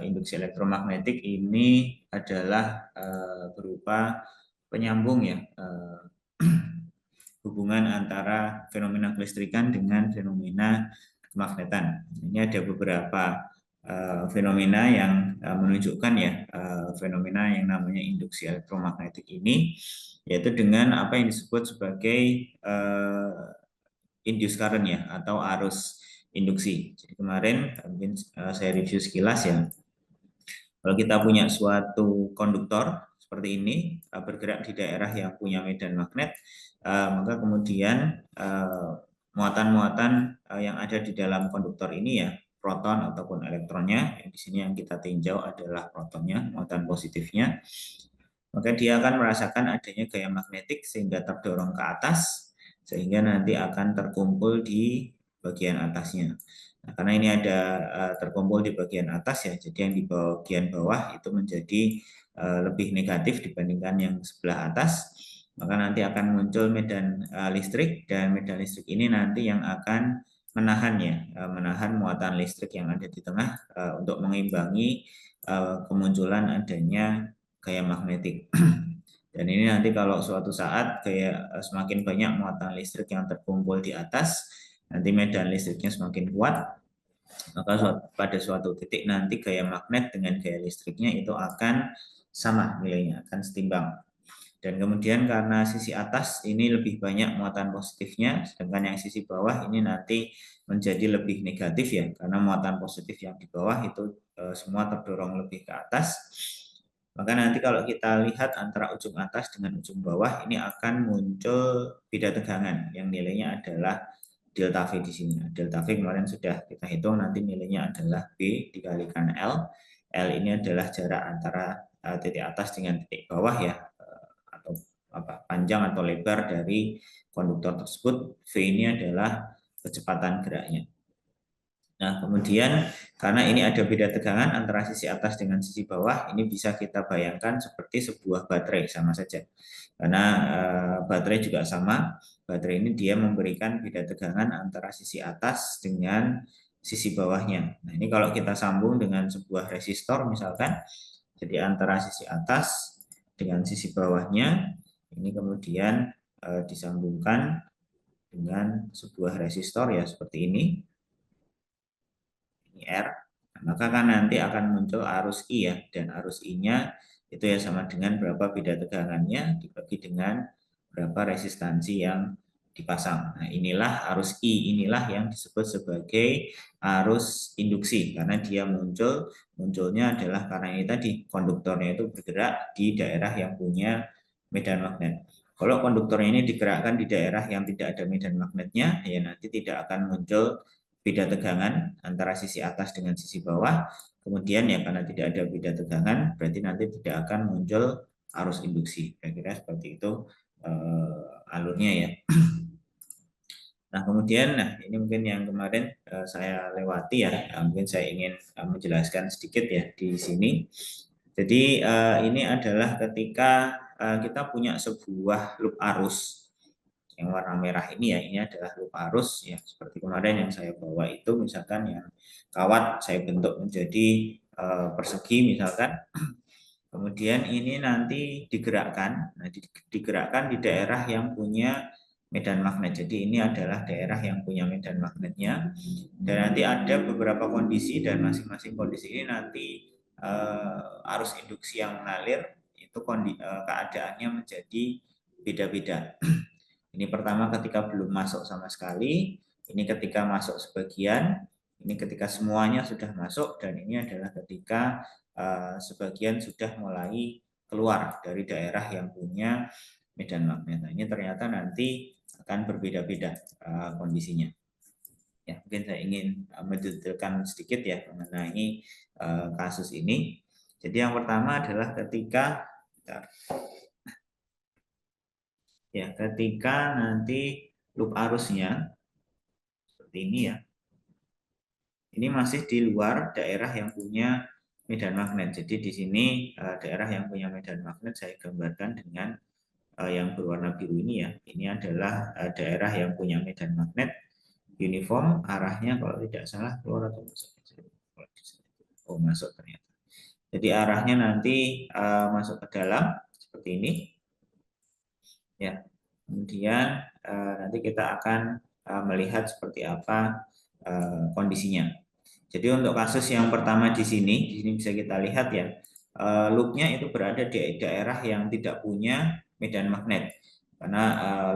induksi elektromagnetik ini adalah berupa penyambung ya, hubungan antara fenomena kelistrikan dengan fenomena kemagnetan. Ini ada beberapa fenomena yang menunjukkan ya fenomena yang namanya induksi elektromagnetik ini, yaitu dengan apa yang disebut sebagai induced current ya, atau arus induksi. Jadi kemarin mungkin saya review sekilas ya. Kalau kita punya suatu konduktor seperti ini bergerak di daerah yang punya medan magnet, maka kemudian muatan-muatan yang ada di dalam konduktor ini ya, proton ataupun elektronnya, yang di sini yang kita tinjau adalah protonnya, muatan positifnya, maka dia akan merasakan adanya gaya magnetik sehingga terdorong ke atas, sehingga nanti akan terkumpul di bagian atasnya. Nah, karena ini ada terkumpul di bagian atas ya, jadi yang di bagian bawah itu menjadi lebih negatif dibandingkan yang sebelah atas, maka nanti akan muncul medan listrik, dan medan listrik ini nanti yang akan menahan ya, menahan muatan listrik yang ada di tengah untuk mengimbangi kemunculan adanya gaya magnetik. Dan ini nanti kalau suatu saat semakin banyak muatan listrik yang terkumpul di atas, nanti medan listriknya semakin kuat, maka pada suatu titik nanti gaya magnet dengan gaya listriknya itu akan sama nilainya, akan setimbang. Dan kemudian karena sisi atas ini lebih banyak muatan positifnya, sedangkan yang sisi bawah ini nanti menjadi lebih negatif ya, karena muatan positif yang di bawah itu semua terdorong lebih ke atas. Maka nanti kalau kita lihat antara ujung atas dengan ujung bawah, ini akan muncul beda tegangan yang nilainya adalah delta V di sini. Delta V kemarin sudah kita hitung, nanti nilainya adalah B dikalikan L. L ini adalah jarak antara titik atas dengan titik bawah ya, atau panjang atau lebar dari konduktor tersebut. V ini adalah kecepatan geraknya. Nah, kemudian karena ini ada beda tegangan antara sisi atas dengan sisi bawah, ini bisa kita bayangkan seperti sebuah baterai, sama saja. Karena baterai juga sama, baterai ini dia memberikan beda tegangan antara sisi atas dengan sisi bawahnya. Nah, ini kalau kita sambung dengan sebuah resistor misalkan, jadi antara sisi atas dengan sisi bawahnya, ini kemudian disambungkan dengan sebuah resistor ya, seperti ini. R, maka kan nanti akan muncul arus I ya, dan arus I-nya itu ya sama dengan berapa beda tegangannya dibagi dengan berapa resistansi yang dipasang. Nah, inilah arus I, inilah yang disebut sebagai arus induksi, karena dia munculnya adalah karena ini tadi konduktornya itu bergerak di daerah yang punya medan magnet. Kalau konduktornya ini digerakkan di daerah yang tidak ada medan magnetnya, ya nanti tidak akan muncul beda tegangan antara sisi atas dengan sisi bawah. Kemudian ya karena tidak ada beda tegangan, berarti nanti tidak akan muncul arus induksi. Kira-kira seperti itu alurnya ya. Nah kemudian, ini mungkin yang kemarin saya lewati ya, mungkin saya ingin menjelaskan sedikit ya di sini. Jadi ini adalah ketika kita punya sebuah loop arus yang warna merah ini ya, ini adalah loop arus ya, seperti kemarin yang saya bawa itu, misalkan yang kawat saya bentuk menjadi persegi misalkan. Kemudian ini nanti digerakkan, digerakkan di daerah yang punya medan magnet. Jadi ini adalah daerah yang punya medan magnetnya, dan nanti ada beberapa kondisi, dan masing-masing kondisi ini nanti arus induksi yang mengalir itu keadaannya menjadi beda-beda. Ini pertama ketika belum masuk sama sekali, ini ketika masuk sebagian, ini ketika semuanya sudah masuk, dan ini adalah ketika sebagian sudah mulai keluar dari daerah yang punya medan magnet. Nah, ini ternyata nanti akan berbeda-beda kondisinya. Ya, mungkin saya ingin mendetailkan sedikit ya mengenai kasus ini. Jadi yang pertama adalah ketika nanti loop arusnya seperti ini ya, ini masih di luar daerah yang punya medan magnet. Jadi di sini daerah yang punya medan magnet saya gambarkan dengan yang berwarna biru ini ya. Ini adalah daerah yang punya medan magnet uniform, arahnya kalau tidak salah keluar atau masuk. Oh, masuk ternyata. Jadi arahnya nanti masuk ke dalam seperti ini. Ya. Kemudian nanti kita akan melihat seperti apa kondisinya. Jadi untuk kasus yang pertama di sini bisa kita lihat ya, loopnya itu berada di daerah yang tidak punya medan magnet. Karena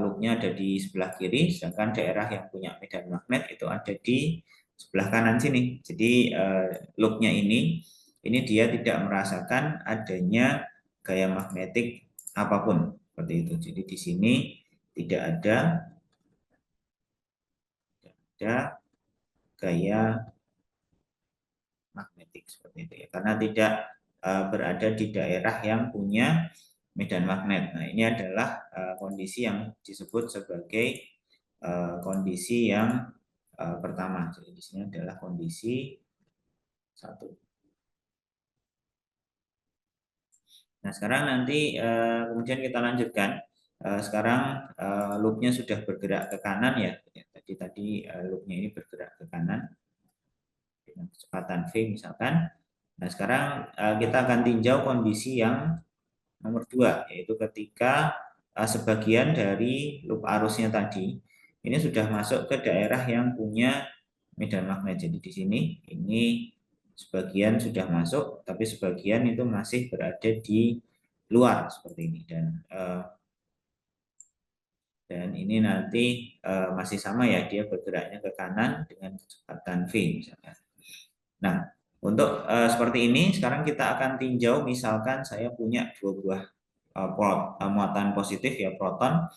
loopnya ada di sebelah kiri, sedangkan daerah yang punya medan magnet itu ada di sebelah kanan sini. Jadi loopnya ini dia tidak merasakan adanya gaya magnetik apapun seperti itu. Jadi di sini tidak ada gaya magnetik seperti itu ya, karena tidak berada di daerah yang punya medan magnet. Nah, ini adalah kondisi yang disebut sebagai kondisi yang pertama. Jadi di sini adalah kondisi satu. Nah, sekarang nanti kemudian kita lanjutkan. Sekarang loopnya sudah bergerak ke kanan ya. Tadi loopnya ini bergerak ke kanan dengan kecepatan V misalkan. Nah, sekarang kita akan tinjau kondisi yang nomor 2, yaitu ketika sebagian dari loop arusnya tadi ini sudah masuk ke daerah yang punya medan magnet. Jadi di sini ini sebagian sudah masuk, tapi sebagian itu masih berada di luar seperti ini. Dan ini nanti masih sama ya, dia bergeraknya ke kanan dengan kecepatan V misalnya. Nah, untuk seperti ini sekarang kita akan tinjau, misalkan saya punya dua buah muatan positif ya, proton.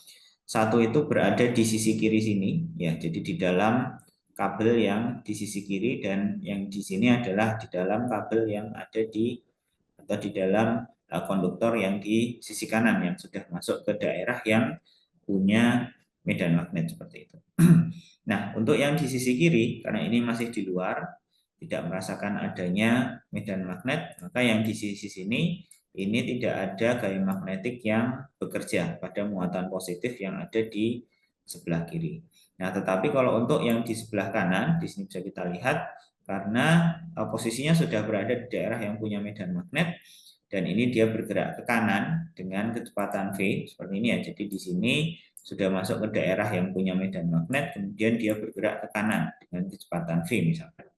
Satu itu berada di sisi kiri sini ya, jadi di dalam kabel yang di sisi kiri, dan yang di sini adalah di dalam kabel yang ada di atau di dalam konduktor yang di sisi kanan yang sudah masuk ke daerah yang punya medan magnet seperti itu. Nah, untuk yang di sisi kiri, karena ini masih di luar, tidak merasakan adanya medan magnet, maka yang di sisi sini ini tidak ada gaya magnetik yang bekerja pada muatan positif yang ada di sebelah kiri. Nah, tetapi kalau untuk yang di sebelah kanan, di sini bisa kita lihat, karena posisinya sudah berada di daerah yang punya medan magnet, dan ini dia bergerak ke kanan dengan kecepatan V seperti ini ya. Jadi di sini sudah masuk ke daerah yang punya medan magnet, kemudian dia bergerak ke kanan dengan kecepatan V misalkan.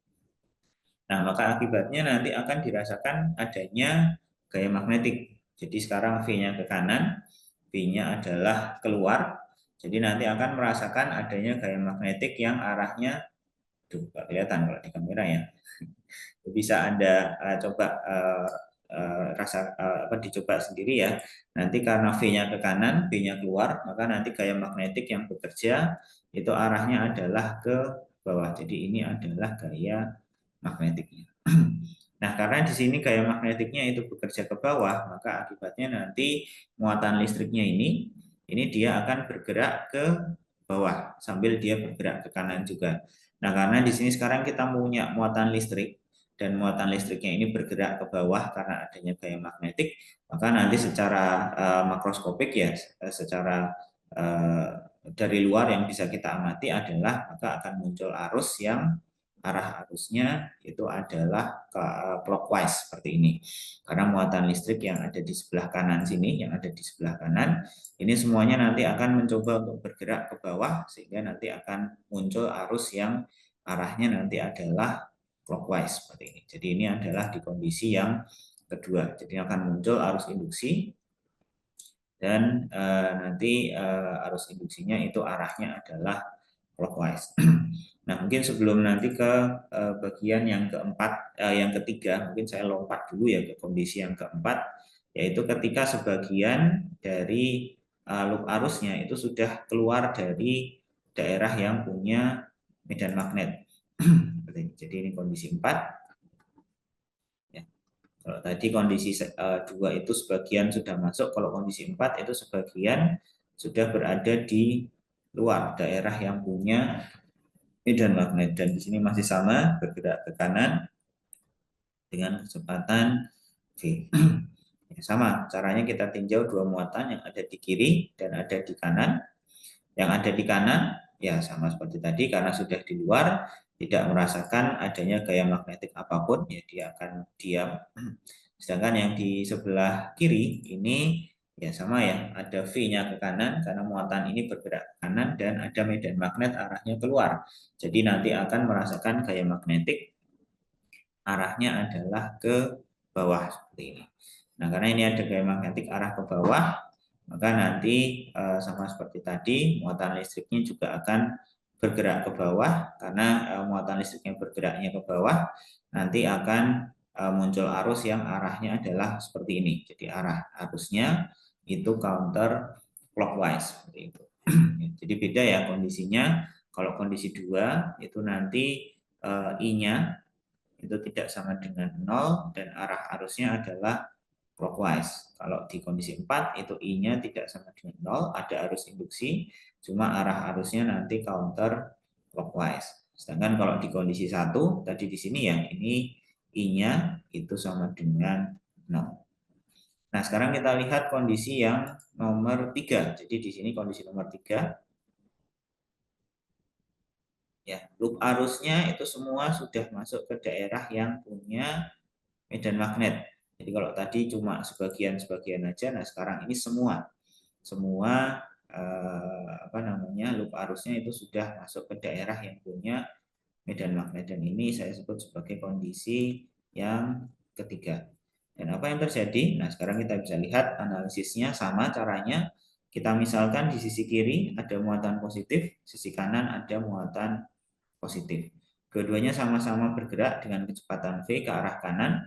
Nah, maka akibatnya nanti akan dirasakan adanya gaya magnetik. Jadi sekarang V-nya ke kanan, V-nya adalah keluar. Jadi nanti akan merasakan adanya gaya magnetik yang arahnya, tuh nggak kelihatan kalau di kamera ya. Bisa Anda coba dicoba sendiri ya. Nanti karena V-nya ke kanan, B-nya keluar, maka nanti gaya magnetik yang bekerja itu arahnya adalah ke bawah. Jadi ini adalah gaya magnetiknya. Nah, karena di sini gaya magnetiknya itu bekerja ke bawah, maka akibatnya nanti muatan listriknya ini dia akan bergerak ke bawah sambil dia bergerak ke kanan juga. Nah, karena di sini sekarang kita punya muatan listrik dan muatan listriknya ini bergerak ke bawah karena adanya gaya magnetik, maka nanti secara makroskopik ya, secara dari luar yang bisa kita amati adalah maka akan muncul arus yang arah arusnya itu adalah clockwise seperti ini. Karena muatan listrik yang ada di sebelah kanan sini, yang ada di sebelah kanan, ini semuanya nanti akan mencoba untuk bergerak ke bawah sehingga nanti akan muncul arus yang arahnya nanti adalah clockwise seperti ini. Jadi ini adalah di kondisi yang kedua. Jadi akan muncul arus induksi dan nanti arus induksinya itu arahnya adalah clockwise. Nah, mungkin sebelum nanti ke bagian yang keempat, yang ketiga, mungkin saya lompat dulu ya ke kondisi yang keempat, yaitu ketika sebagian dari loop arusnya itu sudah keluar dari daerah yang punya medan magnet. Jadi ini kondisi 4. Ya. Kalau tadi kondisi 2 itu sebagian sudah masuk, kalau kondisi 4 itu sebagian sudah berada di luar daerah yang punya medan magnet, dan di sini masih sama bergerak ke kanan dengan kecepatan V. Ya, sama caranya kita tinjau dua muatan yang ada di kiri dan ada di kanan. Yang ada di kanan ya sama seperti tadi, karena sudah di luar, tidak merasakan adanya gaya magnetik apapun, ya dia akan diam. Sedangkan yang di sebelah kiri ini ya sama ya, ada V-nya ke kanan karena muatan ini bergerak ke kanan dan ada medan magnet arahnya keluar. Jadi nanti akan merasakan gaya magnetik arahnya adalah ke bawah seperti ini. Nah, karena ini ada gaya magnetik arah ke bawah, maka nanti sama seperti tadi muatan listriknya juga akan bergerak ke bawah karena muatan listriknya bergeraknya ke bawah, nanti akan muncul arus yang arahnya adalah seperti ini. Jadi arah arusnya itu counter clockwise seperti itu. Jadi beda ya kondisinya. Kalau kondisi 2 itu nanti I-nya itu tidak sama dengan 0 dan arah arusnya adalah clockwise. Kalau di kondisi 4 itu I-nya tidak sama dengan 0, ada arus induksi, cuma arah arusnya nanti counter clockwise. Sedangkan kalau di kondisi 1 tadi di sini ya, ini I-nya itu sama dengan 0. Nah, sekarang kita lihat kondisi yang nomor 3. Jadi di sini kondisi nomor 3 ya, loop arusnya itu semua sudah masuk ke daerah yang punya medan magnet. Jadi kalau tadi cuma sebagian-sebagian aja, nah sekarang ini semua apa namanya loop arusnya itu sudah masuk ke daerah yang punya medan magnet, dan ini saya sebut sebagai kondisi yang ketiga. Dan apa yang terjadi? Nah, sekarang kita bisa lihat analisisnya sama caranya. Kita misalkan di sisi kiri ada muatan positif, sisi kanan ada muatan positif. Keduanya sama-sama bergerak dengan kecepatan V ke arah kanan.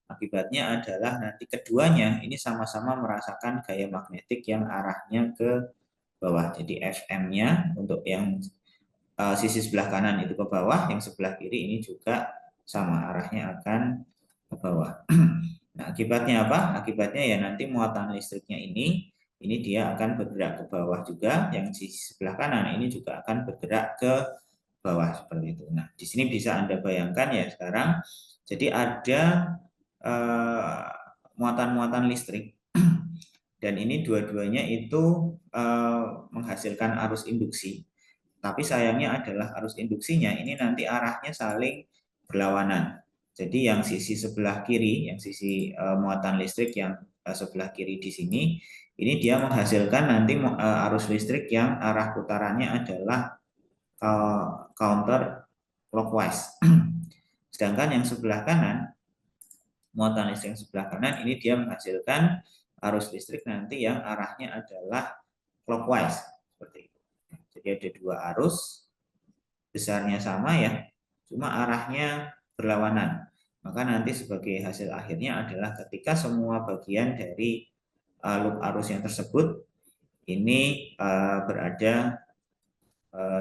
Akibatnya adalah nanti keduanya ini sama-sama merasakan gaya magnetik yang arahnya ke bawah. Jadi Fm-nya untuk yang sisi sebelah kanan itu ke bawah, yang sebelah kiri ini juga sama arahnya akan ke bawah. Nah, akibatnya apa? Akibatnya ya nanti muatan listriknya ini dia akan bergerak ke bawah juga, yang sisi sebelah kanan ini juga akan bergerak ke bawah seperti itu. Nah, di sini bisa Anda bayangkan ya sekarang, jadi ada muatan-muatan listrik dan ini dua-duanya itu menghasilkan arus induksi. Tapi sayangnya adalah arus induksinya ini nanti arahnya saling berlawanan. Jadi yang sisi sebelah kiri, yang sisi muatan listrik yang sebelah kiri di sini, ini dia menghasilkan nanti arus listrik yang arah putarannya adalah counter clockwise. Sedangkan yang sebelah kanan, muatan listrik yang sebelah kanan ini dia menghasilkan arus listrik nanti yang arahnya adalah clockwise seperti itu. Jadi ada dua arus, besarnya sama ya, cuma arahnya berlawanan. Maka nanti sebagai hasil akhirnya adalah ketika semua bagian dari loop arus yang tersebut ini berada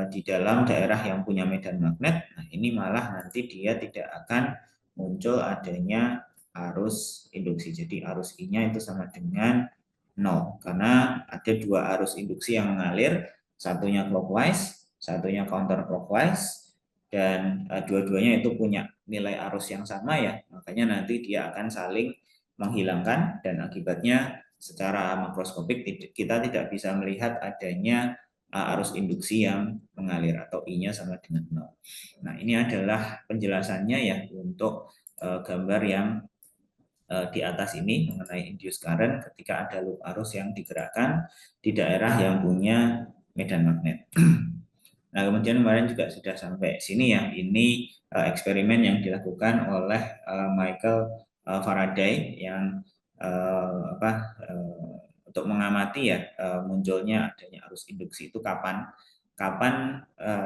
di dalam daerah yang punya medan magnet, nah ini malah nanti dia tidak akan muncul adanya arus induksi. Jadi arus I-nya itu sama dengan 0 karena ada dua arus induksi yang mengalir, satunya clockwise, satunya counter clockwise, dan dua-duanya itu punya nilai arus yang sama ya, makanya nanti dia akan saling menghilangkan dan akibatnya secara makroskopik kita tidak bisa melihat adanya arus induksi yang mengalir atau I-nya sama dengan 0. Nah, ini adalah penjelasannya ya untuk gambar yang di atas ini mengenai induced current ketika ada loop arus yang digerakkan di daerah yang punya medan magnet. Nah, kemudian kemarin juga sudah sampai sini ya. Ini eksperimen yang dilakukan oleh Michael Faraday yang untuk mengamati ya munculnya adanya arus induksi itu kapan.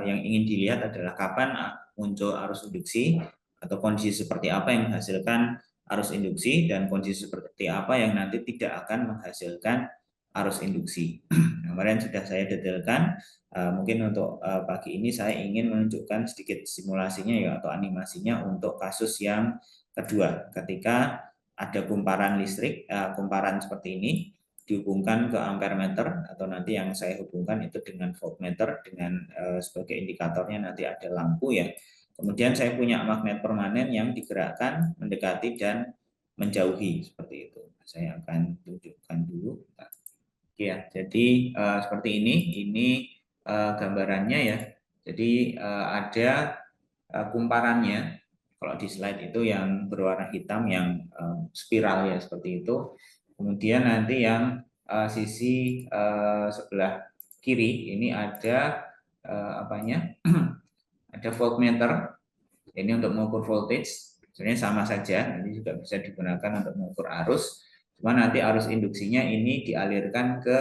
Yang ingin dilihat adalah kapan muncul arus induksi atau kondisi seperti apa yang menghasilkan arus induksi dan kondisi seperti apa yang nanti tidak akan menghasilkan arus induksi. Kemarin sudah saya detailkan. Mungkin untuk pagi ini saya ingin menunjukkan sedikit simulasinya ya atau animasinya untuk kasus yang kedua ketika ada kumparan listrik, kumparan seperti ini dihubungkan ke ampere meter atau nanti yang saya hubungkan itu dengan voltmeter dengan sebagai indikatornya nanti ada lampu ya. Kemudian saya punya magnet permanen yang digerakkan mendekati dan menjauhi seperti itu. Saya akan tunjukkan dulu. Ya, jadi seperti ini gambarannya ya. Jadi ada kumparannya. Kalau di slide itu yang berwarna hitam yang spiral ya seperti itu. Kemudian nanti yang sisi sebelah kiri ini ada apanya? Ada voltmeter. Ini untuk mengukur voltage. Sebenarnya sama saja. Ini juga bisa digunakan untuk mengukur arus. Cuma nanti arus induksinya ini dialirkan ke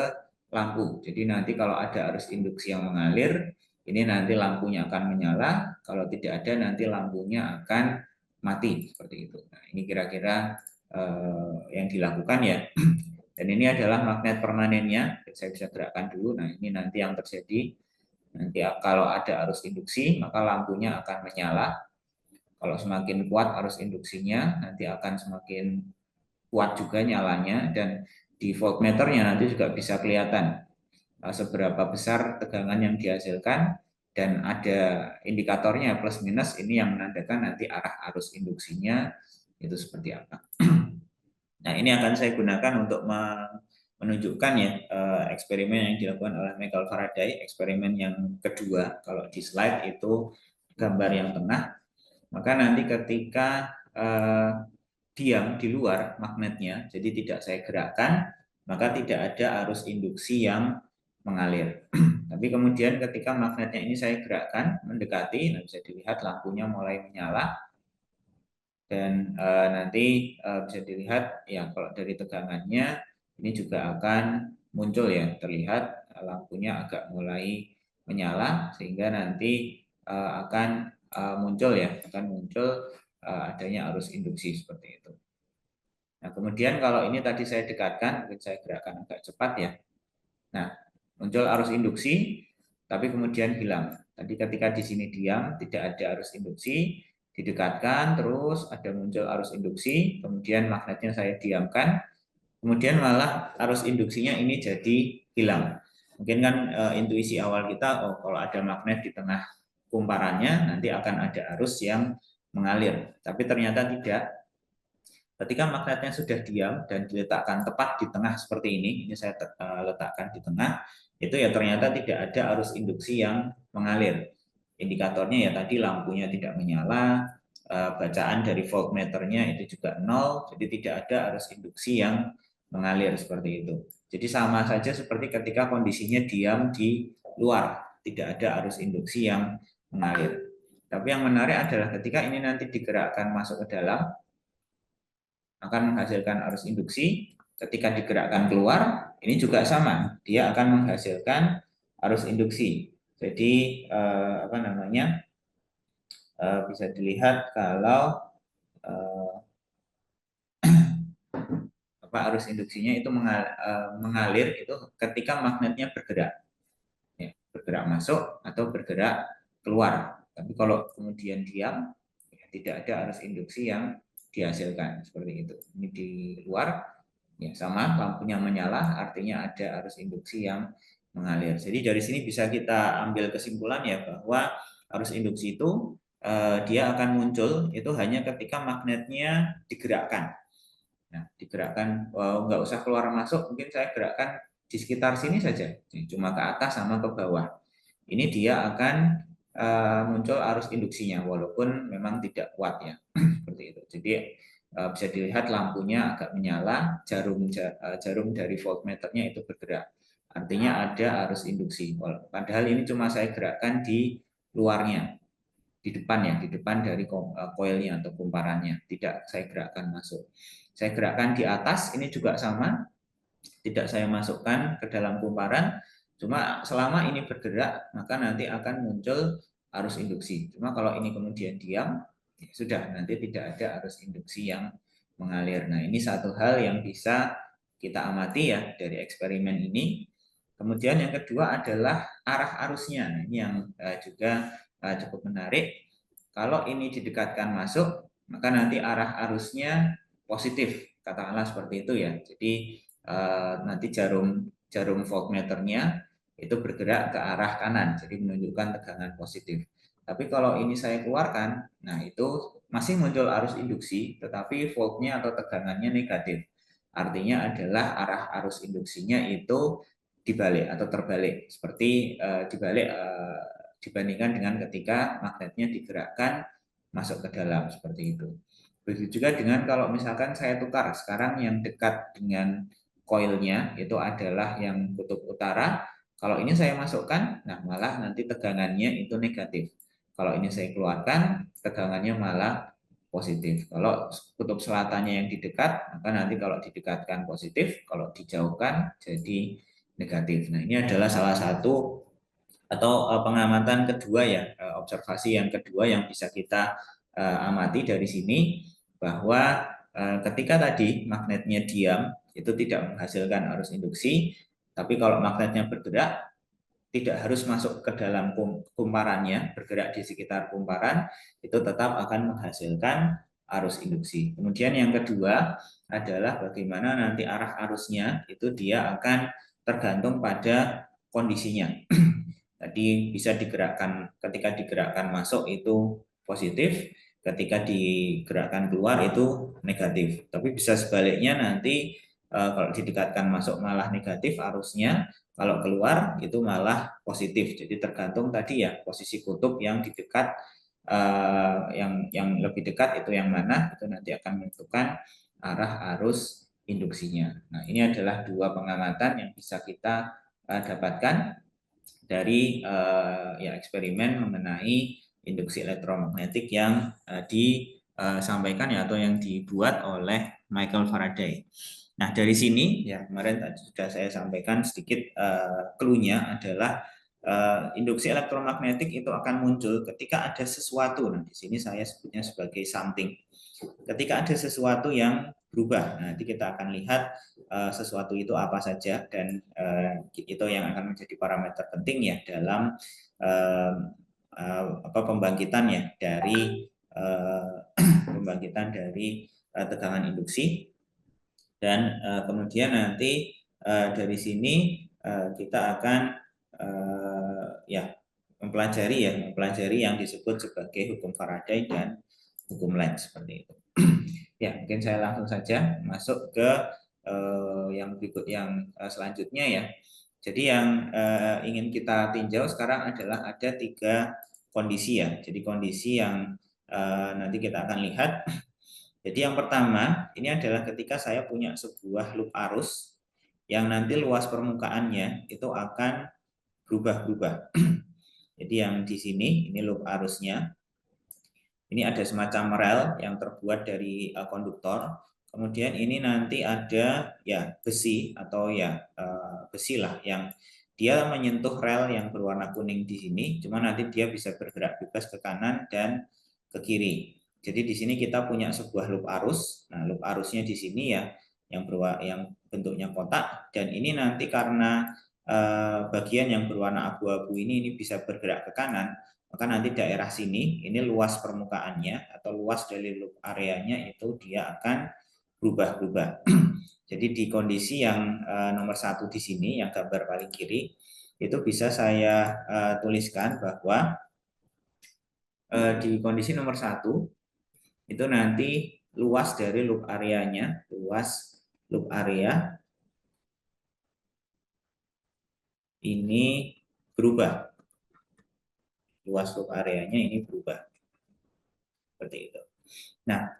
lampu. Jadi nanti kalau ada arus induksi yang mengalir, ini nanti lampunya akan menyala. Kalau tidak ada, nanti lampunya akan mati seperti itu. Nah, ini kira-kira yang dilakukan ya. Dan ini adalah magnet permanennya. Saya bisa gerakkan dulu. Nah, ini nanti yang terjadi. Nanti kalau ada arus induksi, maka lampunya akan menyala. Kalau semakin kuat arus induksinya, nanti akan semakin kuat juga nyalanya, dan di voltmeternya nanti juga bisa kelihatan seberapa besar tegangan yang dihasilkan, dan ada indikatornya plus minus, ini yang menandakan nanti arah arus induksinya itu seperti apa. Nah, ini akan saya gunakan untuk menunjukkan ya eksperimen yang dilakukan oleh Michael Faraday, eksperimen yang kedua. Kalau di slide itu gambar yang tengah, maka nanti ketika diam di luar magnetnya, jadi tidak saya gerakkan, maka tidak ada arus induksi yang mengalir. Tapi kemudian ketika magnetnya ini saya gerakkan, mendekati, nah bisa dilihat lampunya mulai menyala, dan nanti bisa dilihat ya kalau dari tegangannya ini juga akan muncul ya, terlihat lampunya agak mulai menyala, sehingga nanti akan muncul ya, akan muncul adanya arus induksi seperti itu. Nah, kemudian kalau ini tadi saya dekatkan, mungkin saya gerakan agak cepat ya. Nah, muncul arus induksi, tapi kemudian hilang. Tadi ketika di sini diam, tidak ada arus induksi, didekatkan, terus ada muncul arus induksi, kemudian magnetnya saya diamkan, kemudian malah arus induksinya ini jadi hilang. Mungkin kan intuisi awal kita, oh kalau ada magnet di tengah kumparannya, nanti akan ada arus yang mengalir. Tapi ternyata tidak. Ketika magnetnya sudah diam dan diletakkan tepat di tengah seperti ini saya letakkan di tengah, itu ya ternyata tidak ada arus induksi yang mengalir. Indikatornya ya tadi lampunya tidak menyala, bacaan dari voltmeternya itu juga nol, jadi tidak ada arus induksi yang mengalir seperti itu. Jadi sama saja seperti ketika kondisinya diam di luar, tidak ada arus induksi yang mengalir. Tapi yang menarik adalah ketika ini nanti digerakkan masuk ke dalam, akan menghasilkan arus induksi. Ketika digerakkan keluar, ini juga sama, dia akan menghasilkan arus induksi. Jadi apa namanya, bisa dilihat kalau apa arus induksinya itu mengalir itu ketika magnetnya bergerak, ya, bergerak masuk atau bergerak keluar. Tapi kalau kemudian diam, ya, tidak ada arus induksi yang dihasilkan seperti itu. Ini di luar, ya sama, lampunya menyala, artinya ada arus induksi yang mengalir. Jadi dari sini bisa kita ambil kesimpulan ya bahwa arus induksi itu dia akan muncul itu hanya ketika magnetnya digerakkan. Nah, digerakkan nggak usah keluar masuk, mungkin saya gerakkan di sekitar sini saja, cuma ke atas sama ke bawah. Ini dia akan muncul arus induksinya walaupun memang tidak kuat ya seperti itu. Jadi bisa dilihat lampunya agak menyala, jarum dari voltmeternya itu bergerak. Artinya ada arus induksi. Padahal ini cuma saya gerakkan di luarnya, di depan ya, di depan dari koilnya atau kumparannya. Tidak saya gerakkan masuk. Saya gerakkan di atas, ini juga sama. Tidak saya masukkan ke dalam kumparan. Cuma selama ini bergerak, maka nanti akan muncul arus induksi. Cuma kalau ini kemudian diam, ya sudah, nanti tidak ada arus induksi yang mengalir. Nah, ini satu hal yang bisa kita amati ya dari eksperimen ini. Kemudian yang kedua adalah arah arusnya. Nah, ini yang juga cukup menarik. Kalau ini didekatkan masuk, maka nanti arah arusnya positif, katakanlah seperti itu ya. Jadi nanti jarum voltmeternya itu bergerak ke arah kanan, jadi menunjukkan tegangan positif. Tapi kalau ini saya keluarkan, nah itu masih muncul arus induksi, tetapi voltnya atau tegangannya negatif. Artinya adalah arah arus induksinya itu dibalik atau terbalik, seperti dibalik dibandingkan dengan ketika magnetnya digerakkan masuk ke dalam, seperti itu. Begitu juga dengan kalau misalkan saya tukar, sekarang yang dekat dengan koilnya itu adalah yang kutub utara. Kalau ini saya masukkan, nah malah nanti tegangannya itu negatif. Kalau ini saya keluarkan, tegangannya malah positif. Kalau kutub selatannya yang di dekat, maka nanti kalau didekatkan positif, kalau dijauhkan jadi negatif. Nah, ini adalah salah satu atau pengamatan kedua ya, observasi yang kedua yang bisa kita amati dari sini, bahwa ketika tadi magnetnya diam itu tidak menghasilkan arus induksi, tapi kalau magnetnya bergerak tidak harus masuk ke dalam kumparannya, bergerak di sekitar kumparan, itu tetap akan menghasilkan arus induksi. Kemudian yang kedua adalah bagaimana nanti arah arusnya, itu dia akan tergantung pada kondisinya. Tadi bisa digerakkan, ketika digerakkan masuk itu positif, ketika digerakkan keluar itu negatif. Tapi bisa sebaliknya nanti kalau didekatkan masuk malah negatif arusnya, kalau keluar itu malah positif. Jadi tergantung tadi ya posisi kutub yang di dekat, yang lebih dekat itu yang mana, itu nanti akan menentukan arah arus induksinya. Nah, ini adalah dua pengamatan yang bisa kita dapatkan dari ya eksperimen mengenai induksi elektromagnetik yang disampaikan ya atau yang dibuat oleh Michael Faraday. Nah, dari sini ya kemarin sudah saya sampaikan sedikit clue-nya adalah induksi elektromagnetik itu akan muncul ketika ada sesuatu. Nah, di sini saya sebutnya sebagai something. Ketika ada sesuatu yang berubah, nanti kita akan lihat sesuatu itu apa saja, dan itu yang akan menjadi parameter penting ya dalam pembangkitan ya dari pembangkitan dari tegangan induksi. Dan kemudian nanti dari sini kita akan ya mempelajari yang disebut sebagai hukum Faraday dan hukum Lenz, seperti itu. Ya, mungkin saya langsung saja masuk ke yang berikut, yang selanjutnya ya. Jadi yang ingin kita tinjau sekarang adalah ada 3 kondisi ya. Jadi kondisi yang nanti kita akan lihat. Jadi yang pertama, ini adalah ketika saya punya sebuah loop arus yang nanti luas permukaannya itu akan berubah-ubah. Jadi yang di sini, ini loop arusnya. Ini ada semacam rel yang terbuat dari konduktor. Kemudian ini nanti ada ya besi atau ya besi lah yang dia menyentuh rel yang berwarna kuning di sini. Cuma nanti dia bisa bergerak bebas ke kanan dan ke kiri. Jadi di sini kita punya sebuah loop arus. Nah, loop arusnya di sini ya yang bentuknya kotak, dan ini nanti karena bagian yang berwarna abu-abu ini bisa bergerak ke kanan, maka nanti daerah sini ini luas permukaannya atau luas dari loop areanya itu dia akan berubah-ubah. Jadi di kondisi yang nomor 1 di sini yang gambar paling kiri itu bisa saya tuliskan bahwa di kondisi nomor 1 itu nanti luas dari loop areanya, luas loop area ini berubah. Luas loop areanya ini berubah. Seperti itu. Nah,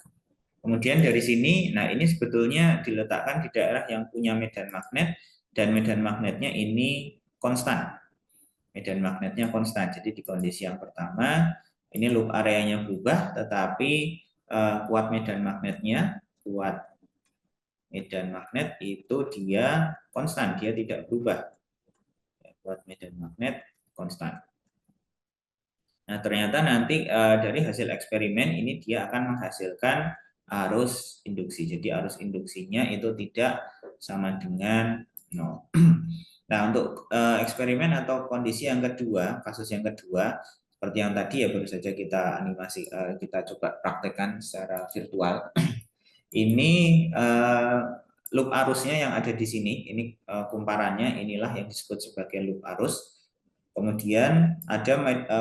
kemudian dari sini, nah ini sebetulnya diletakkan di daerah yang punya medan magnet, dan medan magnetnya ini konstan. Medan magnetnya konstan. Jadi di kondisi yang pertama, ini loop areanya berubah, tetapi kuat medan magnetnya, kuat medan magnet itu dia konstan, dia tidak berubah. Kuat medan magnet konstan. Nah, ternyata nanti dari hasil eksperimen ini dia akan menghasilkan arus induksi. Jadi arus induksinya itu tidak sama dengan 0. Nah, untuk eksperimen atau kondisi yang kedua, kasus yang kedua, seperti yang tadi ya baru saja kita animasi, kita coba praktekkan secara virtual. Ini loop arusnya yang ada di sini, ini kumparannya, inilah yang disebut sebagai loop arus. Kemudian ada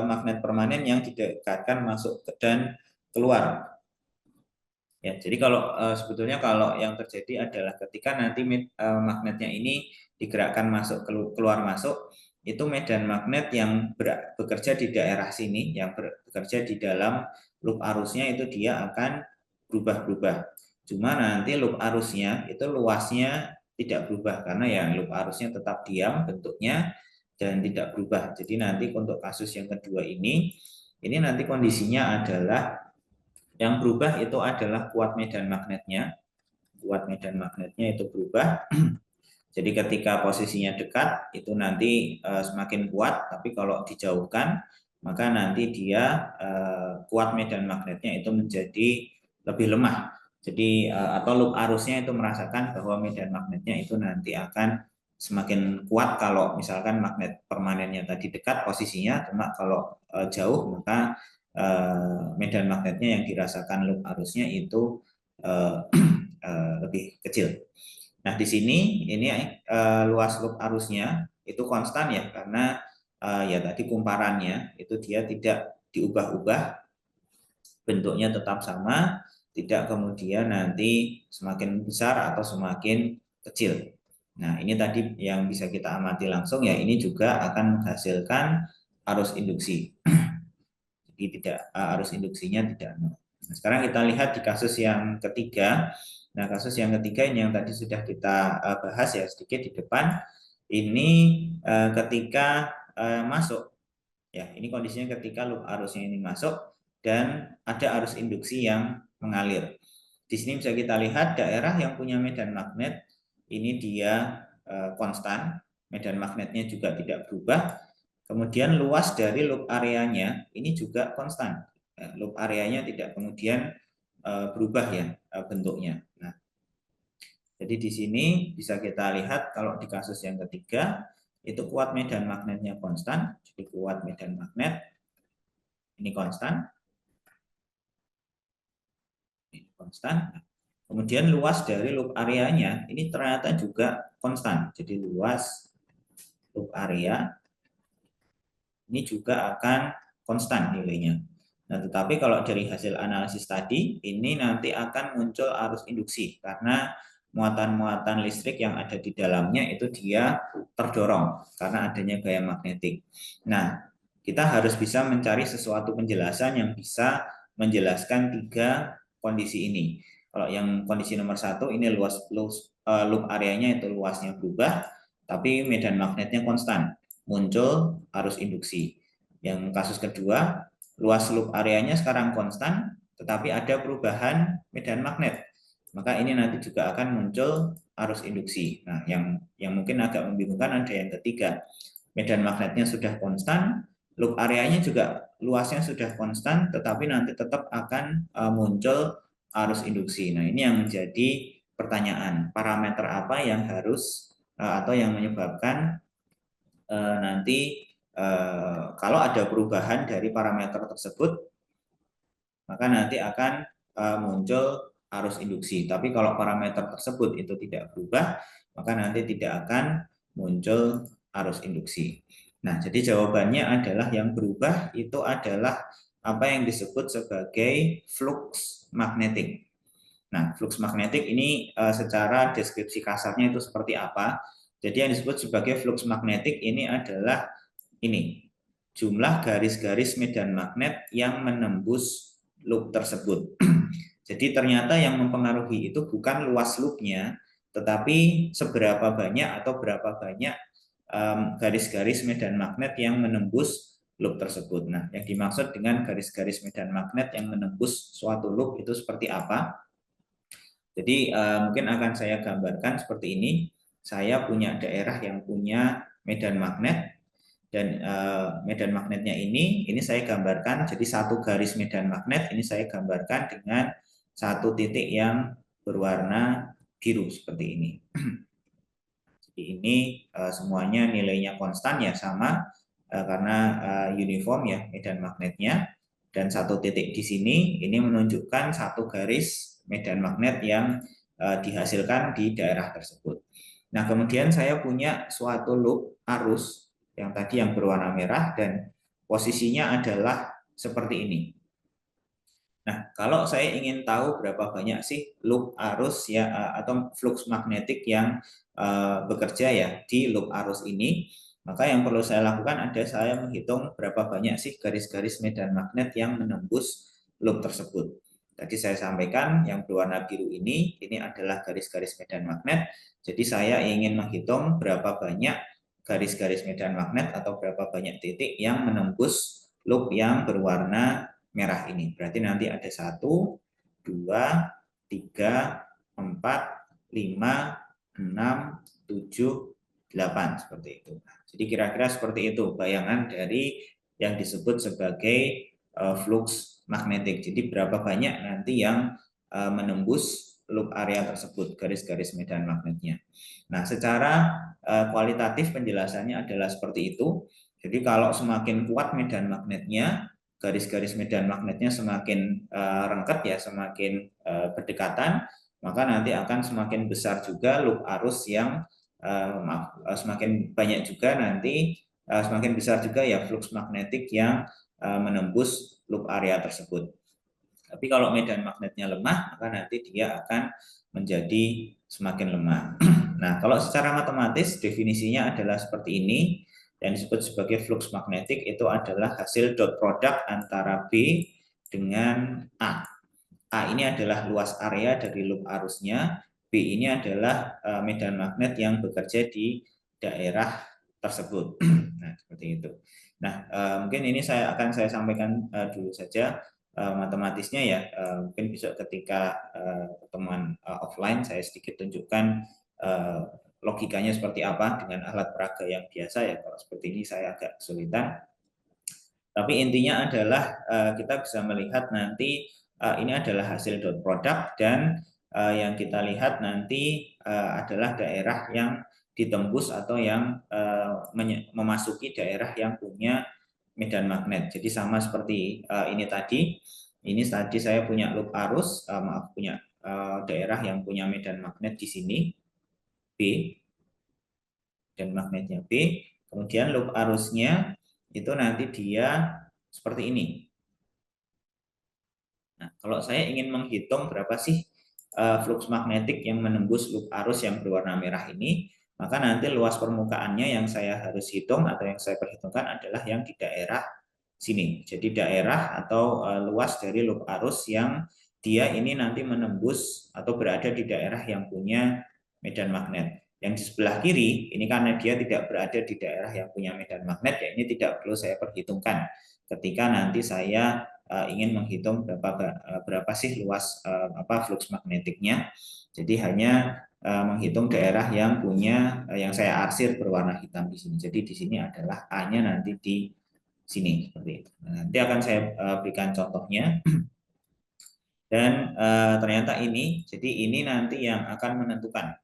magnet permanen yang didekatkan masuk dan keluar. Ya, jadi kalau sebetulnya kalau yang terjadi adalah ketika nanti magnetnya ini digerakkan masuk keluar masuk, itu medan magnet yang bekerja di daerah sini, yang bekerja di dalam loop arusnya itu dia akan berubah-berubah. Cuma nanti loop arusnya itu luasnya tidak berubah karena ya loop arusnya tetap diam bentuknya dan tidak berubah. Jadi nanti untuk kasus yang kedua ini nanti kondisinya adalah yang berubah itu adalah kuat medan magnetnya. Kuat medan magnetnya itu berubah. Jadi ketika posisinya dekat itu nanti semakin kuat, tapi kalau dijauhkan maka nanti dia kuat medan magnetnya itu menjadi lebih lemah. Jadi atau loop arusnya itu merasakan bahwa medan magnetnya itu nanti akan semakin kuat kalau misalkan magnet permanennya tadi dekat posisinya, cuma kalau jauh maka medan magnetnya yang dirasakan loop arusnya itu lebih kecil. Nah, di sini ini luas loop arusnya itu konstan ya karena ya tadi kumparannya itu dia tidak diubah-ubah, bentuknya tetap sama, tidak kemudian nanti semakin besar atau semakin kecil. Nah, ini tadi yang bisa kita amati langsung ya, ini juga akan menghasilkan arus induksi. Jadi tidak arus induksinya tidak nol. Nah, sekarang kita lihat di kasus yang ketiga. Nah, kasus yang ketiga ini yang tadi sudah kita bahas ya sedikit di depan. Ini ketika masuk, ya ini kondisinya ketika loop arusnya ini masuk dan ada arus induksi yang mengalir. Di sini bisa kita lihat daerah yang punya medan magnet ini dia konstan, medan magnetnya juga tidak berubah. Kemudian luas dari loop areanya ini juga konstan. Loop areanya tidak kemudian berubah ya bentuknya. Nah, jadi di sini bisa kita lihat kalau di kasus yang ketiga itu kuat medan magnetnya konstan. Jadi kuat medan magnet ini konstan. Ini konstan. Kemudian luas dari loop areanya ini ternyata juga konstan. Jadi luas loop area ini juga akan konstan nilainya. Nah, tetapi kalau dari hasil analisis tadi, ini nanti akan muncul arus induksi karena muatan-muatan listrik yang ada di dalamnya itu dia terdorong karena adanya gaya magnetik. Nah, kita harus bisa mencari sesuatu penjelasan yang bisa menjelaskan tiga kondisi ini. Kalau yang kondisi nomor satu ini loop areanya itu luasnya berubah, tapi medan magnetnya konstan, muncul arus induksi. Yang kasus kedua, luas loop areanya sekarang konstan, tetapi ada perubahan medan magnet. Maka ini nanti juga akan muncul arus induksi. Nah, yang mungkin agak membingungkan ada yang ketiga. Medan magnetnya sudah konstan, loop areanya juga luasnya sudah konstan, tetapi nanti tetap akan muncul arus induksi. Nah, ini yang menjadi pertanyaan, parameter apa yang harus atau yang menyebabkan nanti kalau ada perubahan dari parameter tersebut, maka nanti akan muncul arus induksi. Tapi kalau parameter tersebut itu tidak berubah, maka nanti tidak akan muncul arus induksi. Nah, jadi jawabannya adalah yang berubah itu adalah apa yang disebut sebagai flux magnetik. Nah, flux magnetik ini secara deskripsi kasarnya itu seperti apa? Jadi yang disebut sebagai flux magnetik ini adalah ini jumlah garis-garis medan magnet yang menembus loop tersebut. Jadi ternyata yang mempengaruhi itu bukan luas loopnya, tetapi seberapa banyak atau berapa banyak garis-garis medan magnet yang menembus loop tersebut. Nah, yang dimaksud dengan garis-garis medan magnet yang menembus suatu loop itu seperti apa? Jadi mungkin akan saya gambarkan seperti ini. Saya punya daerah yang punya medan magnet dan medan magnetnya ini saya gambarkan jadi satu garis medan magnet ini saya gambarkan dengan satu titik yang berwarna biru seperti ini. Jadi ini semuanya nilainya konstan ya sama karena uniform ya medan magnetnya dan satu titik di sini ini menunjukkan satu garis medan magnet yang dihasilkan di daerah tersebut. Nah, kemudian saya punya suatu loop arus yang tadi yang berwarna merah dan posisinya adalah seperti ini. Nah, kalau saya ingin tahu berapa banyak sih loop arus ya atau flux magnetik yang bekerja ya di loop arus ini, maka yang perlu saya lakukan ada saya menghitung berapa banyak sih garis-garis medan magnet yang menembus loop tersebut. Tadi saya sampaikan yang berwarna biru ini adalah garis-garis medan magnet. Jadi saya ingin menghitung berapa banyak garis-garis medan magnet atau berapa banyak titik yang menembus loop yang berwarna merah ini. Berarti nanti ada 1, 2, 3, 4, 5, 6, 7, 8 seperti itu. Jadi kira-kira seperti itu bayangan dari yang disebut sebagai flux magnetik. Jadi berapa banyak nanti yang menembus loop area tersebut, garis-garis medan magnetnya. Nah, secara kualitatif penjelasannya adalah seperti itu. Jadi kalau semakin kuat medan magnetnya, garis-garis medan magnetnya semakin rengket ya, semakin berdekatan, maka nanti akan semakin besar juga loop arus yang semakin banyak juga nanti semakin besar juga ya flux magnetik yang menembus loop area tersebut. Tapi kalau medan magnetnya lemah, maka nanti dia akan menjadi semakin lemah. Nah, kalau secara matematis definisinya adalah seperti ini. Yang disebut sebagai flux magnetik itu adalah hasil dot product antara B dengan A. A ini adalah luas area dari loop arusnya, B ini adalah medan magnet yang bekerja di daerah tersebut. Nah, seperti itu. Nah, mungkin ini akan saya sampaikan dulu saja matematisnya ya. Mungkin besok ketika pertemuan offline saya sedikit tunjukkan logikanya seperti apa dengan alat peraga yang biasa ya. Kalau seperti ini saya agak kesulitan. Tapi intinya adalah kita bisa melihat nanti ini adalah hasil dot product dan yang kita lihat nanti adalah daerah yang ditembus atau yang memasuki daerah yang punya medan magnet. Jadi sama seperti ini tadi. Ini tadi saya punya loop arus, maaf punya daerah yang punya medan magnet di sini B dan magnetnya B. Kemudian loop arusnya itu nanti dia seperti ini. Nah, kalau saya ingin menghitung berapa sih flux magnetik yang menembus loop arus yang berwarna merah ini, maka nanti luas permukaannya yang saya harus hitung atau yang saya perhitungkan adalah yang di daerah sini. Jadi daerah atau luas dari loop arus yang dia ini nanti menembus atau berada di daerah yang punya medan magnet. Yang di sebelah kiri, ini karena dia tidak berada di daerah yang punya medan magnet, ya ini tidak perlu saya perhitungkan. Ketika nanti saya ingin menghitung berapa sih luas flux magnetiknya. Jadi hanya menghitung daerah yang punya yang saya arsir berwarna hitam di sini. Jadi di sini adalah A-nya nanti di sini seperti itu. Nah, nanti akan saya berikan contohnya. Dan ternyata ini, jadi ini nanti yang akan menentukan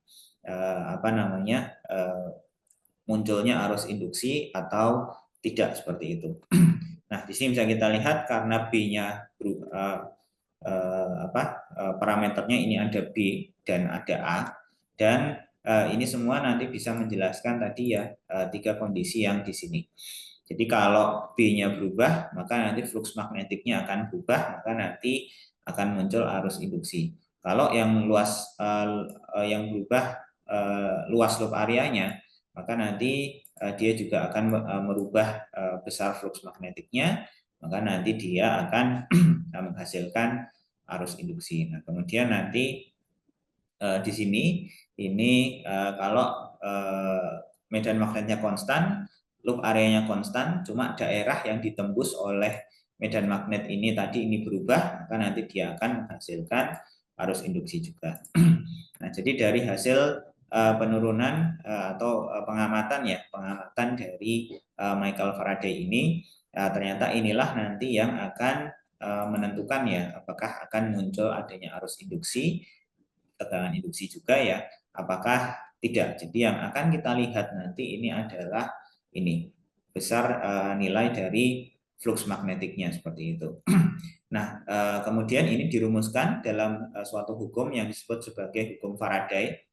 munculnya arus induksi atau tidak seperti itu. Nah, di sini bisa kita lihat karena B-nya parameternya ini ada B dan ada A, dan ini semua nanti bisa menjelaskan tadi ya 3 kondisi yang di sini. Jadi kalau B-nya berubah, maka nanti flux magnetiknya akan berubah, maka nanti akan muncul arus induksi. Kalau yang luas yang berubah luas loop areanya, maka nanti dia juga akan merubah besar flux magnetiknya, maka nanti dia akan menghasilkan arus induksi. Nah, kemudian nanti di sini ini kalau medan magnetnya konstan, loop areanya konstan, cuma daerah yang ditembus oleh medan magnet ini tadi ini berubah, maka nanti dia akan menghasilkan arus induksi juga. Nah, jadi dari hasil penurunan atau pengamatan dari Michael Faraday ini, ternyata inilah nanti yang akan menentukan ya apakah akan muncul adanya arus induksi, tegangan induksi juga ya, apakah tidak. Jadi yang akan kita lihat nanti ini adalah ini besar nilai dari flux magnetiknya seperti itu. Nah, kemudian ini dirumuskan dalam suatu hukum yang disebut sebagai hukum Faraday.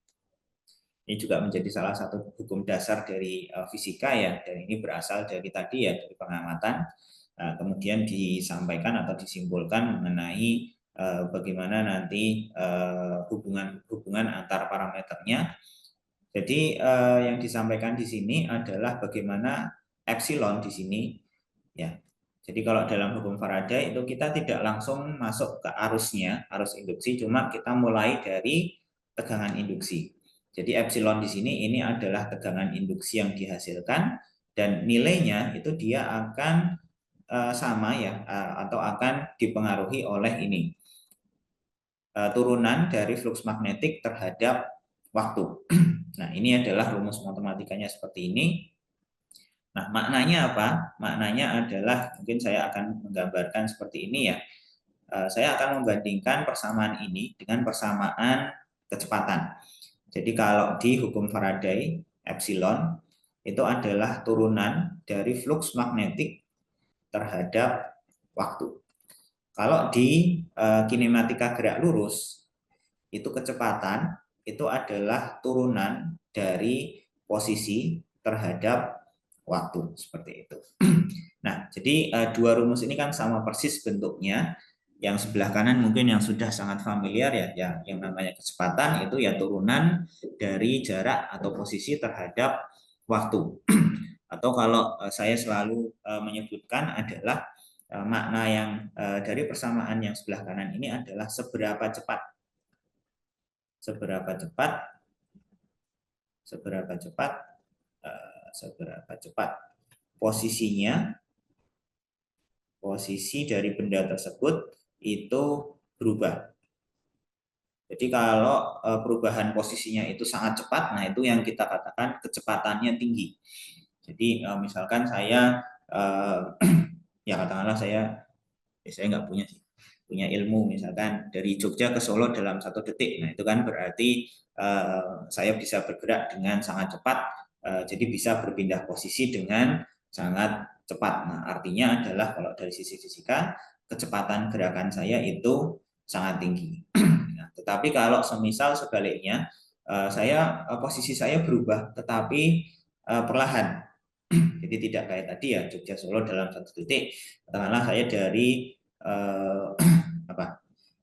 Ini juga menjadi salah satu hukum dasar dari fisika ya, dan ini berasal dari tadi ya dari pengamatan. kemudian disampaikan atau disimpulkan mengenai bagaimana nanti hubungan antar parameternya. Jadi yang disampaikan di sini adalah bagaimana epsilon di sini, ya. Jadi kalau dalam hukum Faraday itu kita tidak langsung masuk ke arusnya, arus induksi, cuma kita mulai dari tegangan induksi. Jadi epsilon di sini ini adalah tegangan induksi yang dihasilkan dan nilainya itu dia akan sama ya, atau akan dipengaruhi oleh ini turunan dari flux magnetik terhadap waktu. Nah, ini adalah rumus matematikanya seperti ini. Nah, maknanya apa? Maknanya adalah mungkin saya akan menggambarkan seperti ini ya. Saya akan membandingkan persamaan ini dengan persamaan kecepatan. Jadi kalau di hukum Faraday, epsilon itu adalah turunan dari flux magnetik terhadap waktu. Kalau di kinematika gerak lurus, itu kecepatan itu adalah turunan dari posisi terhadap waktu, seperti itu. Nah, jadi dua rumus ini kan sama persis bentuknya. Yang sebelah kanan mungkin yang sudah sangat familiar ya, yang namanya kecepatan itu ya turunan dari jarak atau posisi terhadap waktu. Atau kalau saya selalu menyebutkan adalah makna yang dari persamaan yang sebelah kanan ini adalah seberapa cepat posisinya, posisi dari benda tersebut itu berubah. Jadi kalau perubahan posisinya itu sangat cepat, nah itu yang kita katakan kecepatannya tinggi. Jadi misalkan saya ya katakanlah saya nggak punya ilmu, misalkan dari Jogja ke Solo dalam 1 detik. Nah itu kan berarti saya bisa bergerak dengan sangat cepat, jadi bisa berpindah posisi dengan sangat cepat. Nah artinya adalah kalau dari sisi fisika kecepatan gerakan saya itu sangat tinggi. Nah, tetapi kalau semisal sebaliknya posisi saya berubah tetapi perlahan. Jadi tidak kayak tadi ya Jogja Solo dalam 1 detik. Katakanlah saya dari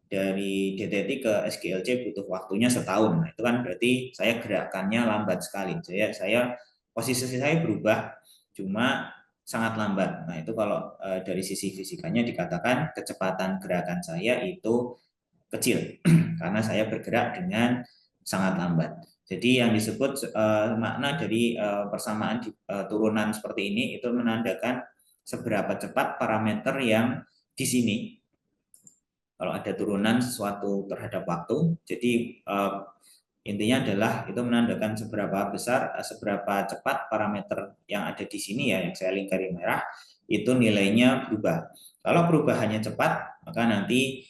dari DTT ke SGLC butuh waktunya setahun. Nah, itu kan berarti saya gerakannya lambat sekali. Saya posisi saya berubah cuma sangat lambat. Nah, itu kalau dari sisi fisikanya dikatakan kecepatan gerakan saya itu kecil karena saya bergerak dengan sangat lambat. Jadi yang disebut makna dari persamaan turunan seperti ini itu menandakan seberapa cepat parameter yang di sini. Kalau ada turunan sesuatu terhadap waktu, jadi intinya adalah itu menandakan seberapa cepat parameter yang ada di sini ya, yang saya lingkari merah, itu nilainya berubah. Kalau perubahannya cepat, maka nanti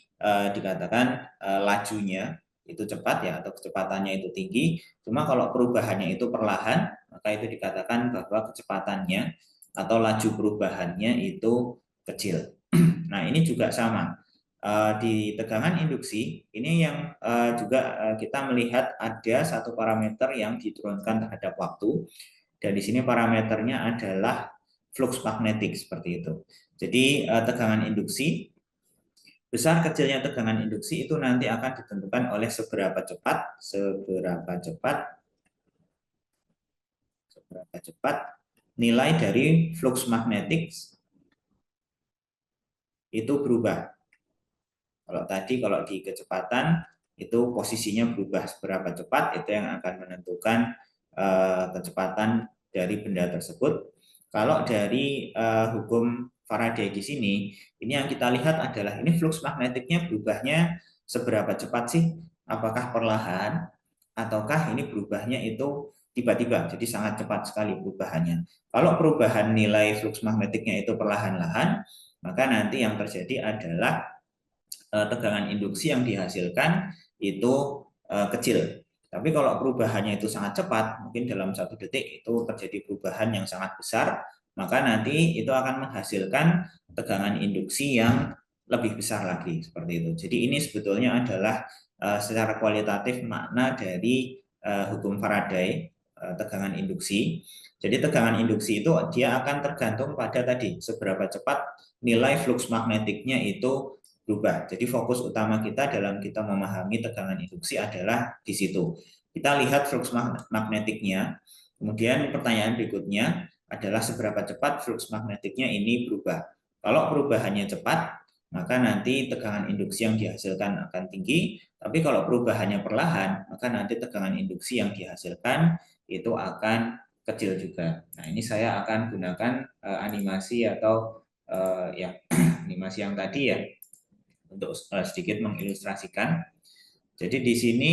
dikatakan lajunya itu cepat ya, atau kecepatannya itu tinggi. Cuma kalau perubahannya itu perlahan, maka itu dikatakan bahwa kecepatannya atau laju perubahannya itu kecil. Nah ini juga sama. Di tegangan induksi ini yang juga kita melihat ada satu parameter yang diturunkan terhadap waktu, dan di sini parameternya adalah flux magnetik seperti itu. Jadi tegangan induksi, besar kecilnya tegangan induksi itu nanti akan ditentukan oleh seberapa cepat nilai dari flux magnetik itu berubah. Kalau di kecepatan itu posisinya berubah seberapa cepat, itu yang akan menentukan kecepatan dari benda tersebut. Kalau dari hukum Faraday di sini, ini yang kita lihat adalah ini flux magnetiknya berubahnya seberapa cepat sih? Apakah perlahan ataukah ini berubahnya itu tiba-tiba, jadi sangat cepat sekali perubahannya. Kalau perubahan nilai flux magnetiknya itu perlahan-lahan, maka nanti yang terjadi adalah tegangan induksi yang dihasilkan itu kecil. Tapi kalau perubahannya itu sangat cepat, mungkin dalam 1 detik itu terjadi perubahan yang sangat besar, maka nanti itu akan menghasilkan tegangan induksi yang lebih besar lagi seperti itu. Jadi ini sebetulnya adalah secara kualitatif makna dari hukum Faraday. tegangan induksi. Jadi tegangan induksi itu dia akan tergantung pada tadi seberapa cepat nilai flux magnetiknya itu berubah. Jadi fokus utama kita dalam kita memahami tegangan induksi adalah di situ. Kita lihat flux magnetiknya. Kemudian pertanyaan berikutnya adalah seberapa cepat flux magnetiknya ini berubah. Kalau perubahannya cepat, maka nanti tegangan induksi yang dihasilkan akan tinggi. Tapi kalau perubahannya perlahan, maka nanti tegangan induksi yang dihasilkan itu akan kecil juga. Nah, ini saya akan gunakan animasi atau ya animasi yang tadi ya untuk sedikit mengilustrasikan. Jadi di sini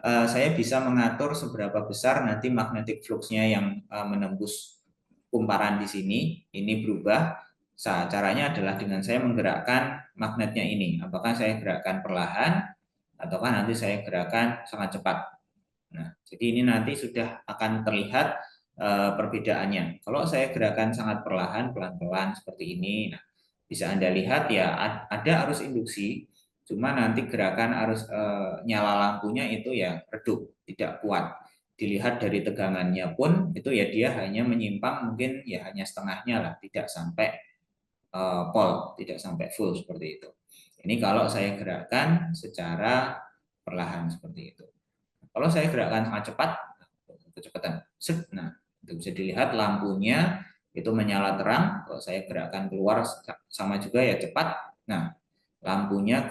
saya bisa mengatur seberapa besar nanti magnetic flux-nya yang menembus kumparan di sini ini berubah. Caranya adalah dengan saya menggerakkan magnetnya ini. Apakah saya gerakkan perlahan ataukah nanti saya gerakkan sangat cepat. Nah, jadi ini nanti sudah akan terlihat perbedaannya. Kalau saya gerakan sangat perlahan, pelan-pelan seperti ini, nah bisa Anda lihat ya ada arus induksi, cuma nanti gerakan arus nyala lampunya itu ya redup, tidak kuat. Dilihat dari tegangannya pun itu ya dia hanya menyimpang mungkin ya hanya setengahnya lah, tidak sampai pol, tidak sampai full seperti itu. Ini kalau saya gerakkan secara perlahan seperti itu. Kalau saya gerakkan sangat cepat, kecepatan. Nah, itu bisa dilihat lampunya itu menyala terang. Kalau saya gerakkan keluar sama juga ya cepat. Nah, lampunya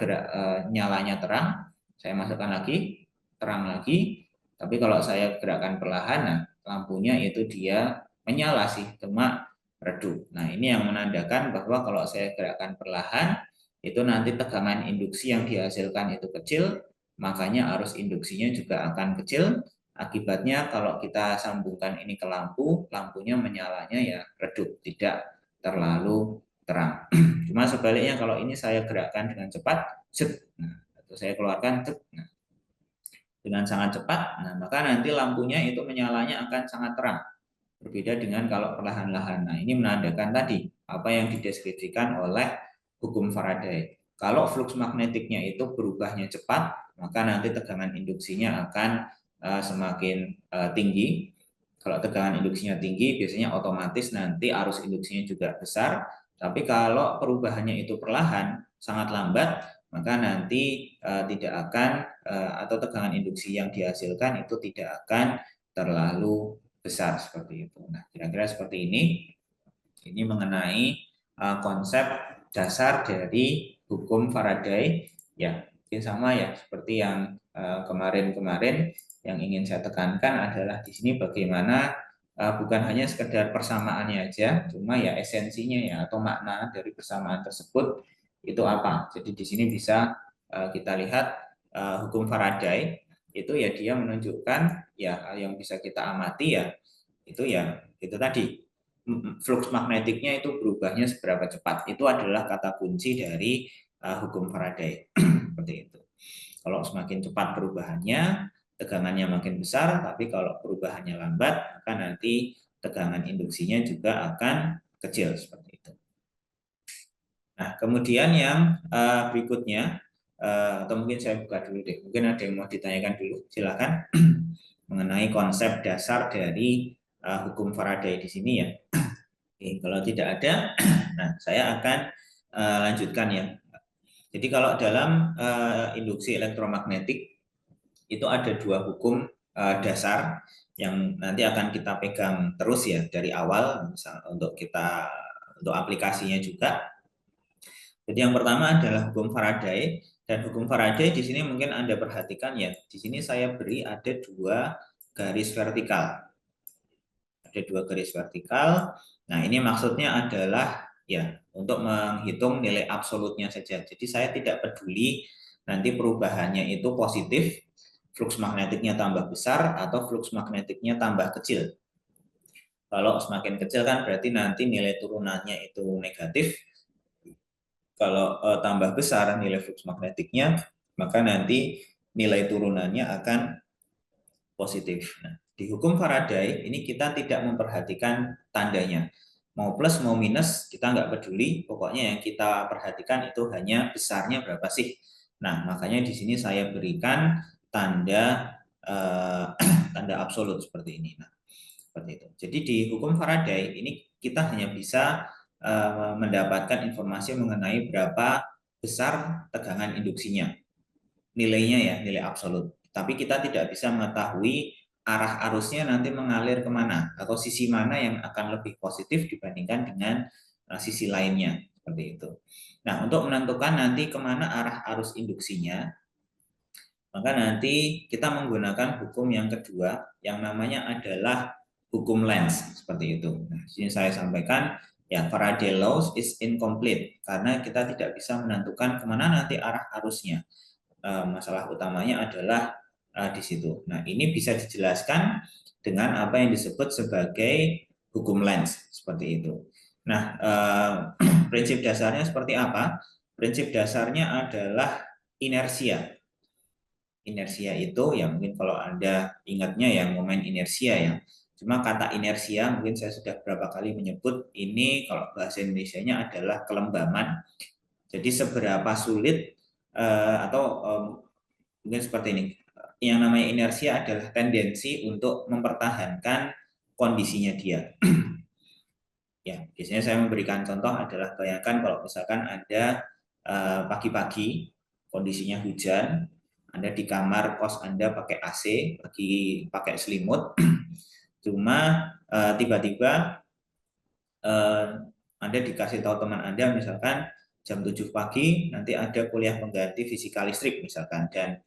nyalanya terang. Saya masukkan lagi, terang lagi. Tapi kalau saya gerakkan perlahan, nah lampunya itu dia menyala sih, cuma redup. Nah, ini yang menandakan bahwa kalau saya gerakkan perlahan, itu nanti tegangan induksi yang dihasilkan itu kecil, makanya arus induksinya juga akan kecil. Akibatnya kalau kita sambungkan ini ke lampu, lampunya menyalanya ya redup, tidak terlalu terang. Cuma sebaliknya kalau ini saya gerakkan dengan cepat, nah, atau saya keluarkan, nah, dengan sangat cepat, nah maka nanti lampunya itu menyalanya akan sangat terang. Berbeda dengan kalau perlahan-lahan. Nah, ini menandakan tadi apa yang dideskripsikan oleh hukum Faraday. Kalau flux magnetiknya itu berubahnya cepat, maka nanti tegangan induksinya akan semakin tinggi. Kalau tegangan induksinya tinggi, biasanya otomatis nanti arus induksinya juga besar. Tapi kalau perubahannya itu perlahan, sangat lambat, maka nanti tidak akan atau tegangan induksi yang dihasilkan itu tidak akan terlalu besar seperti itu. Nah, kira-kira seperti ini. Ini mengenai konsep dasar dari hukum Faraday. Ya, mungkin sama ya seperti yang kemarin-kemarin yang ingin saya tekankan adalah di sini bagaimana bukan hanya sekedar persamaannya aja, cuma ya esensinya ya atau makna dari persamaan tersebut itu apa. Jadi di sini bisa kita lihat hukum Faraday itu ya dia menunjukkan ya yang bisa kita amati ya itu ya itu tadi flux magnetiknya itu berubahnya seberapa cepat. Itu adalah kata kunci dari hukum Faraday. Seperti itu. Kalau semakin cepat perubahannya, tegangannya makin besar, tapi kalau perubahannya lambat, maka nanti tegangan induksinya juga akan kecil seperti itu. Nah, kemudian yang berikutnya, atau mungkin saya buka dulu deh, mungkin ada yang mau ditanyakan dulu, silakan mengenai konsep dasar dari hukum Faraday di sini ya. Oke, kalau tidak ada, nah saya akan lanjutkan ya. Jadi kalau dalam induksi elektromagnetik itu ada dua hukum dasar yang nanti akan kita pegang terus ya dari awal untuk kita untuk aplikasinya juga. Jadi yang pertama adalah hukum Faraday dan hukum Faraday di sini mungkin Anda perhatikan ya. Di sini saya beri ada dua garis vertikal. Ada dua garis vertikal. Nah, ini maksudnya adalah ya untuk menghitung nilai absolutnya saja. Jadi saya tidak peduli nanti perubahannya itu positif, flux magnetiknya tambah besar atau flux magnetiknya tambah kecil. Kalau semakin kecil kan berarti nanti nilai turunannya itu negatif. Kalau tambah besar nilai flux magnetiknya, maka nanti nilai turunannya akan positif. Nah, di hukum Faraday ini kita tidak memperhatikan tandanya. Mau plus mau minus kita nggak peduli, pokoknya yang kita perhatikan itu hanya besarnya berapa sih. Nah, makanya di sini saya berikan tanda tanda absolut seperti ini. Nah, seperti itu. Jadi di hukum Faraday ini kita hanya bisa mendapatkan informasi mengenai berapa besar tegangan induksinya, nilainya ya, nilai absolut. Tapi kita tidak bisa mengetahui arah arusnya nanti mengalir kemana atau sisi mana yang akan lebih positif dibandingkan dengan sisi lainnya, seperti itu. Nah, untuk menentukan nanti kemana arah arus induksinya, maka nanti kita menggunakan hukum yang kedua yang namanya adalah hukum Lenz, seperti itu. Nah, sini saya sampaikan ya, Faraday laws is incomplete karena kita tidak bisa menentukan kemana nanti arah arusnya. Masalah utamanya adalah di situ. Nah, ini bisa dijelaskan dengan apa yang disebut sebagai hukum Lenz, seperti itu. Nah, prinsip dasarnya seperti apa? Prinsip dasarnya adalah inersia. Inersia itu ya mungkin kalau Anda ingatnya ya momen inersia ya. Cuma kata inersia mungkin saya sudah berapa kali menyebut ini kalau bahasa Indonesianya adalah kelembaman. Jadi seberapa sulit atau mungkin seperti ini. Yang namanya inersia adalah tendensi untuk mempertahankan kondisinya dia. Ya, biasanya saya memberikan contoh adalah bayangkan kalau misalkan Anda pagi-pagi kondisinya hujan, Anda di kamar kos Anda pakai AC, lagi pakai selimut, cuma tiba-tiba Anda dikasih tahu teman Anda misalkan jam 7 pagi nanti ada kuliah pengganti fisika listrik misalkan, dan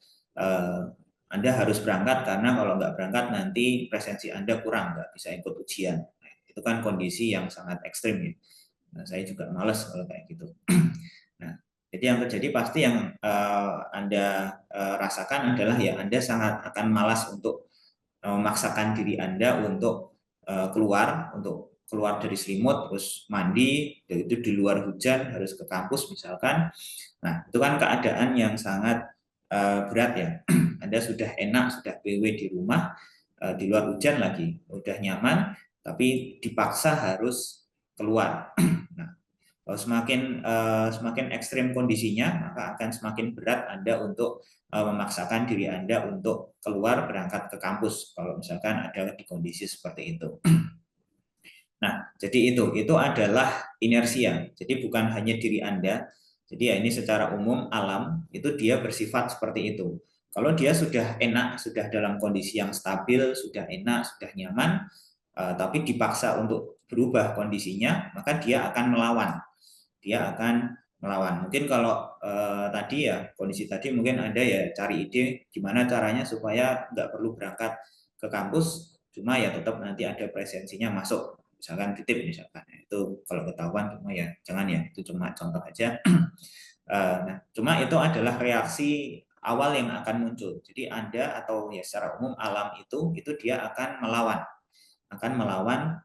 Anda harus berangkat karena kalau nggak berangkat nanti presensi Anda kurang, nggak bisa ikut ujian. Itu kan kondisi yang sangat ekstrim ya. Nah, saya juga males kalau kayak gitu. Nah, jadi yang terjadi pasti yang Anda rasakan adalah ya Anda sangat akan malas untuk memaksakan diri Anda untuk keluar dari selimut, terus mandi, dan itu di luar hujan harus ke kampus misalkan. Nah, itu kan keadaan yang sangat berat ya. Anda sudah enak, sudah PW di rumah, di luar hujan lagi, udah nyaman, tapi dipaksa harus keluar. Nah, kalau semakin ekstrim kondisinya, maka akan semakin berat Anda untuk memaksakan diri Anda untuk keluar berangkat ke kampus. Kalau misalkan ada di kondisi seperti itu. Nah, jadi itu adalah inersia. Jadi bukan hanya diri Anda. Jadi ya ini secara umum alam itu dia bersifat seperti itu. Kalau dia sudah enak, sudah dalam kondisi yang stabil, sudah enak, sudah nyaman, tapi dipaksa untuk berubah kondisinya, maka dia akan melawan. Dia akan melawan. Mungkin kalau tadi ya kondisi tadi mungkin Anda ya cari ide gimana caranya supaya nggak perlu berangkat ke kampus, cuma ya tetap nanti ada presensinya masuk. Misalkan titip misalkan itu kalau ketahuan cuma ya jangan ya, itu cuma contoh aja. Nah, cuma itu adalah reaksi awal yang akan muncul. Jadi Anda atau ya secara umum alam itu dia akan melawan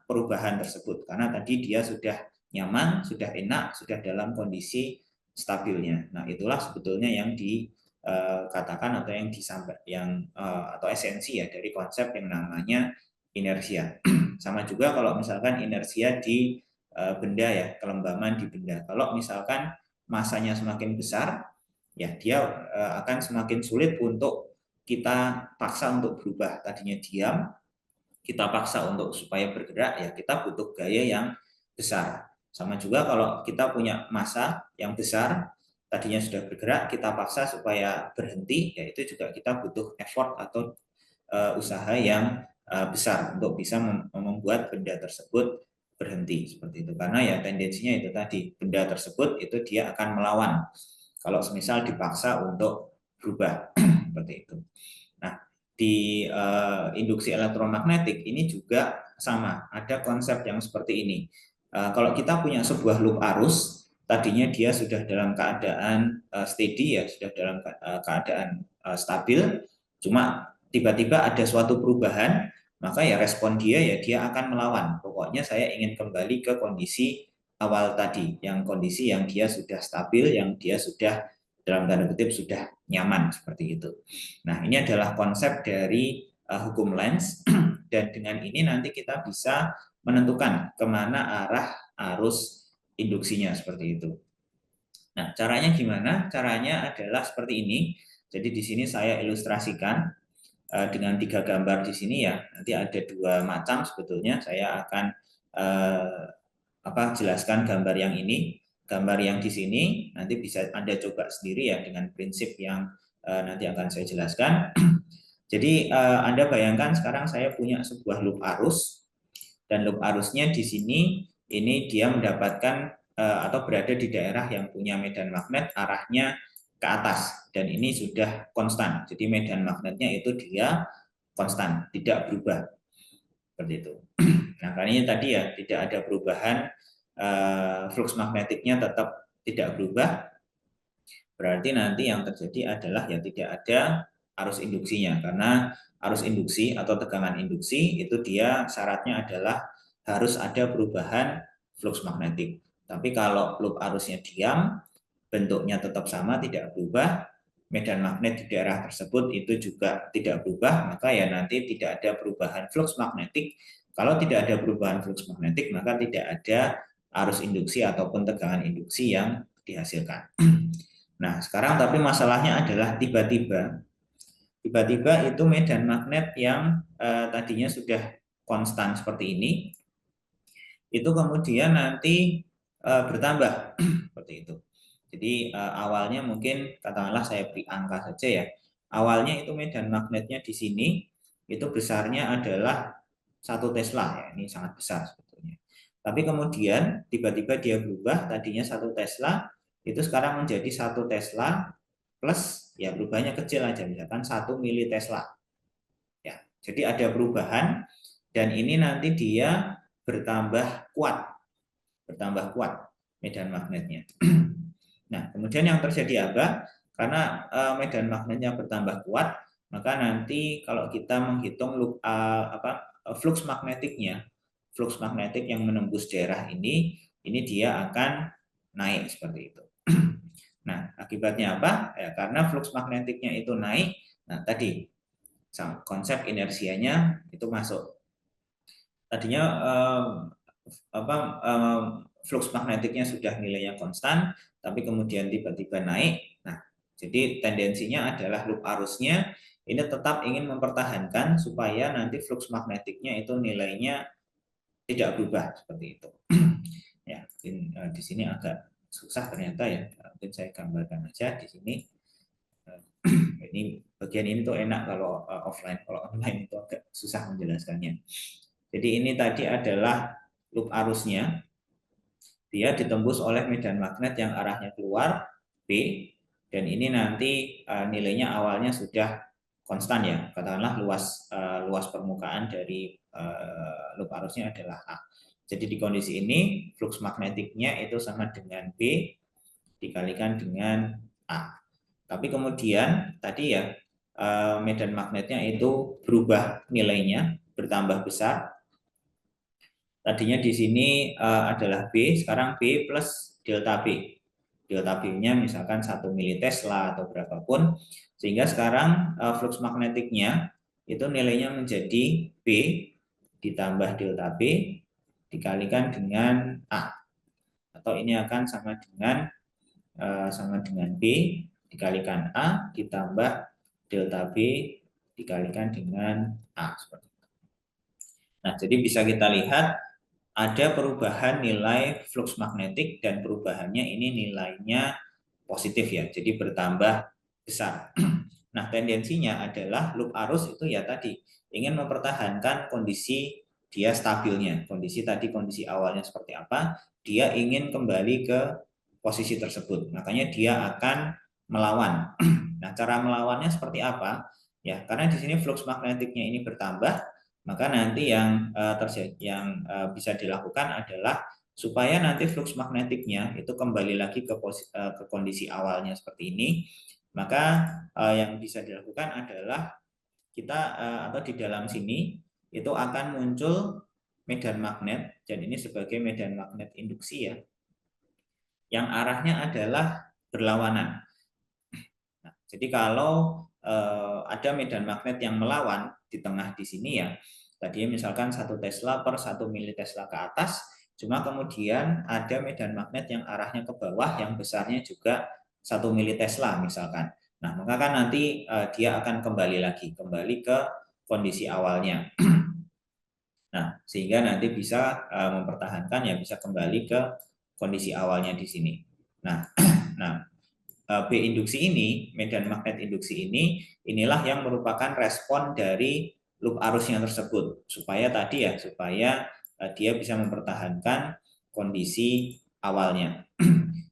perubahan tersebut karena tadi dia sudah nyaman, sudah enak, sudah dalam kondisi stabilnya. Nah, itulah sebetulnya yang dikatakan atau yang disampaikan atau esensi ya dari konsep yang namanya inersia. Sama juga kalau misalkan inersia di benda ya, kelembaman di benda. Kalau misalkan masanya semakin besar, ya dia akan semakin sulit untuk kita paksa untuk berubah. Tadinya diam, kita paksa untuk supaya bergerak, ya kita butuh gaya yang besar. Sama juga kalau kita punya massa yang besar, tadinya sudah bergerak, kita paksa supaya berhenti, ya itu juga kita butuh effort atau usaha yang besar untuk bisa membuat benda tersebut berhenti seperti itu. Karena ya tendensinya itu tadi, benda tersebut itu dia akan melawan kalau semisal dipaksa untuk berubah seperti itu. Nah, di induksi elektromagnetik ini juga sama, ada konsep yang seperti ini. Kalau kita punya sebuah loop arus, tadinya dia sudah dalam keadaan steady ya, sudah dalam keadaan stabil, cuma tiba-tiba ada suatu perubahan, maka ya respon dia ya dia akan melawan. Pokoknya saya ingin kembali ke kondisi awal tadi, yang kondisi yang dia sudah stabil, yang dia sudah dalam tanda kutip sudah nyaman seperti itu. Nah, ini adalah konsep dari hukum Lenz dan dengan ini nanti kita bisa menentukan kemana arah arus induksinya seperti itu. Nah, caranya gimana? Caranya adalah seperti ini. Jadi di sini saya ilustrasikan. dengan 3 gambar di sini ya. Nanti ada 2 macam sebetulnya. Saya akan jelaskan gambar yang ini. Gambar yang di sini nanti bisa Anda coba sendiri ya dengan prinsip yang nanti akan saya jelaskan. Jadi Anda bayangkan sekarang saya punya sebuah loop arus, dan loop arusnya di sini ini dia mendapatkan atau berada di daerah yang punya medan magnet arahnya ke atas, dan ini sudah konstan. Jadi medan magnetnya itu dia konstan, tidak berubah seperti itu. Nah, karena tadi ya tidak ada perubahan, flux magnetiknya tetap tidak berubah. Berarti nanti yang terjadi adalah ya tidak ada arus induksinya, karena arus induksi atau tegangan induksi itu dia syaratnya adalah harus ada perubahan flux magnetik. Tapi kalau loop arusnya diam, bentuknya tetap sama, tidak berubah, medan magnet di daerah tersebut itu juga tidak berubah, maka ya nanti tidak ada perubahan flux magnetik. Kalau tidak ada perubahan flux magnetik, maka tidak ada arus induksi ataupun tegangan induksi yang dihasilkan. Nah, sekarang tapi masalahnya adalah tiba-tiba itu medan magnet yang tadinya sudah konstan seperti ini, itu kemudian nanti bertambah seperti itu. Jadi awalnya mungkin katakanlah saya beri angka saja ya. Awalnya itu medan magnetnya di sini itu besarnya adalah 1 Tesla ya, ini sangat besar sebetulnya. Tapi kemudian tiba-tiba dia berubah, tadinya 1 Tesla itu sekarang menjadi 1 Tesla plus ya berubahnya kecil aja, misalkan 1 mili Tesla. Ya, jadi ada perubahan, dan ini nanti dia bertambah kuat medan magnetnya. Nah, kemudian yang terjadi apa? Karena medan magnetnya bertambah kuat, maka nanti kalau kita menghitung flux magnetiknya, flux magnetik yang menembus daerah ini dia akan naik seperti itu. Nah, akibatnya apa? Ya, karena flux magnetiknya itu naik, nah tadi konsep inersianya itu masuk. Tadinya flux magnetiknya sudah nilainya konstan, tapi kemudian tiba-tiba naik. Nah, jadi tendensinya adalah loop arusnya ini tetap ingin mempertahankan supaya nanti flux magnetiknya itu nilainya tidak berubah seperti itu. Ya, di sini agak susah ternyata ya. Mungkin saya gambarkan aja di sini. Ini bagian ini tuh enak kalau offline, kalau online itu agak susah menjelaskannya. Jadi ini tadi adalah loop arusnya, dia ditembus oleh medan magnet yang arahnya keluar B, dan ini nanti nilainya awalnya sudah konstan ya, katakanlah luas permukaan dari loop arusnya adalah A. Jadi di kondisi ini flux magnetiknya itu sama dengan B dikalikan dengan A. Tapi kemudian tadi ya medan magnetnya itu berubah nilainya, bertambah besar. Tadinya di sini adalah B, sekarang B plus delta B. Delta B-nya misalkan 1 mili Tesla atau berapapun, sehingga sekarang flux magnetiknya itu nilainya menjadi B ditambah delta B dikalikan dengan A. Atau ini akan sama dengan B dikalikan A ditambah delta B dikalikan dengan A. Nah, jadi bisa kita lihat ada perubahan nilai flux magnetik, dan perubahannya ini nilainya positif ya, jadi bertambah besar. Nah, tendensinya adalah loop arus itu ya tadi ingin mempertahankan kondisi dia stabilnya. Kondisi awalnya seperti apa, dia ingin kembali ke posisi tersebut. Makanya dia akan melawan. Nah, cara melawannya seperti apa? Ya, karena di sini flux magnetiknya ini bertambah, maka nanti yang bisa dilakukan adalah supaya nanti flux magnetiknya itu kembali lagi ke kondisi awalnya seperti ini, maka yang bisa dilakukan adalah kita atau di dalam sini itu akan muncul medan magnet, dan ini sebagai medan magnet induksi ya, yang arahnya adalah berlawanan. Nah, jadi kalau ada medan magnet yang melawan di tengah di sini ya, tadi misalkan 1 Tesla per 1 mili Tesla ke atas, cuma kemudian ada medan magnet yang arahnya ke bawah yang besarnya juga 1 mili Tesla misalkan. Nah, maka kan nanti dia akan kembali ke kondisi awalnya. Nah, sehingga nanti bisa mempertahankan ya, bisa kembali ke kondisi awalnya di sini. Nah, nah B induksi ini, medan magnet induksi ini, inilah yang merupakan respon dari loop arusnya tersebut, supaya tadi ya, supaya dia bisa mempertahankan kondisi awalnya.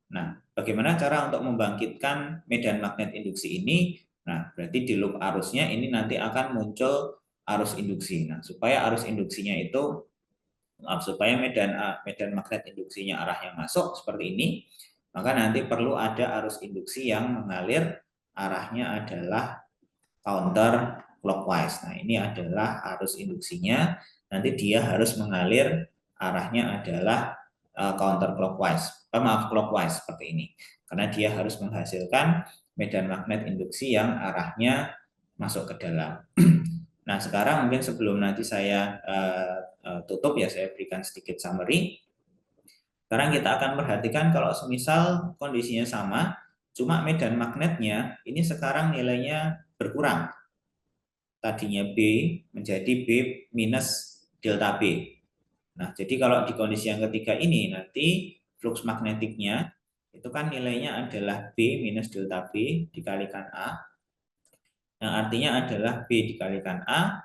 Nah, bagaimana cara untuk membangkitkan medan magnet induksi ini? Nah, berarti di loop arusnya ini nanti akan muncul arus induksi. Nah, supaya arus induksinya itu, supaya medan magnet induksinya arahnya masuk seperti ini, maka nanti perlu ada arus induksi yang mengalir arahnya adalah counter clockwise. Nah, ini adalah arus induksinya. Nanti dia harus mengalir arahnya adalah counter clockwise. Maaf, clockwise seperti ini. Karena dia harus menghasilkan medan magnet induksi yang arahnya masuk ke dalam. Nah, sekarang mungkin sebelum nanti saya tutup ya, saya berikan sedikit summary. Sekarang kita akan perhatikan kalau semisal kondisinya sama, cuma medan magnetnya ini sekarang nilainya berkurang. Tadinya B menjadi B minus delta B. Nah, jadi kalau di kondisi yang ketiga ini nanti flux magnetiknya itu kan nilainya adalah B minus delta B dikalikan A. Yang artinya adalah B dikalikan A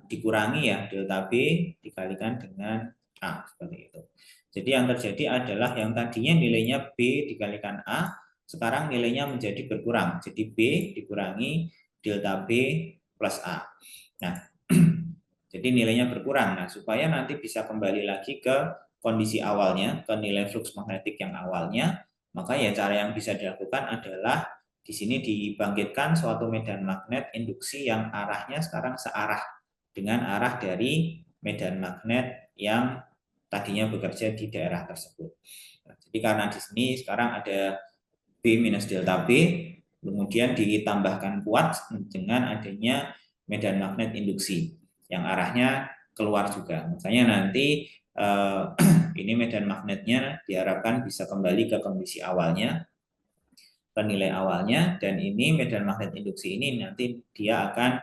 dikurangi ya delta B dikalikan dengan A, seperti itu. Jadi yang terjadi adalah yang tadinya nilainya B dikalikan A, sekarang nilainya menjadi berkurang. Jadi B dikurangi delta B plus A. Nah, jadi nilainya berkurang. Nah, supaya nanti bisa kembali lagi ke kondisi awalnya, ke nilai flux magnetik yang awalnya, maka ya cara yang bisa dilakukan adalah di sini dibangkitkan suatu medan magnet induksi yang arahnya sekarang searah dengan arah dari medan magnet yang tadinya bekerja di daerah tersebut. Nah, jadi karena di sini sekarang ada B minus delta B, kemudian ditambahkan kuat dengan adanya medan magnet induksi yang arahnya keluar juga. Makanya nanti ini medan magnetnya diharapkan bisa kembali ke kondisi awalnya, ke nilai awalnya, dan ini medan magnet induksi ini nanti dia akan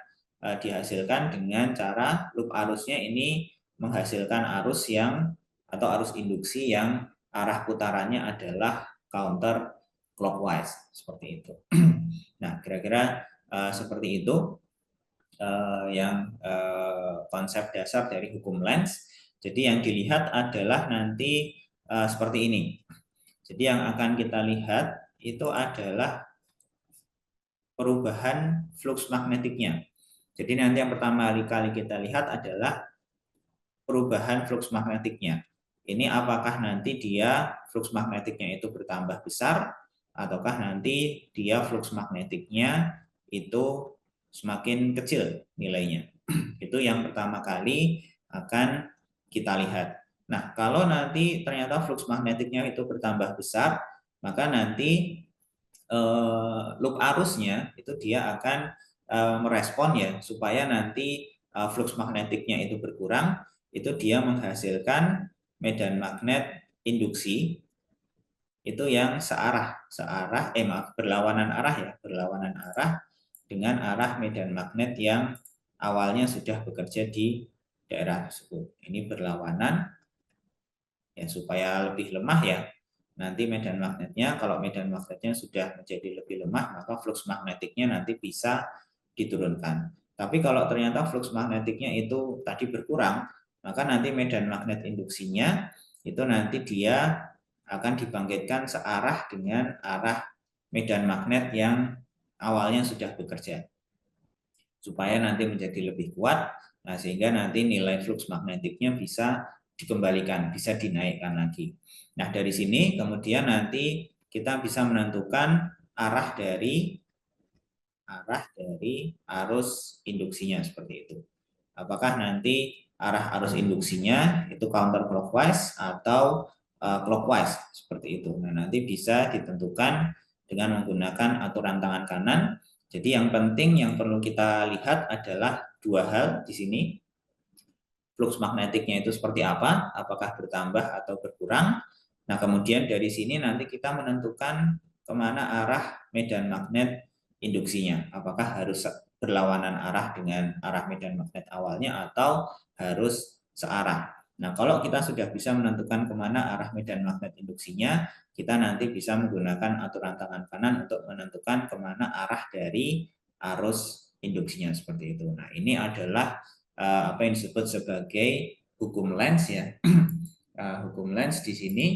dihasilkan dengan cara loop arusnya ini menghasilkan arus yang atau arus induksi yang arah putarannya adalah counter clockwise seperti itu. Nah, kira-kira seperti itu yang konsep dasar dari hukum Lenz. Jadi yang dilihat adalah nanti seperti ini. Jadi yang akan kita lihat itu adalah perubahan flux magnetiknya. Jadi nanti yang pertama kali kita lihat adalah perubahan flux magnetiknya. Ini apakah nanti dia flux magnetiknya itu bertambah besar, ataukah nanti dia flux magnetiknya itu semakin kecil nilainya. Itu yang pertama kali akan kita lihat. Nah, kalau nanti ternyata flux magnetiknya itu bertambah besar, maka nanti loop arusnya itu dia akan merespon ya, supaya nanti flux magnetiknya itu berkurang, itu dia menghasilkan medan magnet induksi itu yang berlawanan arah dengan arah medan magnet yang awalnya sudah bekerja di daerah tersebut. Ini berlawanan ya, supaya lebih lemah ya. Nanti medan magnetnya, kalau medan magnetnya sudah menjadi lebih lemah, maka flux magnetiknya nanti bisa diturunkan. Tapi kalau ternyata flux magnetiknya itu tadi berkurang, maka nanti medan magnet induksinya itu nanti dia akan dibangkitkan searah dengan arah medan magnet yang awalnya sudah bekerja. Supaya nanti menjadi lebih kuat, nah sehingga nanti nilai flux magnetiknya bisa dikembalikan, bisa dinaikkan lagi. Nah, dari sini kemudian nanti kita bisa menentukan arah dari arus induksinya seperti itu. Apakah nanti arah arus induksinya itu counter clockwise atau clockwise seperti itu. Nah, nanti bisa ditentukan dengan menggunakan aturan tangan kanan. Jadi yang penting yang perlu kita lihat adalah dua hal di sini. Flux magnetiknya itu seperti apa, apakah bertambah atau berkurang. Nah, kemudian dari sini nanti kita menentukan kemana arah medan magnet induksinya. Apakah harus berlawanan arah dengan arah medan magnet awalnya atau harus searah. Nah, kalau kita sudah bisa menentukan kemana arah medan magnet induksinya, kita nanti bisa menggunakan aturan tangan kanan untuk menentukan kemana arah dari arus induksinya seperti itu. Nah, ini adalah apa yang disebut sebagai hukum Lenz ya. Hukum Lenz di sini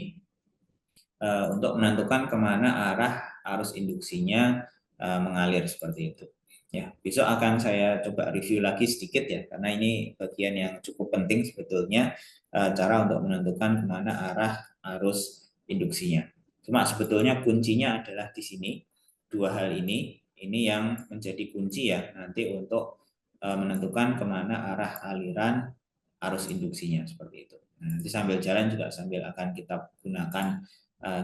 untuk menentukan kemana arah arus induksinya mengalir seperti itu. Ya, besok akan saya coba review lagi sedikit ya, karena ini bagian yang cukup penting sebetulnya cara untuk menentukan kemana arah arus induksinya. Cuma sebetulnya kuncinya adalah di sini dua hal ini yang menjadi kunci ya nanti untuk menentukan kemana arah aliran arus induksinya seperti itu. Nah, nanti sambil jalan juga sambil akan kita gunakan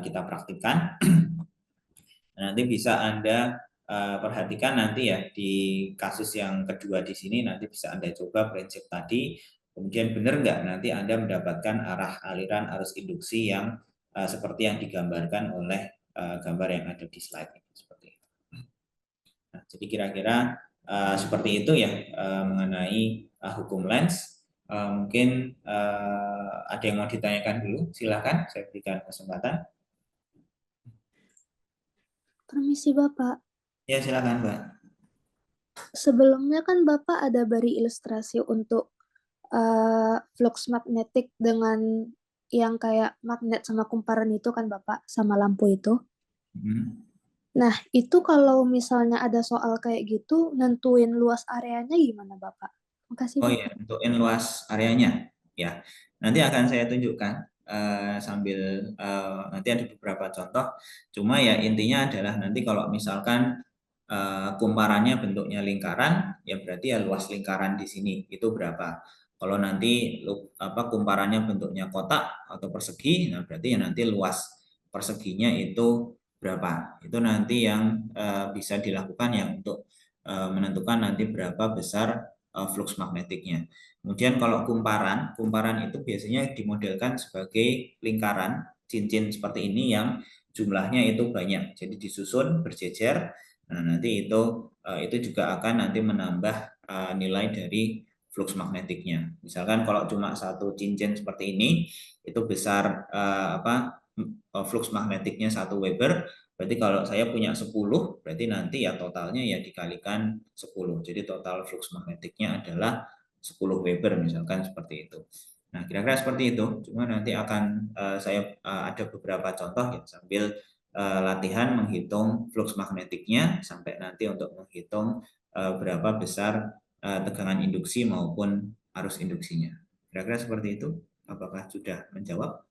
kita praktikkan. Nanti bisa Anda perhatikan nanti ya di kasus yang kedua di sini nanti bisa Anda coba prinsip tadi. Kemudian benar nggak nanti Anda mendapatkan arah aliran arus induksi yang seperti yang digambarkan oleh gambar yang ada di slide ini seperti itu. Nah, jadi kira-kira seperti itu ya mengenai hukum Lenz. Mungkin ada yang mau ditanyakan dulu, silakan saya berikan kesempatan. Permisi Bapak. Ya silakan Mbak. Sebelumnya kan Bapak ada beri ilustrasi untuk flux magnetik dengan yang kayak magnet sama kumparan itu kan Bapak, sama lampu itu. Nah, itu kalau misalnya ada soal kayak gitu, nentuin luas areanya gimana Bapak? Makasih Oh Bapak. ya, untuk luas areanya, ya. Nanti akan saya tunjukkan sambil nanti ada beberapa contoh. Cuma ya intinya adalah nanti kalau misalkan kumparannya bentuknya lingkaran, ya berarti ya luas lingkaran di sini itu berapa. Kalau nanti kumparannya bentuknya kotak atau persegi, nah berarti ya nanti luas perseginya itu berapa. Itu nanti yang bisa dilakukan ya untuk menentukan nanti berapa besar flux magnetiknya. Kemudian kalau kumparan itu biasanya dimodelkan sebagai lingkaran cincin seperti ini yang jumlahnya itu banyak. Jadi disusun berjejer. Nah, nanti itu juga akan nanti menambah nilai dari flux magnetiknya. Misalkan kalau cuma satu cincin seperti ini itu besar flux magnetiknya 1 Weber. Berarti kalau saya punya 10, berarti nanti ya totalnya ya dikalikan 10. Jadi total flux magnetiknya adalah 10 Weber misalkan seperti itu. Nah, kira-kira seperti itu. Cuma nanti akan saya ada beberapa contoh ya sambil latihan menghitung flux magnetiknya sampai nanti untuk menghitung berapa besar tegangan induksi maupun arus induksinya. Kira-kira seperti itu. Apakah sudah menjawab?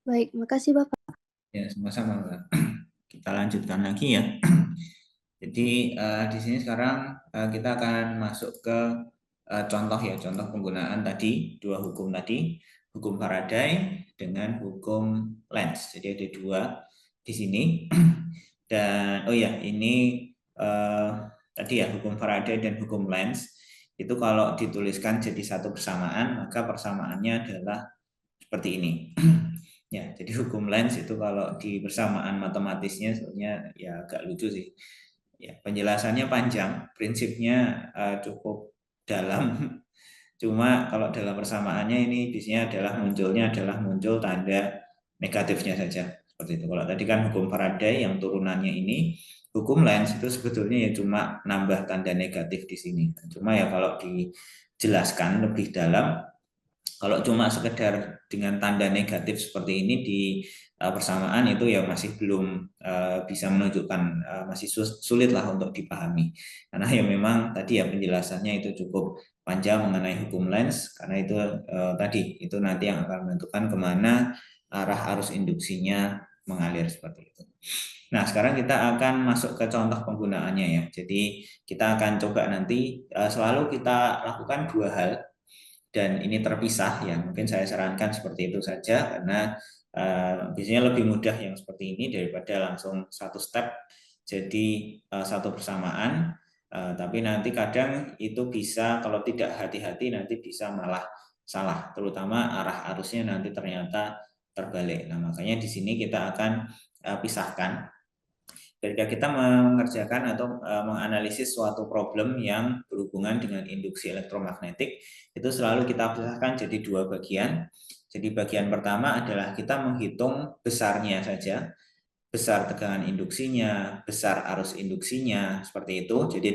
Baik, makasih Bapak. Ya, sama-sama, Mbak. Kita lanjutkan lagi ya. Jadi di sini sekarang kita akan masuk ke contoh ya, contoh penggunaan tadi dua hukum tadi, hukum Faraday dengan hukum Lenz. Jadi ada dua di sini. Dan oh ya, ini tadi ya hukum Faraday dan hukum Lenz itu kalau dituliskan jadi satu persamaan, maka persamaannya adalah seperti ini. Ya, jadi hukum Lenz itu kalau di persamaan matematisnya sebenarnya ya agak lucu sih. Ya, penjelasannya panjang, prinsipnya cukup dalam. Cuma kalau dalam persamaannya ini biasanya adalah muncul tanda negatifnya saja. Seperti itu. Kalau tadi kan hukum Faraday yang turunannya ini, hukum Lenz itu sebetulnya ya cuma nambah tanda negatif di sini. Cuma ya kalau dijelaskan lebih dalam, kalau cuma sekedar dengan tanda negatif seperti ini di persamaan itu ya masih belum bisa menunjukkan masih sulit lah untuk dipahami. Karena ya memang tadi ya penjelasannya itu cukup panjang mengenai hukum Lenz karena itu tadi itu nanti yang akan menentukan kemana arah arus induksinya mengalir seperti itu. Nah, sekarang kita akan masuk ke contoh penggunaannya ya. Jadi kita akan coba nanti selalu kita lakukan dua hal dan ini terpisah ya mungkin saya sarankan seperti itu saja karena biasanya lebih mudah yang seperti ini daripada langsung satu step jadi satu persamaan tapi nanti kadang itu bisa kalau tidak hati-hati nanti bisa malah salah terutama arah arusnya nanti ternyata terbalik. Nah makanya di sini kita akan pisahkan. Ketika kita mengerjakan atau menganalisis suatu problem yang berhubungan dengan induksi elektromagnetik, itu selalu kita pisahkan jadi dua bagian. Jadi bagian pertama adalah kita menghitung besarnya saja, besar tegangan induksinya, besar arus induksinya, seperti itu. Jadi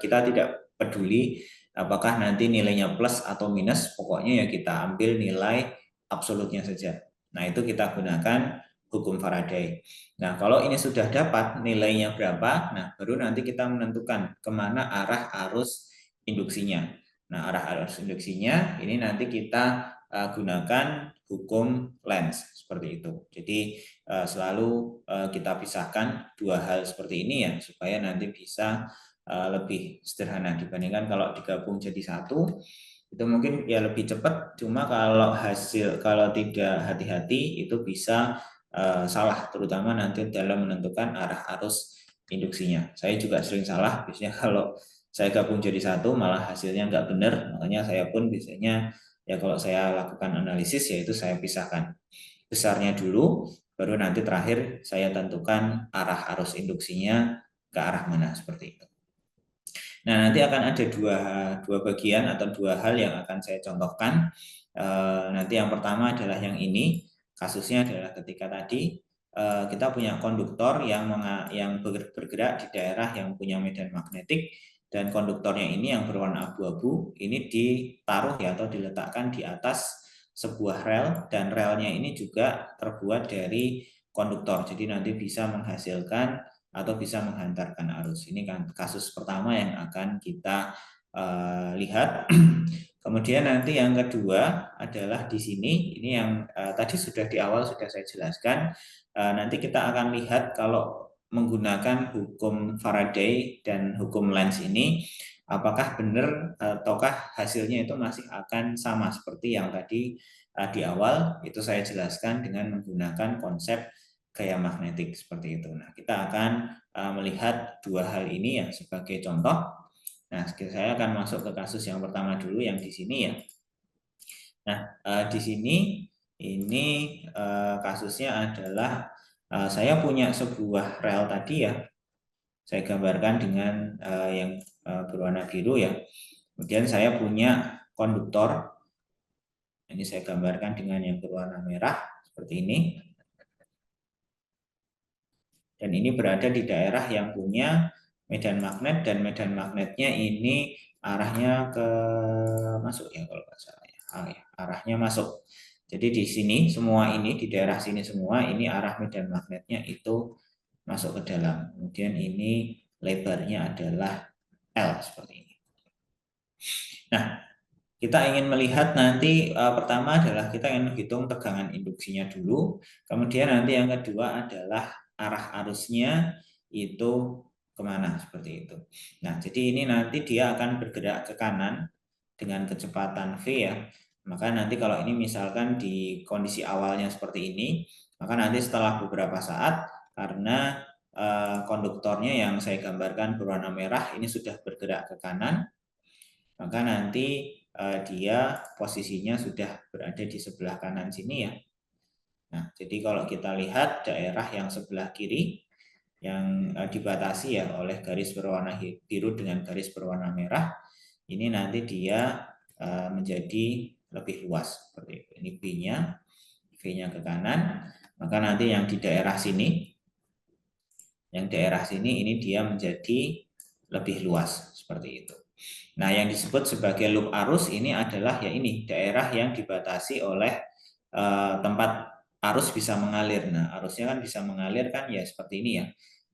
kita tidak peduli apakah nanti nilainya plus atau minus, pokoknya ya kita ambil nilai absolutnya saja. Nah, itu kita gunakan hukum Faraday. Nah, kalau ini sudah dapat nilainya berapa, nah baru nanti kita menentukan kemana arah arus induksinya. Nah, arah arus induksinya ini nanti kita gunakan hukum Lenz seperti itu. Jadi selalu kita pisahkan dua hal seperti ini ya, supaya nanti bisa lebih sederhana dibandingkan kalau digabung jadi satu. Itu mungkin ya lebih cepat, cuma kalau tidak hati-hati itu bisa salah, terutama nanti dalam menentukan arah arus induksinya. Saya juga sering salah, biasanya kalau saya gabung jadi satu malah hasilnya nggak benar, makanya saya pun biasanya ya kalau saya lakukan analisis yaitu saya pisahkan besarnya dulu, baru nanti terakhir saya tentukan arah arus induksinya ke arah mana, seperti itu. Nah, nanti akan ada dua bagian atau dua hal yang akan saya contohkan. Nanti yang pertama adalah yang ini. Kasusnya adalah ketika tadi kita punya konduktor yang bergerak di daerah yang punya medan magnetik, dan konduktornya ini yang berwarna abu-abu ini ditaruh ya atau diletakkan di atas sebuah rel, dan relnya ini juga terbuat dari konduktor. Jadi nanti bisa menghasilkan atau bisa menghantarkan arus. Ini kan kasus pertama yang akan kita lihat. Kemudian nanti yang kedua adalah di sini, ini yang tadi sudah di awal sudah saya jelaskan. Nanti kita akan lihat kalau menggunakan hukum Faraday dan hukum Lenz ini, apakah benar ataukah hasilnya itu masih akan sama seperti yang tadi di awal itu saya jelaskan dengan menggunakan konsep gaya magnetik seperti itu. Nah, kita akan melihat dua hal ini ya sebagai contoh. Nah, saya akan masuk ke kasus yang pertama dulu yang di sini ya. Nah, di sini ini kasusnya adalah saya punya sebuah rel tadi ya. Saya gambarkan dengan yang berwarna biru ya. Kemudian saya punya konduktor. Ini saya gambarkan dengan yang berwarna merah seperti ini. Dan ini berada di daerah yang punya medan magnet, dan medan magnetnya ini arahnya ke masuk ya kalau nggak salah ya. Ya, arahnya masuk. Jadi di sini semua ini di daerah sini semua ini arah medan magnetnya itu masuk ke dalam. Kemudian ini lebarnya adalah L seperti ini. Nah, kita ingin melihat nanti pertama adalah kita ingin menghitung tegangan induksinya dulu. Kemudian nanti yang kedua adalah arah arusnya itu kemana seperti itu. Nah, jadi ini nanti dia akan bergerak ke kanan dengan kecepatan V ya. Maka nanti kalau ini misalkan di kondisi awalnya seperti ini, maka nanti setelah beberapa saat karena konduktornya yang saya gambarkan berwarna merah ini sudah bergerak ke kanan, maka nanti dia posisinya sudah berada di sebelah kanan sini ya. Nah, jadi kalau kita lihat daerah yang sebelah kiri yang dibatasi ya oleh garis berwarna biru dengan garis berwarna merah, ini nanti dia menjadi lebih luas seperti itu. Ini V-nya, V-nya ke kanan, maka nanti yang di daerah sini, ini dia menjadi lebih luas seperti itu. Nah, yang disebut sebagai loop arus ini adalah ya ini daerah yang dibatasi oleh tempat arus bisa mengalir. Nah, arusnya kan bisa mengalir kan ya seperti ini ya,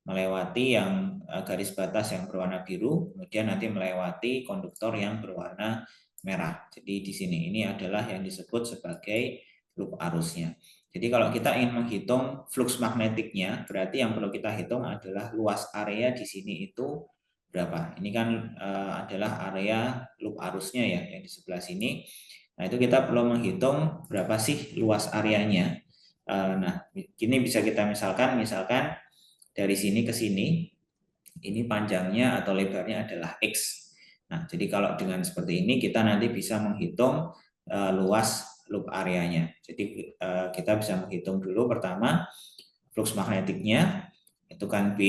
melewati yang garis batas yang berwarna biru, kemudian nanti melewati konduktor yang berwarna merah. Jadi di sini ini adalah yang disebut sebagai loop arusnya. Jadi kalau kita ingin menghitung flux magnetiknya, berarti yang perlu kita hitung adalah luas area di sini itu berapa. Ini kan adalah area loop arusnya ya yang di sebelah sini. Nah, itu kita perlu menghitung berapa sih luas areanya. Nah, ini bisa kita misalkan dari sini ke sini, ini panjangnya atau lebarnya adalah X. Nah, jadi kalau dengan seperti ini kita nanti bisa menghitung luas loop areanya. Jadi kita bisa menghitung dulu pertama flux magnetiknya itu kan B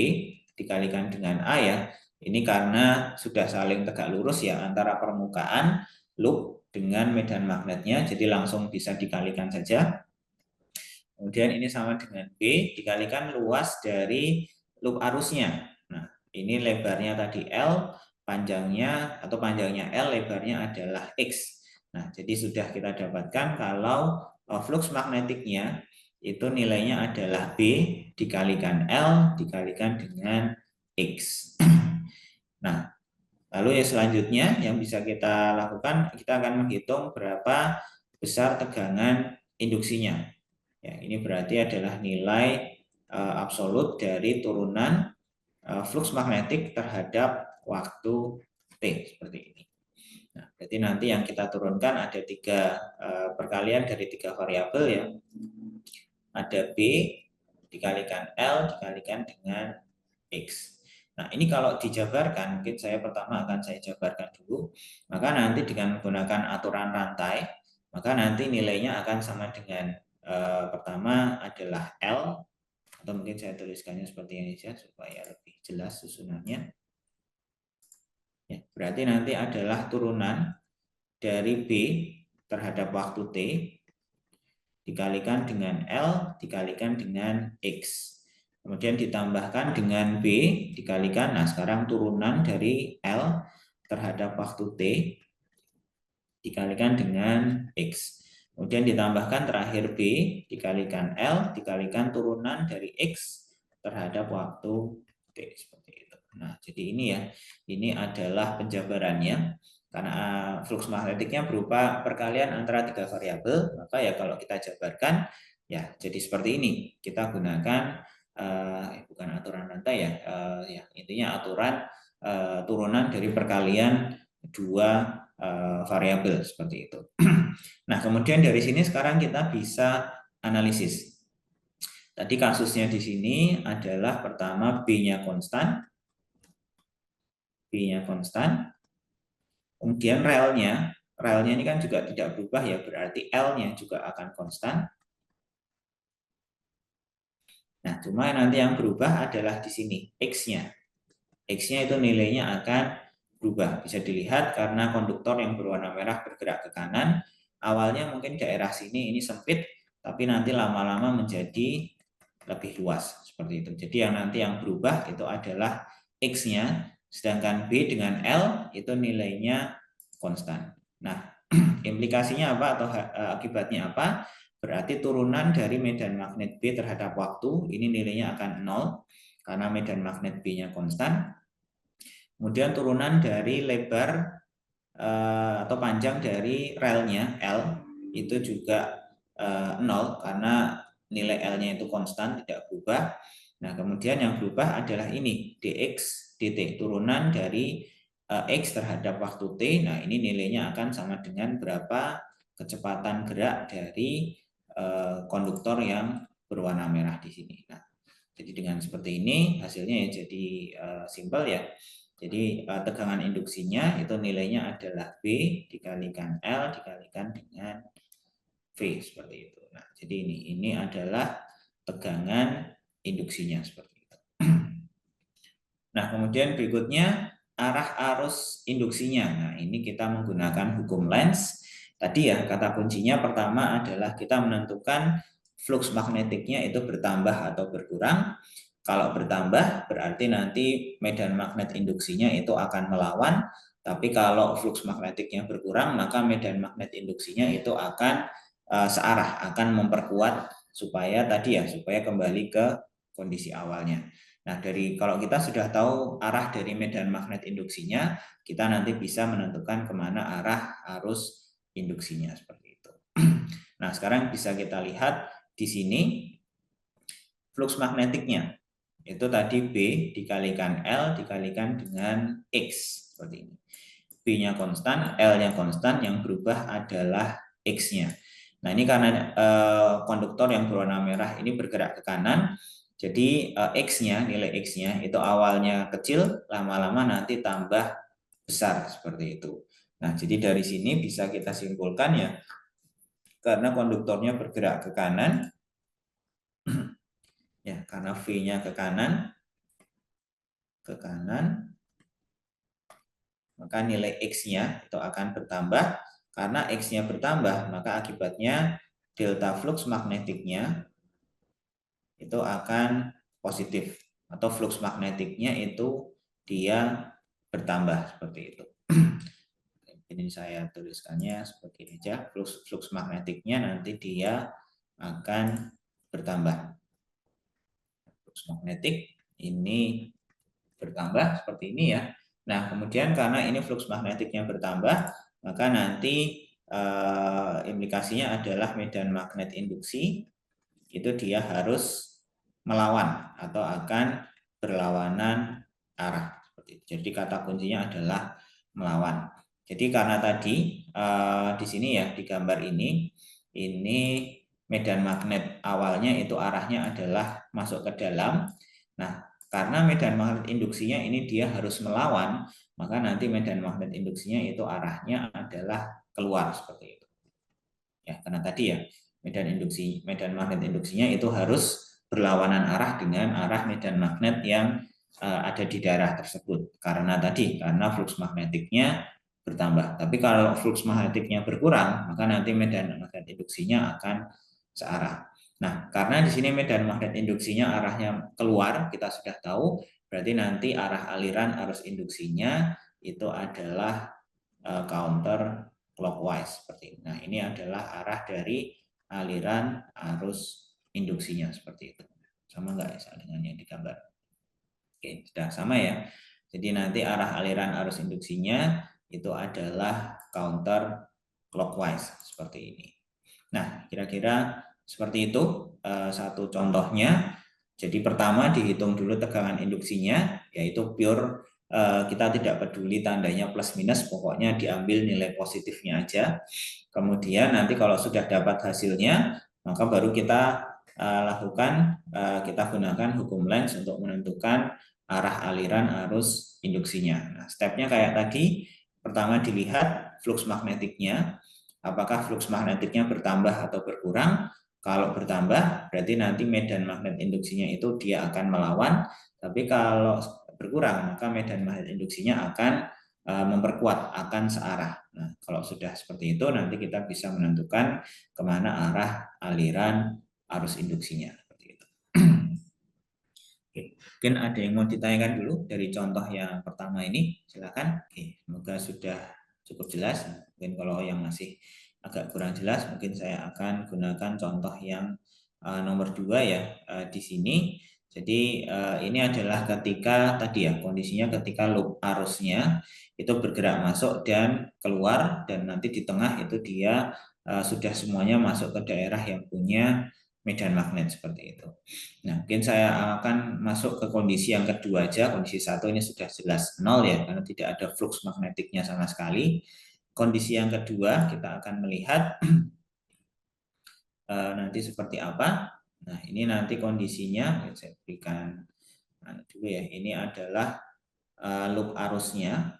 dikalikan dengan A ya. Ini karena sudah saling tegak lurus ya antara permukaan loop dengan medan magnetnya, jadi langsung bisa dikalikan saja. Kemudian ini sama dengan B dikalikan luas dari loop arusnya. Nah, ini lebarnya tadi L, panjangnya L, lebarnya adalah X. Nah, jadi sudah kita dapatkan kalau flux magnetiknya itu nilainya adalah B dikalikan L dikalikan dengan X. Nah, lalu yang selanjutnya yang bisa kita lakukan, kita akan menghitung berapa besar tegangan induksinya. Ya, ini berarti adalah nilai absolut dari turunan flux magnetik terhadap waktu T seperti ini. Nah, berarti nanti yang kita turunkan ada 3 perkalian dari 3 variabel ya. Ada B dikalikan L dikalikan dengan X. Nah, ini kalau dijabarkan, mungkin pertama akan saya jabarkan dulu. Maka nanti dengan menggunakan aturan rantai, maka nanti nilainya akan sama dengan pertama adalah L, atau mungkin saya tuliskannya seperti ini saja supaya lebih jelas susunannya. Ya, berarti nanti adalah turunan dari B terhadap waktu T dikalikan dengan L dikalikan dengan X. Kemudian ditambahkan dengan B dikalikan, nah sekarang turunan dari L terhadap waktu T dikalikan dengan X. Kemudian ditambahkan terakhir B dikalikan L dikalikan turunan dari X terhadap waktu T. Seperti itu. Nah, jadi ini ya, ini adalah penjabarannya. Karena flux magnetiknya berupa perkalian antara 3 variabel, maka ya kalau kita jabarkan, ya jadi seperti ini. Kita gunakan, bukan aturan rantai ya, ya intinya aturan turunan dari perkalian 2 variabel seperti itu. Nah, kemudian dari sini sekarang kita bisa analisis. Tadi kasusnya di sini adalah pertama B-nya konstan. B-nya konstan. Kemudian relnya ini kan juga tidak berubah ya, berarti L-nya juga akan konstan. Nah, cuma nanti yang berubah adalah di sini X-nya. X-nya itu nilainya akan berubah. Bisa dilihat karena konduktor yang berwarna merah bergerak ke kanan. Awalnya mungkin daerah sini ini sempit, tapi nanti lama-lama menjadi lebih luas. Seperti itu. Jadi yang nanti yang berubah itu adalah X-nya, sedangkan B dengan L itu nilainya konstan. Nah, implikasinya apa atau akibatnya apa? Berarti turunan dari medan magnet B terhadap waktu, ini nilainya akan 0, karena medan magnet B-nya konstan. Kemudian turunan dari lebar atau panjang dari relnya L itu juga 0 karena nilai L-nya itu konstan tidak berubah. Nah, kemudian yang berubah adalah ini dx dt, turunan dari x terhadap waktu t. Nah, ini nilainya akan sama dengan berapa kecepatan gerak dari konduktor yang berwarna merah di sini. Nah, jadi dengan seperti ini hasilnya ya jadi simpel ya. Jadi tegangan induksinya itu nilainya adalah B dikalikan L dikalikan dengan V seperti itu. Nah, jadi ini adalah tegangan induksinya seperti itu. Nah, kemudian berikutnya arah arus induksinya. Nah, ini kita menggunakan hukum Lenz. Tadi ya kata kuncinya pertama adalah kita menentukan flux magnetiknya itu bertambah atau berkurang. Kalau bertambah berarti nanti medan magnet induksinya itu akan melawan, tapi kalau flux magnetiknya berkurang maka medan magnet induksinya itu akan searah, akan memperkuat supaya tadi ya, supaya kembali ke kondisi awalnya. Nah, kalau kita sudah tahu arah dari medan magnet induksinya, kita nanti bisa menentukan kemana arah arus induksinya seperti itu. Nah, sekarang bisa kita lihat di sini flux magnetiknya. Itu tadi B dikalikan L dikalikan dengan X seperti ini. B-nya konstan, L-nya konstan, yang berubah adalah X-nya. Nah, ini karena konduktor yang berwarna merah ini bergerak ke kanan, jadi X-nya, nilai X-nya itu awalnya kecil, lama-lama nanti tambah besar seperti itu. Nah, jadi dari sini bisa kita simpulkan ya, karena konduktornya bergerak ke kanan, Ya, karena V-nya ke kanan, maka nilai X-nya itu akan bertambah. Karena X-nya bertambah, maka akibatnya delta flux magnetiknya itu akan positif. Atau flux magnetiknya itu dia bertambah seperti itu. Ini saya tuliskannya seperti ini aja. Flux magnetiknya nanti dia akan bertambah. Flux magnetik ini bertambah seperti ini ya. Nah, kemudian karena ini flux magnetiknya bertambah, maka nanti implikasinya adalah medan magnet induksi itu dia harus melawan atau akan berlawanan arah. Jadi kata kuncinya adalah melawan. Jadi karena tadi di sini ya di gambar ini medan magnet awalnya itu arahnya adalah masuk ke dalam. Nah, karena medan magnet induksinya ini dia harus melawan, maka nanti medan magnet induksinya itu arahnya adalah keluar seperti itu. Ya, karena tadi ya medan magnet induksinya itu harus berlawanan arah dengan arah medan magnet yang ada di daerah tersebut. Karena flux magnetiknya bertambah. Tapi kalau flux magnetiknya berkurang, maka nanti medan magnet induksinya akan searah. Nah, karena di sini medan magnet induksinya arahnya keluar, kita sudah tahu, berarti nanti arah aliran arus induksinya itu adalah counter clockwise seperti ini. Nah, ini adalah arah dari aliran arus induksinya seperti itu. Sama enggak ya dengan yang digambar? Oke, sudah sama ya. Jadi nanti arah aliran arus induksinya itu adalah counter clockwise seperti ini. Nah, kira-kira seperti itu satu contohnya. Jadi pertama dihitung dulu tegangan induksinya, yaitu pure kita tidak peduli tandanya plus minus, pokoknya diambil nilai positifnya aja. Kemudian nanti kalau sudah dapat hasilnya, maka baru kita kita gunakan hukum Lenz untuk menentukan arah aliran arus induksinya. Nah, stepnya kayak tadi, pertama dilihat flux magnetiknya, apakah flux magnetiknya bertambah atau berkurang. Kalau bertambah, berarti nanti medan magnet induksinya itu dia akan melawan. Tapi kalau berkurang, maka medan magnet induksinya akan memperkuat, akan searah. Nah, kalau sudah seperti itu, nanti kita bisa menentukan kemana arah aliran arus induksinya. Seperti itu. Oke, mungkin ada yang mau ditanyakan dulu dari contoh yang pertama ini, silakan. Oke, semoga sudah cukup jelas. Mungkin kalau yang masih agak kurang jelas, mungkin saya akan gunakan contoh yang nomor 2 ya di sini. Jadi ini adalah ketika tadi ya kondisinya ketika loop arusnya itu bergerak masuk dan keluar, dan nanti di tengah itu dia sudah semuanya masuk ke daerah yang punya medan magnet seperti itu. Nah, mungkin saya akan masuk ke kondisi yang kedua aja. Kondisi 1 ini sudah jelas 0 ya, karena tidak ada flux magnetiknya sama sekali. Kondisi yang kedua kita akan melihat nanti seperti apa. Nah, ini nanti kondisinya saya berikan dulu ya. Ini adalah loop arusnya.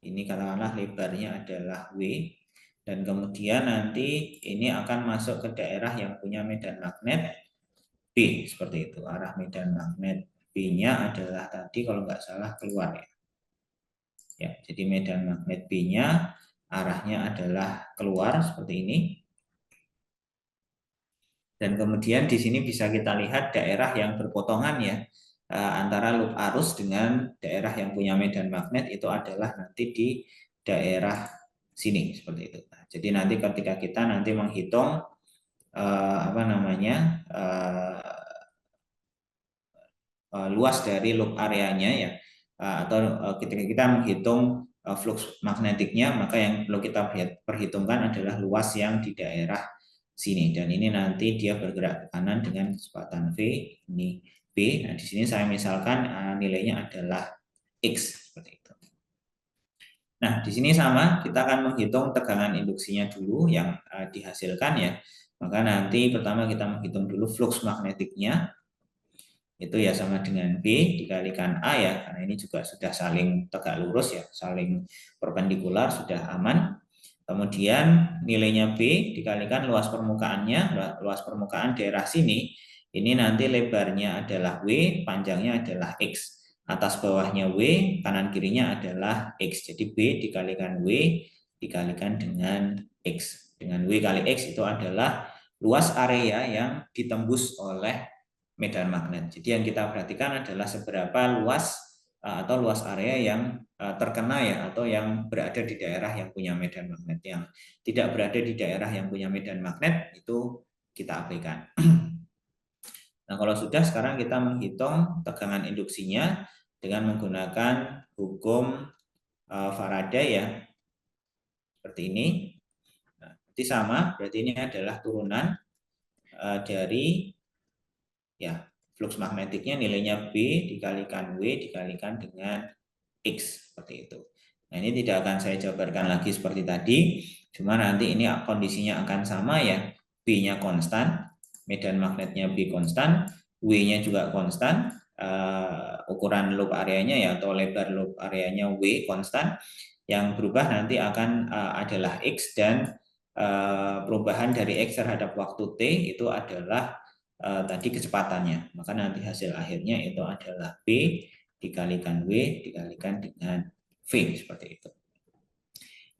Ini katakanlah lebarnya adalah W, dan kemudian nanti ini akan masuk ke daerah yang punya medan magnet B seperti itu. Arah medan magnet B-nya adalah tadi kalau nggak salah keluar ya. Ya, jadi medan magnet B-nya arahnya adalah keluar seperti ini. Dan kemudian di sini bisa kita lihat daerah yang berpotongan ya antara loop arus dengan daerah yang punya medan magnet itu adalah nanti di daerah sini seperti itu. Nah, jadi nanti ketika kita nanti menghitung luas dari loop areanya ya, atau ketika kita menghitung flux magnetiknya, maka yang perlu kita perhitungkan adalah luas yang di daerah sini, dan ini nanti dia bergerak ke kanan dengan kecepatan V, ini B. Nah, di sini saya misalkan nilainya adalah X seperti itu. Nah, di sini sama, kita akan menghitung tegangan induksinya dulu yang dihasilkan ya. Maka nanti pertama kita menghitung dulu flux magnetiknya, itu ya sama dengan B dikalikan A ya, karena ini juga sudah saling tegak lurus ya, saling perpendikular, sudah aman. Kemudian nilainya B dikalikan luas permukaannya, luas permukaan daerah sini Ini nanti lebarnya adalah W, panjangnya adalah X. Atas bawahnya W, kanan kirinya adalah X. Jadi B dikalikan W dikalikan dengan X. Dengan W kali X itu adalah luas area yang ditembus oleh medan magnet. Jadi yang kita perhatikan adalah seberapa luas atau luas area yang terkena ya, atau yang berada di daerah yang punya medan magnet. Yang tidak berada di daerah yang punya medan magnet itu kita abaikan. Nah, kalau sudah, sekarang kita menghitung tegangan induksinya dengan menggunakan hukum Faraday ya, seperti ini. Nah, berarti sama, berarti ini adalah turunan dari ya flux magnetiknya, nilainya B dikalikan W dikalikan dengan X, seperti itu. Nah, ini tidak akan saya jabarkan lagi seperti tadi, cuma nanti ini kondisinya akan sama ya, B-nya konstan, medan magnetnya B konstan, W-nya juga konstan, ukuran loop areanya ya, atau lebar loop areanya W konstan, yang berubah nanti akan adalah X, dan perubahan dari X terhadap waktu T itu adalah tadi kecepatannya. Maka nanti hasil akhirnya itu adalah B dikalikan W dikalikan dengan V, seperti itu.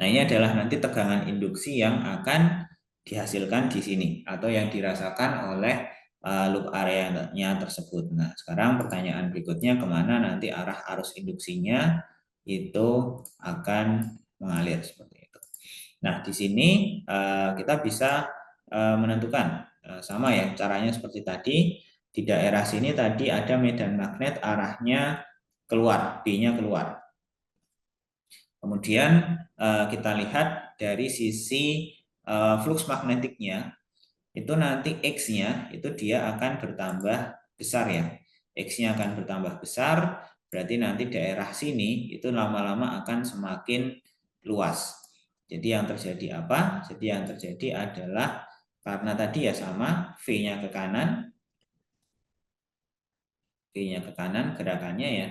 Nah, ini adalah nanti tegangan induksi yang akan dihasilkan di sini atau yang dirasakan oleh loop area-nya tersebut. Nah, sekarang pertanyaan berikutnya, kemana nanti arah arus induksinya itu akan mengalir, seperti itu. Nah, di sini kita bisa menentukan sama ya caranya seperti tadi. Di daerah sini tadi ada medan magnet arahnya keluar, B-nya keluar. Kemudian kita lihat dari sisi flux magnetiknya, itu nanti X-nya itu dia akan bertambah besar ya. X-nya akan bertambah besar, berarti nanti daerah sini itu lama-lama akan semakin luas. Jadi yang terjadi apa? Jadi yang terjadi adalah karena tadi ya sama, V-nya ke kanan, V-nya ke kanan gerakannya ya,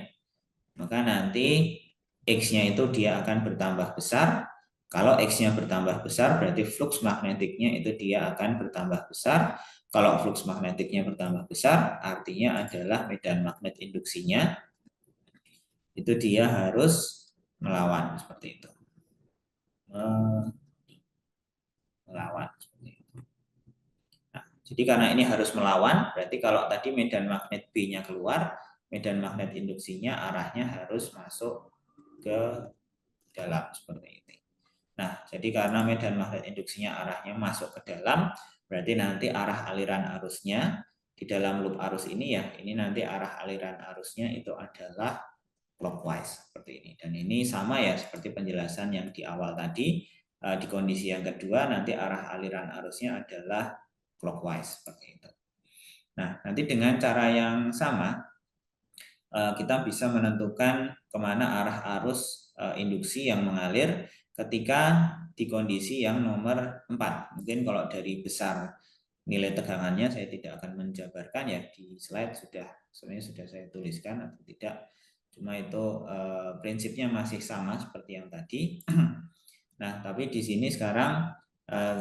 maka nanti X-nya itu dia akan bertambah besar. Kalau X-nya bertambah besar, berarti flux magnetiknya itu dia akan bertambah besar. Kalau flux magnetiknya bertambah besar, artinya adalah medan magnet induksinya itu dia harus melawan, seperti itu. Melawan. Nah, jadi karena ini harus melawan, berarti kalau tadi medan magnet B-nya keluar, medan magnet induksinya arahnya harus masuk ke dalam, seperti ini. Nah, jadi karena medan magnet induksinya arahnya masuk ke dalam, berarti nanti arah aliran arusnya di dalam loop arus ini ya, ini nanti arah aliran arusnya itu adalah clockwise, seperti ini. Dan ini sama ya seperti penjelasan yang di awal tadi, di kondisi yang kedua nanti arah aliran arusnya adalah clockwise, seperti itu. Nah, nanti dengan cara yang sama kita bisa menentukan kemana arah arus induksi yang mengalir ketika di kondisi yang nomor 4. Mungkin kalau dari besar nilai tegangannya saya tidak akan menjabarkan ya, di slide sebenarnya sudah saya tuliskan atau tidak. Cuma itu prinsipnya masih sama seperti yang tadi. Nah, tapi di sini sekarang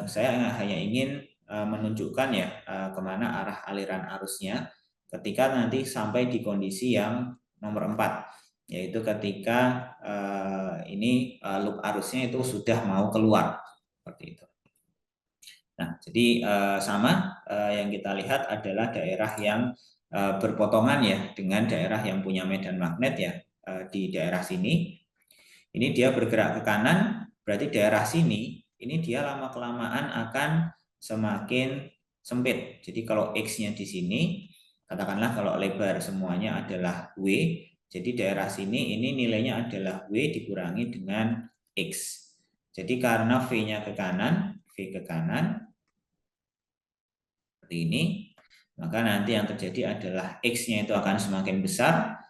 saya hanya ingin menunjukkan ya kemana arah aliran arusnya ketika nanti sampai di kondisi yang nomor 4, yaitu ketika ini loop arusnya itu sudah mau keluar, seperti itu. Nah, jadi sama yang kita lihat adalah daerah yang berpotongan ya dengan daerah yang punya medan magnet ya, di daerah sini. Ini dia bergerak ke kanan, berarti daerah sini ini dia lama-kelamaan akan semakin sempit. Jadi kalau X-nya di sini, katakanlah kalau lebar semuanya adalah W, jadi daerah sini ini nilainya adalah W dikurangi dengan X. Jadi karena V-nya ke kanan, V ke kanan, seperti ini, maka nanti yang terjadi adalah X-nya itu akan semakin besar.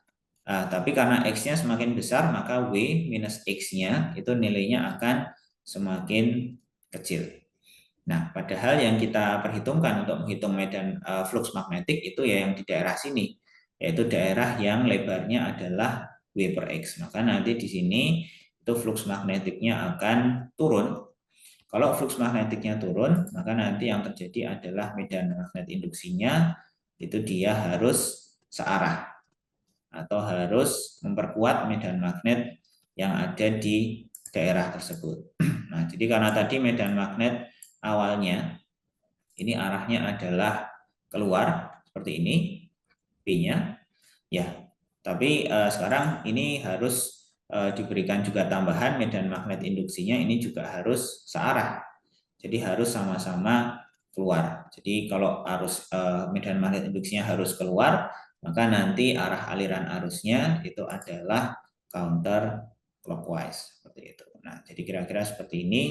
Tapi karena X-nya semakin besar, maka W minus X-nya itu nilainya akan semakin kecil. Nah, padahal yang kita perhitungkan untuk menghitung medan flux magnetik itu ya yang di daerah sini, yaitu daerah yang lebarnya adalah W per X. Maka nanti di sini itu flux magnetiknya akan turun. Kalau flux magnetiknya turun, maka nanti yang terjadi adalah medan magnet induksinya itu dia harus searah atau harus memperkuat medan magnet yang ada di daerah tersebut. Nah, jadi karena tadi medan magnet awalnya ini arahnya adalah keluar seperti ini, B-nya, ya. Tapi sekarang ini harus diberikan juga tambahan medan magnet induksinya ini juga harus searah. Jadi harus sama-sama keluar. Jadi kalau arus medan magnet induksinya harus keluar, maka nanti arah aliran arusnya itu adalah counter clockwise seperti itu. Nah, jadi kira-kira seperti ini.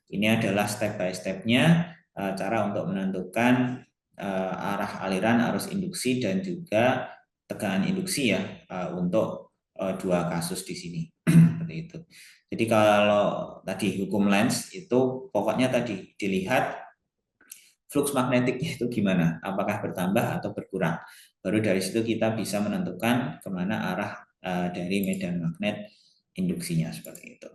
Ini adalah step by step-nya cara untuk menentukan arah aliran arus induksi dan juga tegangan induksi ya untuk dua kasus di sini. Seperti itu. Jadi kalau tadi hukum Lenz itu pokoknya tadi dilihat flux magnetiknya itu gimana, apakah bertambah atau berkurang. Baru dari situ kita bisa menentukan kemana arah dari medan magnet induksinya seperti itu.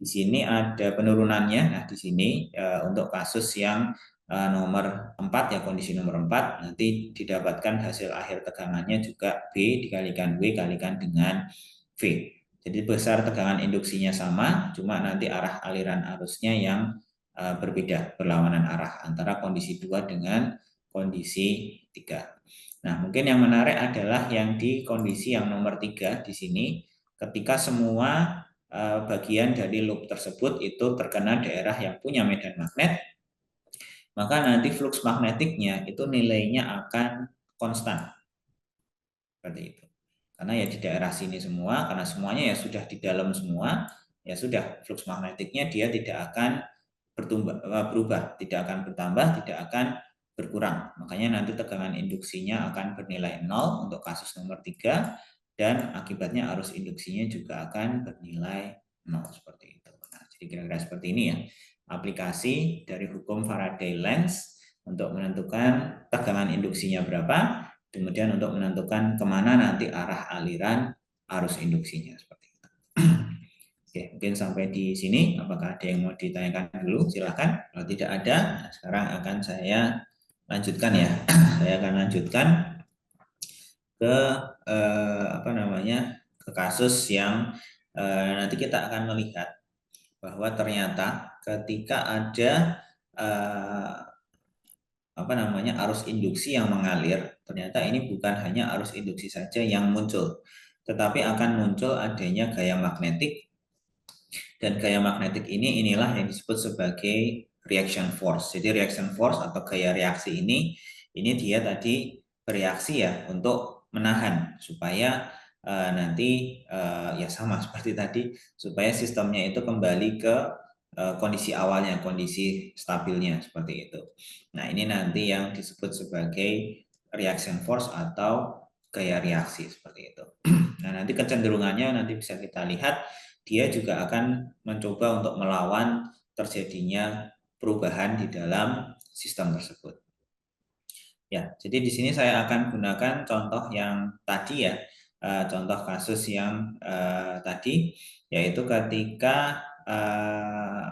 Di sini ada penurunannya. Nah, di sini untuk kasus yang nomor 4 ya, kondisi nomor 4 nanti didapatkan hasil akhir tegangannya juga B dikalikan W kalikan dengan V. Jadi besar tegangan induksinya sama, cuma nanti arah aliran arusnya yang berbeda, berlawanan arah antara kondisi 2 dengan kondisi 3. Nah, mungkin yang menarik adalah yang di kondisi yang nomor 3 di sini ketika semua bagian dari loop tersebut itu terkena daerah yang punya medan magnet, maka nanti flux magnetiknya itu nilainya akan konstan. Seperti itu. Karena ya di daerah sini semua, karena semuanya ya sudah di dalam semua, ya sudah flux magnetiknya dia tidak akan berubah, tidak akan bertambah, tidak akan berkurang. Makanya nanti tegangan induksinya akan bernilai 0 untuk kasus nomor 3 dan akibatnya arus induksinya juga akan bernilai 0 seperti itu. Nah, jadi kira-kira seperti ini ya. Aplikasi dari hukum Faraday-Lenz untuk menentukan tegangan induksinya berapa, kemudian untuk menentukan kemana nanti arah aliran arus induksinya seperti itu. Oke, mungkin sampai di sini. Apakah ada yang mau ditanyakan dulu? Silahkan. Kalau tidak ada, sekarang akan saya lanjutkan ya. Saya akan lanjutkan ke ke kasus yang nanti kita akan melihat bahwa ternyata ketika ada arus induksi yang mengalir, ternyata ini bukan hanya arus induksi saja yang muncul, tetapi akan muncul adanya gaya magnetik, dan gaya magnetik inilah yang disebut sebagai reaction force. Jadi reaction force atau gaya reaksi ini dia tadi bereaksi ya untuk menahan supaya nanti ya sama seperti tadi, supaya sistemnya itu kembali ke kondisi awalnya, kondisi stabilnya seperti itu. Nah, ini nanti yang disebut sebagai reaction force atau gaya reaksi seperti itu. Nah, nanti kecenderungannya nanti bisa kita lihat dia juga akan mencoba untuk melawan terjadinya perubahan di dalam sistem tersebut. Ya, jadi di sini saya akan gunakan contoh yang tadi ya, contoh kasus yang tadi, yaitu ketika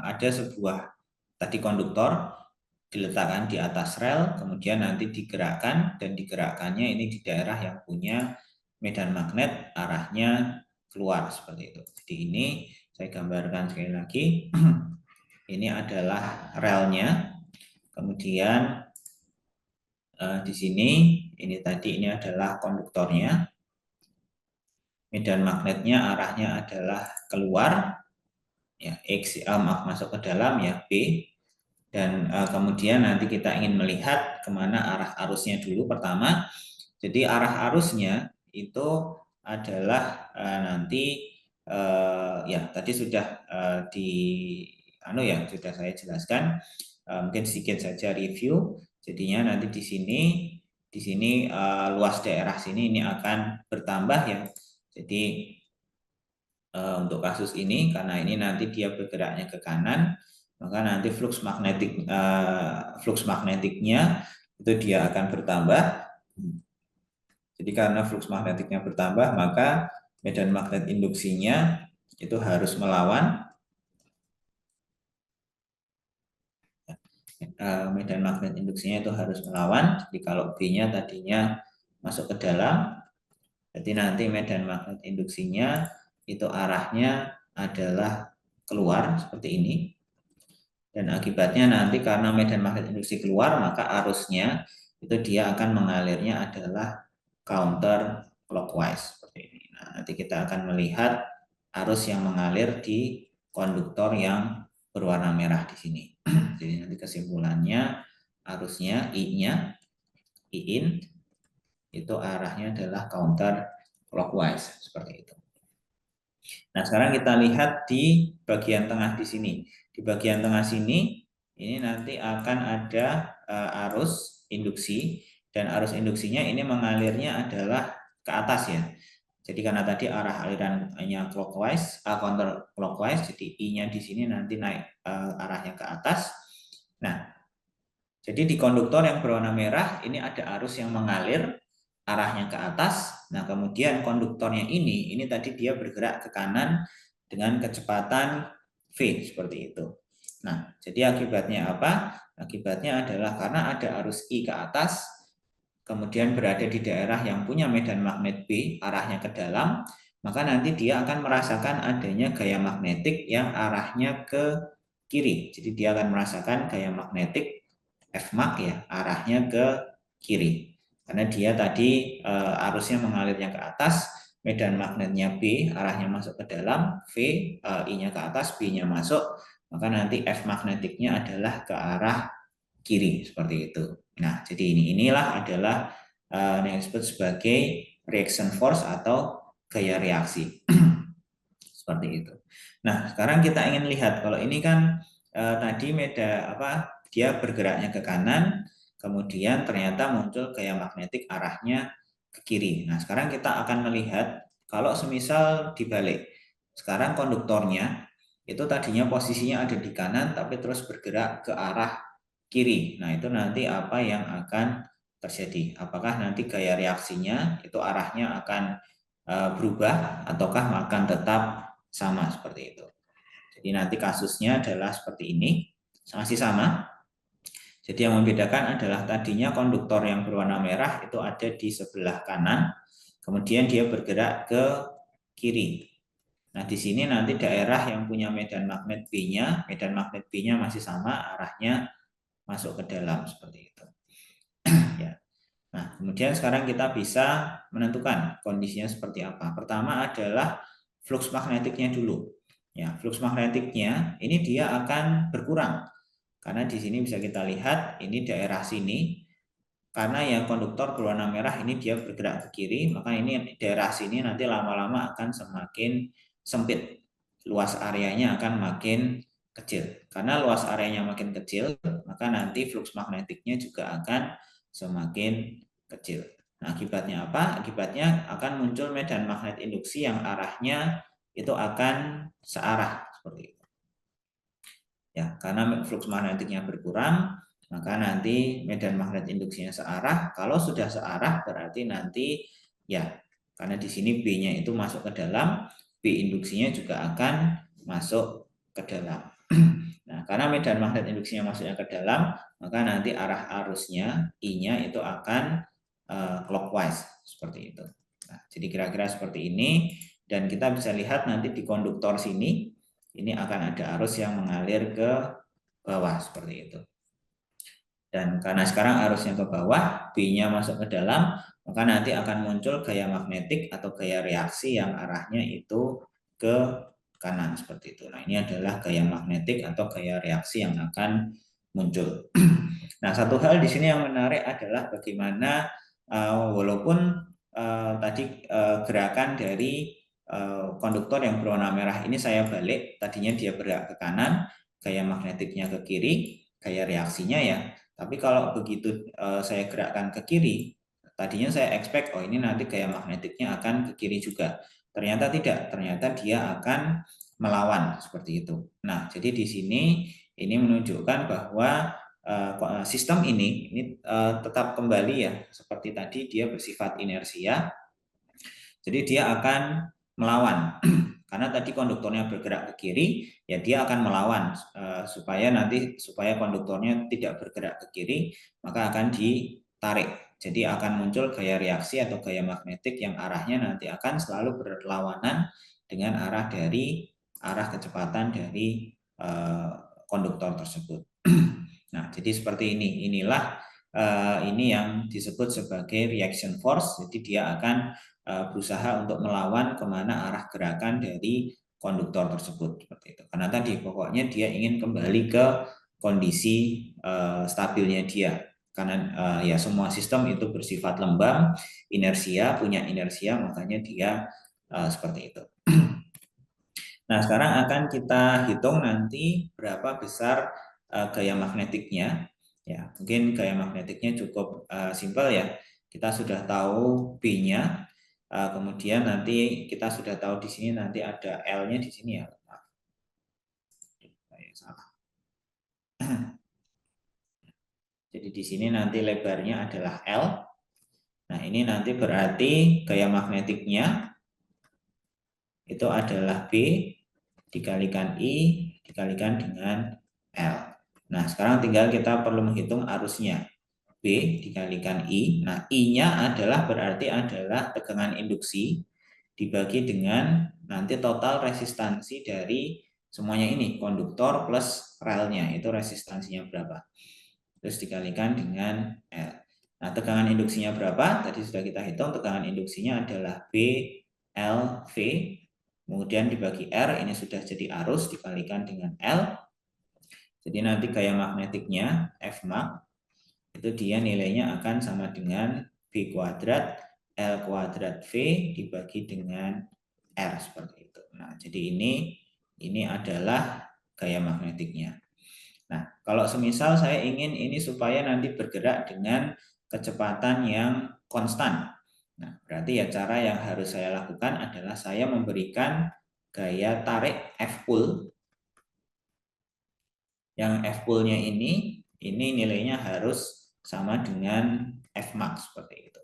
ada sebuah tadi konduktor diletakkan di atas rel, kemudian nanti digerakkan, dan digerakkannya ini di daerah yang punya medan magnet arahnya keluar seperti itu. Jadi ini saya gambarkan sekali lagi. Ini adalah relnya, kemudian di sini ini adalah konduktornya, medan magnetnya arahnya adalah keluar, ya X masuk ke dalam ya B, dan kemudian nanti kita ingin melihat kemana arah arusnya dulu pertama. Jadi arah arusnya itu adalah nanti ya tadi sudah sudah saya jelaskan, mungkin sedikit saja review. Jadinya nanti di sini luas daerah sini ini akan bertambah ya. Jadi untuk kasus ini karena ini nanti dia bergeraknya ke kanan, maka nanti flux magnetiknya itu dia akan bertambah. Jadi karena flux magnetiknya bertambah, maka medan magnet induksinya itu harus melawan. medan magnet induksinya itu harus melawan. Jadi kalau B-nya tadinya masuk ke dalam, jadi nanti medan magnet induksinya itu arahnya adalah keluar seperti ini. Dan akibatnya nanti karena medan magnet induksi keluar, maka arusnya itu dia akan mengalirnya adalah counter clockwise seperti ini. Nah, nanti kita akan melihat arus yang mengalir di konduktor yang berwarna merah di sini. Jadi nanti kesimpulannya arusnya I-nya, I-in itu arahnya adalah counter clockwise seperti itu. Nah, sekarang kita lihat di bagian tengah di sini. Di bagian tengah sini, ini nanti akan ada arus induksi, dan arus induksinya ini mengalirnya adalah ke atas ya. Jadi karena tadi arah alirannya clockwise, counter clockwise, jadi I-nya di sini nanti naik arahnya ke atas. Nah, jadi di konduktor yang berwarna merah ini ada arus yang mengalir arahnya ke atas. Nah, kemudian konduktornya ini tadi dia bergerak ke kanan dengan kecepatan V seperti itu. Nah, jadi akibatnya apa? Akibatnya adalah karena ada arus I ke atas, kemudian berada di daerah yang punya medan magnet B, arahnya ke dalam, maka nanti dia akan merasakan adanya gaya magnetik yang arahnya ke kiri. Jadi dia akan merasakan gaya magnetik Fmag ya, arahnya ke kiri. Karena dia tadi arusnya mengalirnya ke atas, medan magnetnya B, arahnya masuk ke dalam, V, I-nya ke atas, B-nya masuk, maka nanti F magnetiknya adalah ke arah kiri, seperti itu. Nah, jadi inilah adalah yang disebut sebagai reaction force atau gaya reaksi. Seperti itu. Nah, sekarang kita ingin lihat kalau ini kan tadi dia bergeraknya ke kanan, kemudian ternyata muncul gaya magnetik arahnya ke kiri. Nah, sekarang kita akan melihat kalau semisal dibalik. Sekarang konduktornya itu tadinya posisinya ada di kanan tapi terus bergerak ke arah kiri. Nah, itu nanti apa yang akan terjadi? Apakah nanti gaya reaksinya itu arahnya akan berubah ataukah akan tetap sama seperti itu? Jadi nanti kasusnya adalah seperti ini, masih sama. Jadi yang membedakan adalah tadinya konduktor yang berwarna merah itu ada di sebelah kanan, kemudian dia bergerak ke kiri. Nah, di sini nanti daerah yang punya medan magnet B-nya, medan magnet B-nya masih sama, arahnya masuk ke dalam seperti itu. Ya. Nah, kemudian sekarang kita bisa menentukan kondisinya seperti apa. Pertama adalah flux magnetiknya dulu. Ya, flux magnetiknya ini dia akan berkurang. Karena di sini bisa kita lihat ini daerah sini, karena yang konduktor berwarna merah ini dia bergerak ke kiri, maka ini daerah sini nanti lama-lama akan semakin sempit. Luas areanya akan makin kecil. Karena luas areanya makin kecil, maka nanti flux magnetiknya juga akan semakin kecil. Nah, akibatnya apa? Akibatnya akan muncul medan magnet induksi yang arahnya itu akan searah seperti itu. Ya, karena flux magnetiknya berkurang, maka nanti medan magnet induksinya searah. Kalau sudah searah berarti nanti ya, karena di sini B-nya itu masuk ke dalam, B induksinya juga akan masuk ke dalam. Nah, karena medan magnet induksinya masuknya ke dalam, maka nanti arah arusnya I-nya itu akan clockwise seperti itu. Nah, jadi kira-kira seperti ini, dan kita bisa lihat nanti di konduktor sini ini akan ada arus yang mengalir ke bawah seperti itu. Dan karena sekarang arusnya ke bawah, B-nya masuk ke dalam, maka nanti akan muncul gaya magnetik atau gaya reaksi yang arahnya itu ke kanan seperti itu. Nah, ini adalah gaya magnetik atau gaya reaksi yang akan muncul. Nah, satu hal di sini yang menarik adalah bagaimana walaupun tadi gerakan dari konduktor yang berwarna merah ini saya balik, tadinya dia bergerak ke kanan, gaya magnetiknya ke kiri, gaya reaksinya ya. Tapi kalau begitu saya gerakkan ke kiri, tadinya saya expect oh ini nanti gaya magnetiknya akan ke kiri juga. Ternyata tidak, ternyata dia akan melawan seperti itu. Nah, jadi di sini ini menunjukkan bahwa sistem ini tetap kembali ya seperti tadi dia bersifat inersia. Jadi dia akan melawan Karena tadi konduktornya bergerak ke kiri, ya dia akan melawan supaya konduktornya tidak bergerak ke kiri, maka akan ditarik. Jadi akan muncul gaya reaksi atau gaya magnetik yang arahnya nanti akan selalu berlawanan dengan arah kecepatan dari konduktor tersebut. Nah, jadi seperti ini. Ini yang disebut sebagai reaction force. Jadi dia akan berusaha untuk melawan kemana arah gerakan dari konduktor tersebut seperti itu. Karena tadi pokoknya dia ingin kembali ke kondisi stabilnya dia. Karena ya semua sistem itu bersifat lembab, punya inersia, makanya dia seperti itu. Nah, sekarang akan kita hitung nanti berapa besar gaya magnetiknya. Ya, mungkin gaya magnetiknya cukup simpel ya. Kita sudah tahu B-nya, kemudian nanti kita sudah tahu di sini nanti ada L-nya di sini ya. Maaf. Saya salah. Jadi di sini nanti lebarnya adalah L. Nah, ini nanti berarti gaya magnetiknya itu adalah B dikalikan I dikalikan dengan L. Nah, sekarang tinggal kita perlu menghitung arusnya. B dikalikan I. Nah, I-nya berarti adalah tegangan induksi dibagi dengan nanti total resistansi dari semuanya ini, konduktor plus relnya, itu resistansinya berapa. Terus dikalikan dengan L. Nah, tegangan induksinya berapa? Tadi sudah kita hitung, tegangan induksinya adalah B L V. Kemudian dibagi R, ini sudah jadi arus, dikalikan dengan L. Jadi nanti gaya magnetiknya, Fmag, itu dia nilainya akan sama dengan B kuadrat L kuadrat V dibagi dengan R, seperti itu. Nah, jadi ini adalah gaya magnetiknya. Nah, kalau semisal saya ingin ini supaya nanti bergerak dengan kecepatan yang konstan. Nah, berarti ya cara yang harus saya lakukan adalah saya memberikan gaya tarik F pull. Yang F pull-nya ini nilainya harus sama dengan F max seperti itu.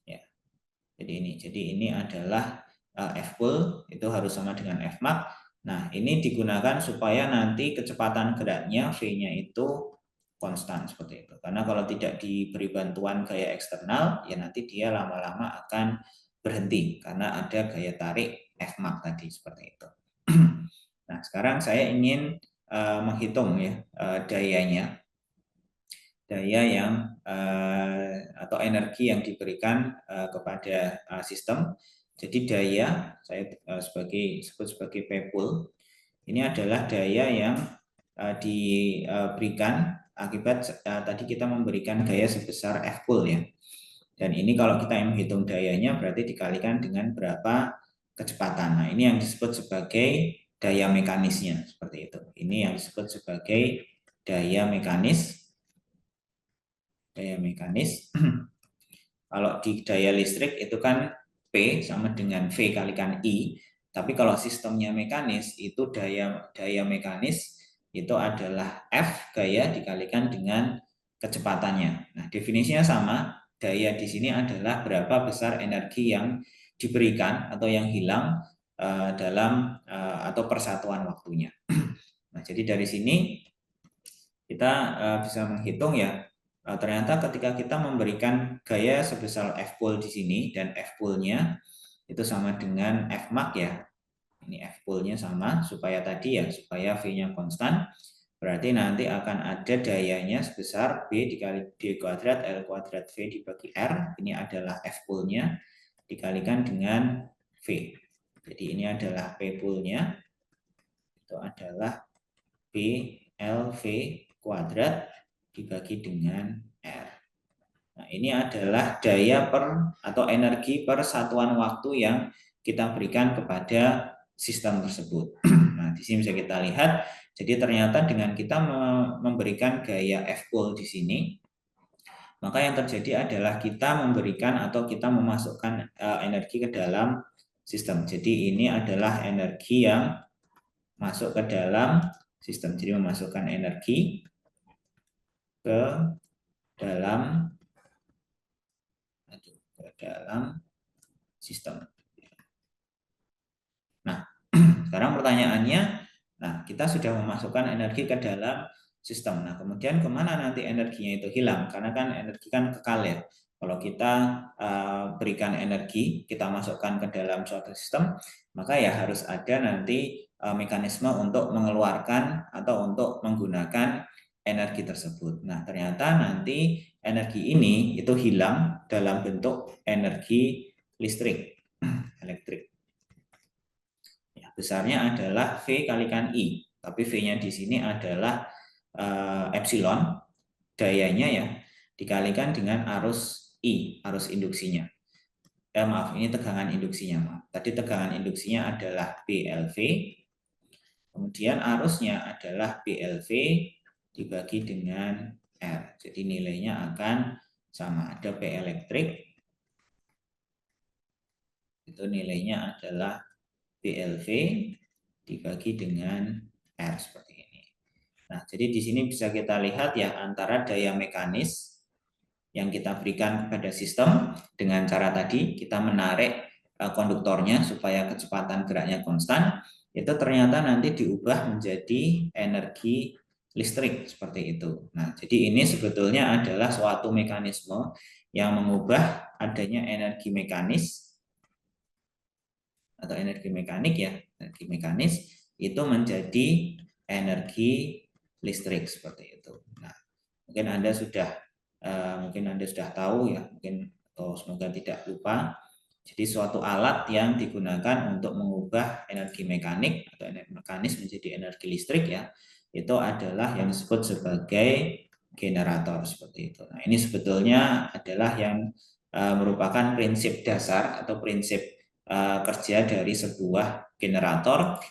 Ya. Jadi ini adalah F pull itu harus sama dengan F max. Nah, ini digunakan supaya nanti kecepatan geraknya V-nya itu konstan seperti itu. Karena kalau tidak diberi bantuan gaya eksternal, ya nanti dia lama-lama akan berhenti karena ada gaya tarik Fmax tadi seperti itu. Nah, sekarang saya ingin menghitung ya dayanya, daya yang atau energi yang diberikan kepada sistem. Jadi daya saya sebut sebagai P pull. Ini adalah daya yang diberikan akibat tadi kita memberikan gaya sebesar F pull ya. Dan ini kalau kita menghitung dayanya berarti dikalikan dengan berapa kecepatan. Nah, ini yang disebut sebagai daya mekanisnya seperti itu. Ini yang disebut sebagai daya mekanis. Daya mekanis. Kalau di daya listrik itu kan P sama dengan V kalikan I. Tapi kalau sistemnya mekanis itu daya mekanis itu adalah F gaya dikalikan dengan kecepatannya. Nah, definisinya sama. Daya di sini adalah berapa besar energi yang diberikan atau yang hilang dalam atau persatuan waktunya. Nah, jadi dari sini kita bisa menghitung ya. Ternyata ketika kita memberikan gaya sebesar F pull di sini dan F pull-nya itu sama dengan F max ya. Ini F pull-nya sama supaya supaya V-nya konstan. Berarti nanti akan ada dayanya sebesar B dikali D kuadrat L kuadrat V dibagi R. Ini adalah F pull-nya dikalikan dengan V. Jadi ini adalah P pull-nya. Itu adalah B L V kuadrat dibagi dengan R. Nah, ini adalah daya atau energi per satuan waktu yang kita berikan kepada sistem tersebut. Nah, di sini bisa kita lihat, jadi ternyata dengan kita memberikan gaya F pull di sini, maka yang terjadi adalah kita memberikan atau kita memasukkan energi ke dalam sistem. Jadi ini adalah energi yang masuk ke dalam sistem. Jadi memasukkan energi ke dalam sistem. sekarang pertanyaannya, nah kita sudah memasukkan energi ke dalam sistem. Nah kemudian kemana nanti energinya itu hilang? Karena kan energi kan kekal ya. Kalau kita berikan energi, kita masukkan ke dalam suatu sistem, maka ya harus ada nanti mekanisme untuk mengeluarkan atau untuk menggunakan energi tersebut. Nah ternyata nanti energi ini itu hilang dalam bentuk energi listrik, elektrik. Ya, besarnya adalah V kalikan I, tapi V-nya di sini adalah epsilon, dayanya ya, dikalikan dengan arus I, arus induksinya. Maaf, ini tegangan induksinya. Maaf. Tadi tegangan induksinya adalah BLV, kemudian arusnya adalah BLV dibagi dengan R. Jadi nilainya akan sama. Ada P elektrik, itu nilainya adalah BLV dibagi dengan R seperti ini. Nah, jadi di sini bisa kita lihat ya antara daya mekanis yang kita berikan kepada sistem dengan cara tadi kita menarik konduktornya supaya kecepatan geraknya konstan, itu ternyata nanti diubah menjadi energi listrik seperti itu. Nah, jadi ini sebetulnya adalah suatu mekanisme yang mengubah adanya energi mekanis atau energi mekanik ya, energi mekanis itu menjadi energi listrik seperti itu. Nah, mungkin Anda sudah tahu ya, mungkin atau semoga tidak lupa. Jadi suatu alat yang digunakan untuk mengubah energi mekanik atau energi mekanis menjadi energi listrik ya, itu adalah yang disebut sebagai generator seperti itu. Nah, ini sebetulnya adalah yang merupakan prinsip dasar atau prinsip kerja dari sebuah generator.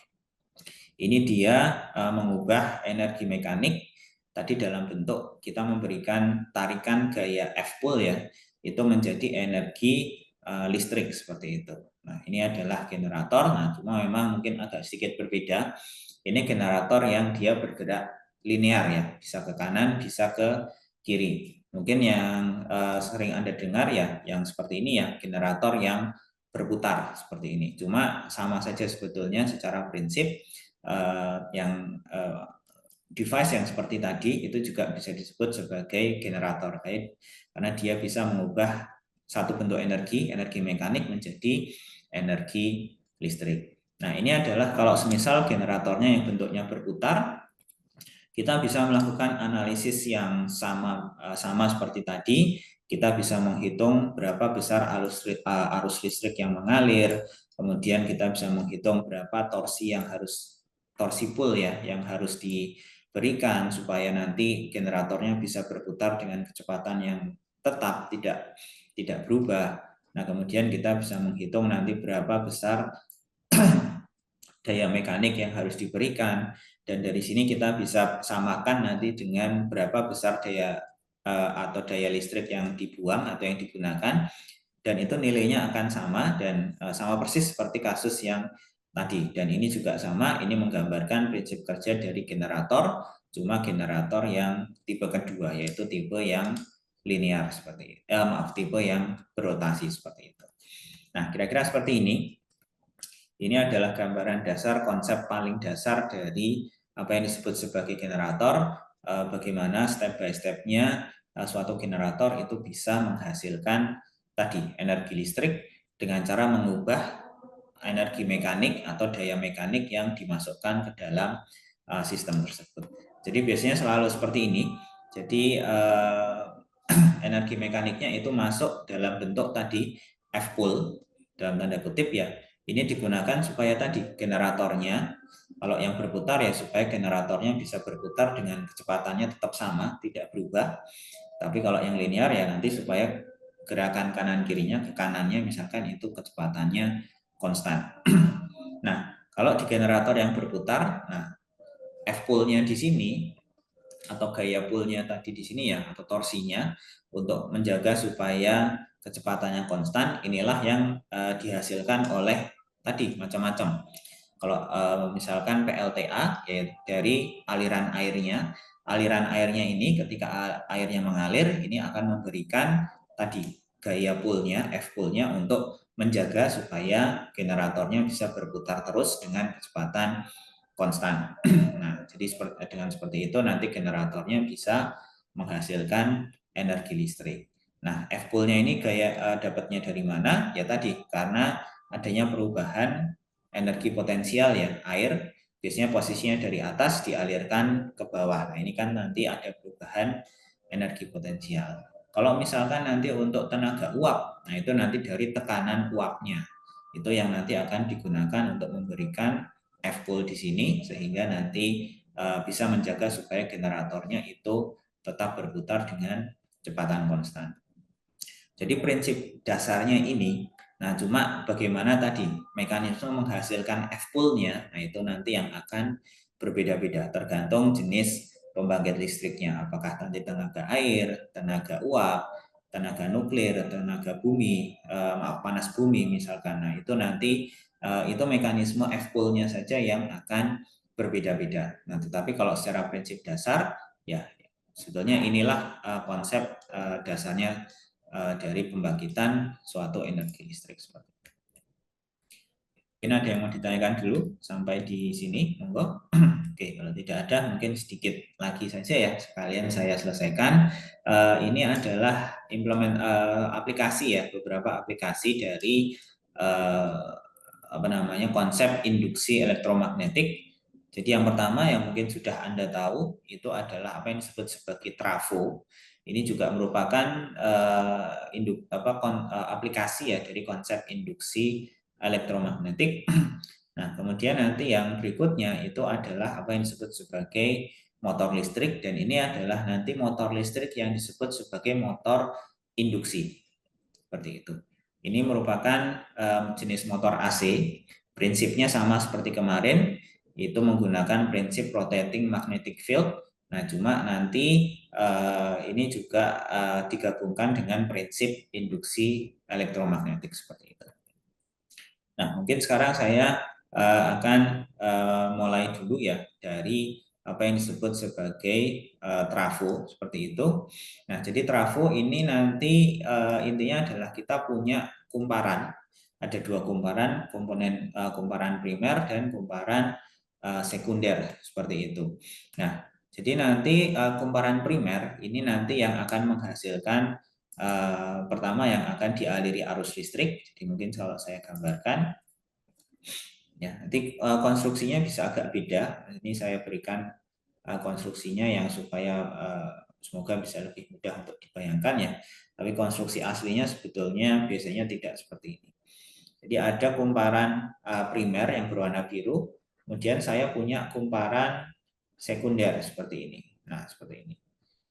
Ini dia mengubah energi mekanik tadi dalam bentuk kita memberikan tarikan gaya F-pull ya, itu menjadi energi listrik seperti itu. Nah, ini adalah generator. Nah, cuma memang mungkin agak sedikit berbeda. Ini generator yang dia bergerak linear ya, bisa ke kanan, bisa ke kiri. Mungkin yang sering Anda dengar ya, yang seperti ini ya, generator yang berputar seperti ini. Cuma sama saja sebetulnya secara prinsip yang device yang seperti tadi itu juga bisa disebut sebagai generator karena dia bisa mengubah satu bentuk energi mekanik menjadi energi listrik. Nah, ini adalah kalau semisal generatornya yang bentuknya berputar, kita bisa melakukan analisis yang sama seperti tadi. Kita bisa menghitung berapa besar arus listrik yang mengalir, kemudian kita bisa menghitung berapa torsi pull ya yang harus diberikan supaya nanti generatornya bisa berputar dengan kecepatan yang tetap tidak berubah. Nah, kemudian kita bisa menghitung nanti berapa besar daya mekanik yang harus diberikan, dan dari sini kita bisa samakan nanti dengan berapa besar daya atau daya listrik yang dibuang atau yang digunakan, dan itu nilainya akan sama dan sama persis seperti kasus yang tadi. Dan ini juga sama, ini menggambarkan prinsip kerja dari generator, cuma generator yang tipe kedua, yaitu tipe yang linear seperti tipe yang berotasi seperti itu. Nah, kira-kira seperti ini. Ini adalah gambaran dasar, konsep paling dasar dari apa yang disebut sebagai generator, bagaimana step by step-nya suatu generator itu bisa menghasilkan tadi energi listrik dengan cara mengubah energi mekanik atau daya mekanik yang dimasukkan ke dalam sistem tersebut. Jadi biasanya selalu seperti ini. Jadi energi mekaniknya itu masuk dalam bentuk tadi F-pull dalam tanda kutip ya. Ini digunakan supaya tadi generatornya, kalau yang berputar ya supaya generatornya bisa berputar dengan kecepatannya tetap sama, tidak berubah. Tapi kalau yang linear ya nanti supaya gerakan kanan kirinya ke kanannya misalkan itu kecepatannya konstan. Nah, kalau di generator yang berputar, nah F-pull-nya di sini atau gaya pull-nya tadi di sini ya, atau torsinya untuk menjaga supaya kecepatannya konstan, inilah yang dihasilkan oleh tadi macam-macam. Kalau misalkan PLTA ya dari aliran airnya ini ketika airnya mengalir ini akan memberikan tadi gaya pull-nya, F pull-nya untuk menjaga supaya generatornya bisa berputar terus dengan kecepatan konstan. Nah, jadi dengan seperti itu nanti generatornya bisa menghasilkan energi listrik. Nah, F-pool-nya ini dapatnya dari mana? Ya tadi, karena adanya perubahan energi potensial ya, air biasanya posisinya dari atas dialirkan ke bawah. Nah, ini kan nanti ada perubahan energi potensial. Kalau misalkan nanti untuk tenaga uap, nah itu nanti dari tekanan uapnya. Itu yang nanti akan digunakan untuk memberikan F-pool di sini sehingga nanti bisa menjaga supaya generatornya itu tetap berputar dengan kecepatan konstan. Jadi prinsip dasarnya ini, nah cuma bagaimana tadi mekanisme menghasilkan F-pool-nya, nah itu nanti yang akan berbeda-beda tergantung jenis pembangkit listriknya, apakah nanti tenaga air, tenaga uap, tenaga nuklir, tenaga bumi, panas bumi misalkan. Nah itu nanti itu mekanisme F-pool-nya saja yang akan berbeda-beda. Nah tetapi kalau secara prinsip dasar, ya sebetulnya inilah konsep dasarnya dari pembangkitan suatu energi listrik seperti itu. Mungkin ada yang mau ditanyakan dulu sampai di sini, monggo. Oke, kalau tidak ada mungkin sedikit lagi saja ya sekalian saya selesaikan. Ini adalah aplikasi ya, beberapa aplikasi dari konsep induksi elektromagnetik. Jadi yang pertama yang mungkin sudah Anda tahu itu adalah apa yang disebut sebagai trafo. Ini juga merupakan aplikasi ya dari konsep induksi elektromagnetik. Nah, kemudian nanti yang berikutnya itu adalah apa yang disebut sebagai motor listrik, dan ini adalah nanti motor listrik yang disebut sebagai motor induksi. Seperti itu. Ini merupakan jenis motor AC. Prinsipnya sama seperti kemarin, itu menggunakan prinsip rotating magnetic field. Nah, cuma nanti ini juga digabungkan dengan prinsip induksi elektromagnetik seperti itu. Nah, mungkin sekarang saya akan mulai dulu ya dari apa yang disebut sebagai trafo seperti itu. Nah, jadi trafo ini nanti intinya adalah kita punya kumparan. Ada dua kumparan, komponen kumparan primer dan kumparan sekunder seperti itu. Nah, jadi nanti kumparan primer ini nanti yang akan menghasilkan pertama yang akan dialiri arus listrik. Jadi mungkin kalau saya gambarkan, ya nanti konstruksinya bisa agak beda. Ini saya berikan konstruksinya yang supaya semoga bisa lebih mudah untuk dibayangkan ya. Tapi konstruksi aslinya sebetulnya biasanya tidak seperti ini. Jadi ada kumparan primer yang berwarna biru, kemudian saya punya kumparan sekunder seperti ini. Nah, seperti ini.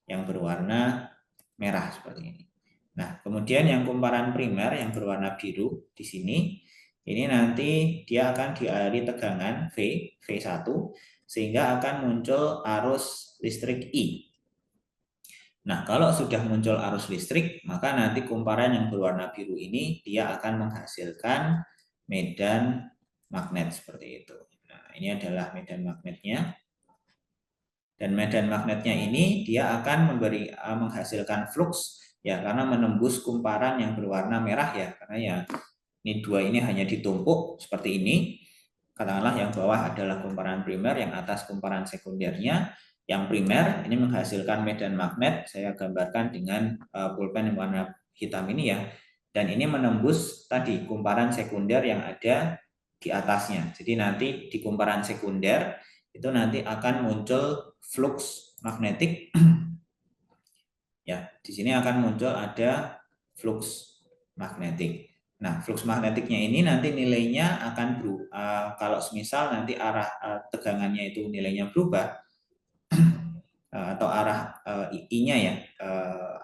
Yang berwarna merah seperti ini. Nah, kemudian yang kumparan primer yang berwarna biru di sini, ini nanti dia akan dialiri tegangan V1, sehingga akan muncul arus listrik I. Nah, kalau sudah muncul arus listrik, maka nanti kumparan yang berwarna biru ini dia akan menghasilkan medan magnet seperti itu. Nah, ini adalah medan magnetnya. Dan medan magnetnya ini dia akan menghasilkan flux ya, karena menembus kumparan yang berwarna merah ya, karena ya ini dua ini hanya ditumpuk seperti ini. Katakanlah yang bawah adalah kumparan primer, yang atas kumparan sekundernya. Yang primer ini menghasilkan medan magnet, saya gambarkan dengan pulpen yang warna hitam ini ya. Dan ini menembus tadi kumparan sekunder yang ada di atasnya. Jadi nanti di kumparan sekunder itu nanti akan muncul flux magnetik. Ya, di sini akan muncul ada flux magnetik. Nah, flux magnetiknya ini nanti nilainya akan kalau semisal nanti arah tegangannya itu nilainya berubah atau arah I-nya ya,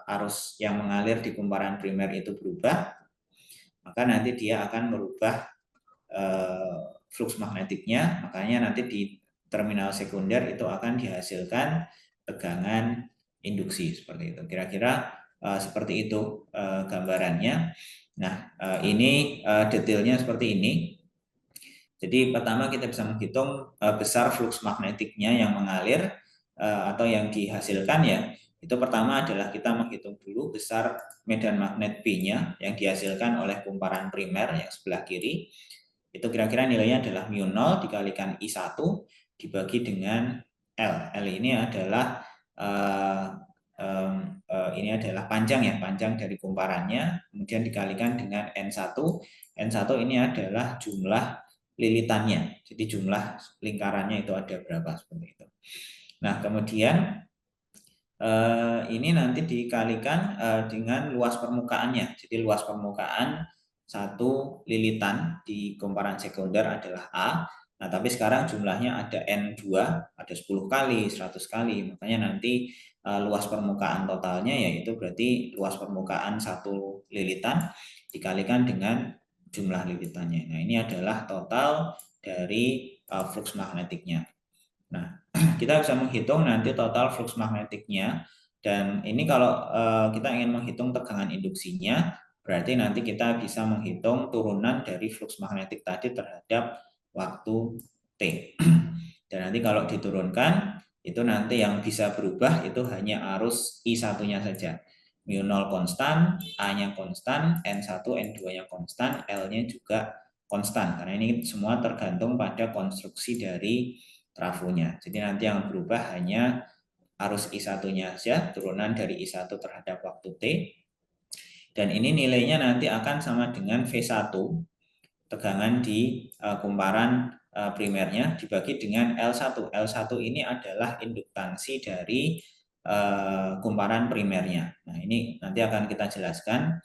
arus yang mengalir di kumparan primer itu berubah, maka nanti dia akan merubah flux magnetiknya, makanya nanti di terminal sekunder itu akan dihasilkan tegangan induksi seperti itu. Kira-kira seperti itu gambarannya. Nah, ini detailnya seperti ini. Jadi pertama kita bisa menghitung besar flux magnetiknya yang mengalir atau yang dihasilkan ya. Itu pertama adalah kita menghitung dulu besar medan magnet B-nya yang dihasilkan oleh kumparan primer yang sebelah kiri. Itu kira-kira nilainya adalah mu 0 dikalikan I1 dibagi dengan L. L ini adalah ini adalah panjang ya, panjang dari kumparannya, kemudian dikalikan dengan N1. N1 ini adalah jumlah lilitannya, jadi jumlah lingkarannya itu ada berapa, seperti itu. Nah, kemudian ini nanti dikalikan dengan luas permukaannya. Jadi luas permukaan satu lilitan di kumparan sekunder adalah A. Nah, tapi sekarang jumlahnya ada N2, ada 10 kali, 100 kali. Makanya nanti luas permukaan totalnya yaitu berarti luas permukaan satu lilitan dikalikan dengan jumlah lilitannya. Nah, ini adalah total dari flux magnetiknya. Nah, kita bisa menghitung nanti total flux magnetiknya, dan ini kalau kita ingin menghitung tegangan induksinya, berarti nanti kita bisa menghitung turunan dari flux magnetik tadi terhadap waktu T. Dan nanti kalau diturunkan, itu nanti yang bisa berubah itu hanya arus I1-nya saja. Mu 0 konstan, A-nya konstan, N1, N2-nya konstan, L-nya juga konstan. Karena ini semua tergantung pada konstruksi dari trafonya. Jadi nanti yang berubah hanya arus I1-nya saja, turunan dari I1 terhadap waktu T. Dan ini nilainya nanti akan sama dengan V1, tegangan di kumparan primernya dibagi dengan L1. L1 ini adalah induktansi dari kumparan primernya. Nah, ini nanti akan kita jelaskan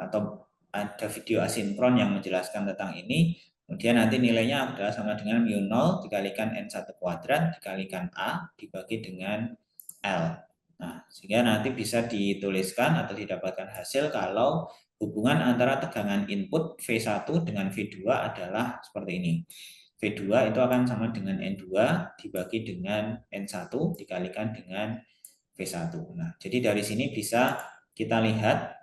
atau ada video asinkron yang menjelaskan tentang ini. Kemudian nanti nilainya adalah sama dengan mu 0 dikalikan N1 kuadrat dikalikan A dibagi dengan L. Nah, sehingga nanti bisa dituliskan atau didapatkan hasil kalau hubungan antara tegangan input V1 dengan V2 adalah seperti ini. V2 itu akan sama dengan N2 dibagi dengan N1 dikalikan dengan V1. Nah, jadi dari sini bisa kita lihat,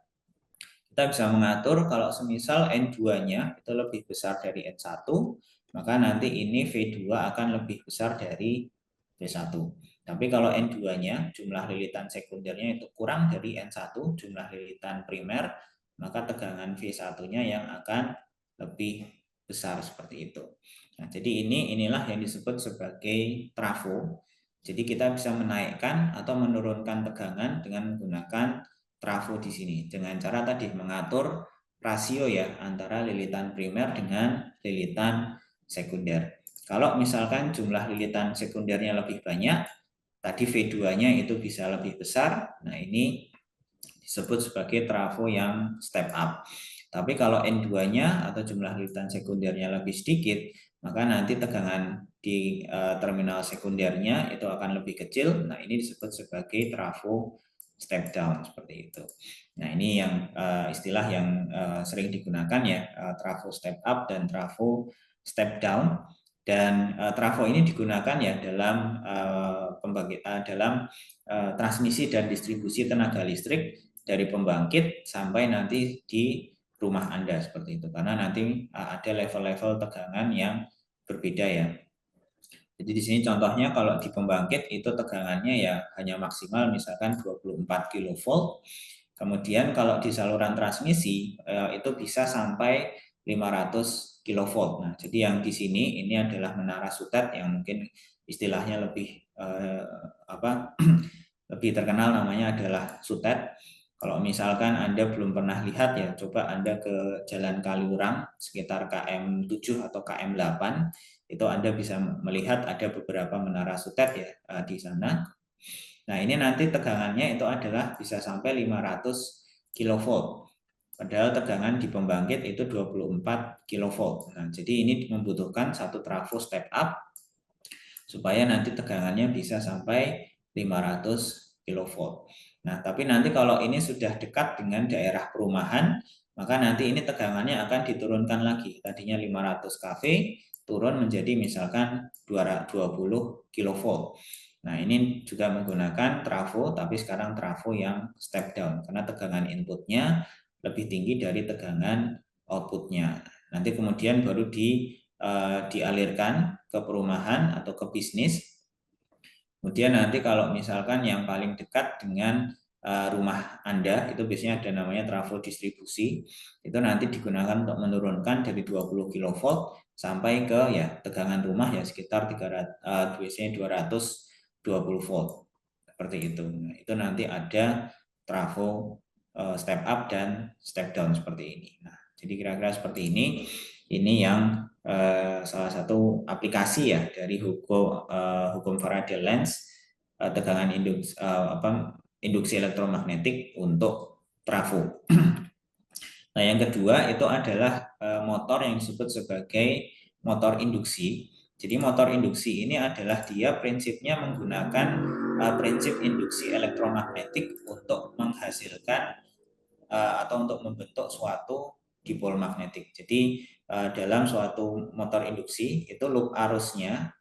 kita bisa mengatur kalau semisal N2-nya itu lebih besar dari N1, maka nanti ini V2 akan lebih besar dari V1. Tapi kalau N2-nya, jumlah lilitan sekundernya itu kurang dari N1, jumlah lilitan primer, maka tegangan V1-nya yang akan lebih besar seperti itu. Nah, jadi inilah yang disebut sebagai trafo. Jadi kita bisa menaikkan atau menurunkan tegangan dengan menggunakan trafo di sini dengan cara tadi mengatur rasio ya antara lilitan primer dengan lilitan sekunder. Kalau misalkan jumlah lilitan sekundernya lebih banyak, tadi V2-nya itu bisa lebih besar. Nah, ini disebut sebagai trafo yang step up. Tapi kalau N2-nya atau jumlah lilitan sekundernya lebih sedikit, maka nanti tegangan di terminal sekundernya itu akan lebih kecil. Nah, ini disebut sebagai trafo step down seperti itu. Nah, ini yang istilah yang sering digunakan ya, trafo step up dan trafo step down. Dan trafo ini digunakan ya dalam dalam transmisi dan distribusi tenaga listrik dari pembangkit sampai nanti di rumah Anda seperti itu. Karena nanti ada level-level tegangan yang berbeda ya. Jadi di sini contohnya kalau di pembangkit itu tegangannya ya hanya maksimal misalkan 24 kV. Kemudian kalau di saluran transmisi itu bisa sampai 500 kV. Nah, jadi yang di sini ini adalah menara sutet yang mungkin istilahnya lebih lebih terkenal namanya adalah sutet. Kalau misalkan Anda belum pernah lihat ya, coba Anda ke Jalan Kaliurang sekitar KM 7 atau KM 8, itu Anda bisa melihat ada beberapa menara sutet ya di sana. Nah, ini nanti tegangannya itu adalah bisa sampai 500 kV. Padahal tegangan di pembangkit itu 24 kV. Nah, jadi ini membutuhkan satu trafo step up supaya nanti tegangannya bisa sampai 500 kV. Nah, tapi nanti kalau ini sudah dekat dengan daerah perumahan, maka nanti ini tegangannya akan diturunkan lagi. Tadinya 500 kV, turun menjadi misalkan 20 kV. Nah, ini juga menggunakan trafo, tapi sekarang trafo yang step down, karena tegangan inputnya lebih tinggi dari tegangan outputnya. Nanti kemudian baru dialirkan ke perumahan atau ke bisnis. Kemudian nanti kalau misalkan yang paling dekat dengan rumah Anda itu biasanya ada namanya trafo distribusi, itu nanti digunakan untuk menurunkan dari 20 kV sampai ke ya tegangan rumah ya sekitar 300, biasanya 220 volt seperti itu. Nah, itu nanti ada trafo step up dan step down seperti ini. Nah, jadi kira-kira seperti ini. Ini yang salah satu aplikasi ya dari hukum Faraday Lens, tegangan induksi elektromagnetik untuk trafo. Nah, yang kedua itu adalah motor yang disebut sebagai motor induksi. Jadi motor induksi ini adalah dia prinsipnya menggunakan prinsip induksi elektromagnetik untuk menghasilkan atau untuk membentuk suatu dipol magnetik. Jadi dalam suatu motor induksi itu loop arusnya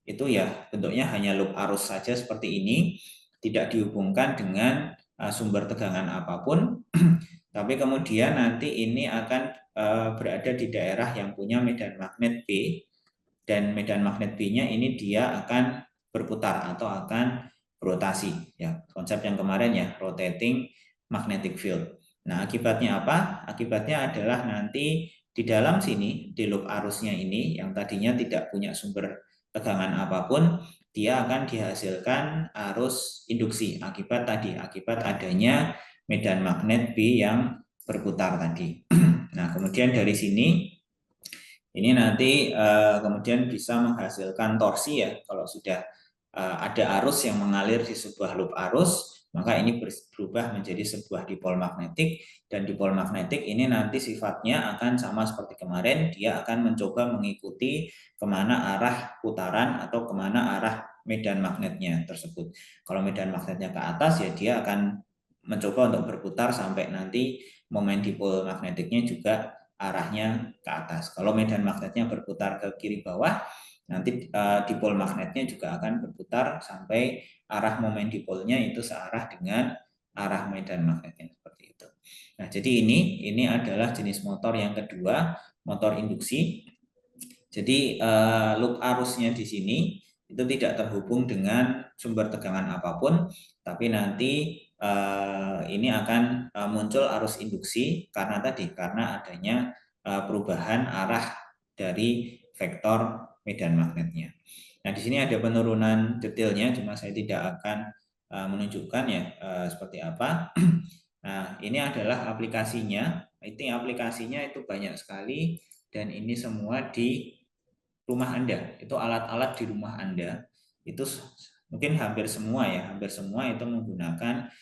itu ya bentuknya hanya loop arus saja seperti ini, tidak dihubungkan dengan sumber tegangan apapun. Tapi kemudian nanti ini akan berada di daerah yang punya medan magnet B, dan medan magnet B-nya ini dia akan berputar atau akan berotasi ya, konsep yang kemarin ya, rotating magnetic field. Nah, akibatnya apa? Akibatnya adalah nanti di dalam sini, di loop arusnya ini yang tadinya tidak punya sumber tegangan apapun, dia akan dihasilkan arus induksi akibat adanya medan magnet B yang berputar tadi. Nah, kemudian dari sini ini nanti kemudian bisa menghasilkan torsi ya. Kalau sudah ada arus yang mengalir di sebuah loop arus, maka ini berubah menjadi sebuah dipol magnetik, dan dipol magnetik ini nanti sifatnya akan sama seperti kemarin, dia akan mencoba mengikuti kemana arah putaran atau kemana arah medan magnetnya tersebut. Kalau medan magnetnya ke atas ya dia akan mencoba untuk berputar sampai nanti momen dipol magnetiknya juga arahnya ke atas. Kalau medan magnetnya berputar ke kiri bawah, nanti dipol magnetnya juga akan berputar sampai arah momen dipolnya itu searah dengan arah medan magnetnya seperti itu. Nah, jadi ini adalah jenis motor yang kedua, motor induksi. Jadi loop arusnya di sini itu tidak terhubung dengan sumber tegangan apapun, tapi nanti ini akan muncul arus induksi karena adanya perubahan arah dari vektor medan magnetnya. Nah, di sini ada penurunan detailnya, cuma saya tidak akan menunjukkan ya seperti apa. Nah, ini adalah aplikasinya. Aplikasinya itu banyak sekali, dan ini semua di rumah Anda. Itu alat-alat di rumah Anda itu mungkin hampir semua itu menggunakan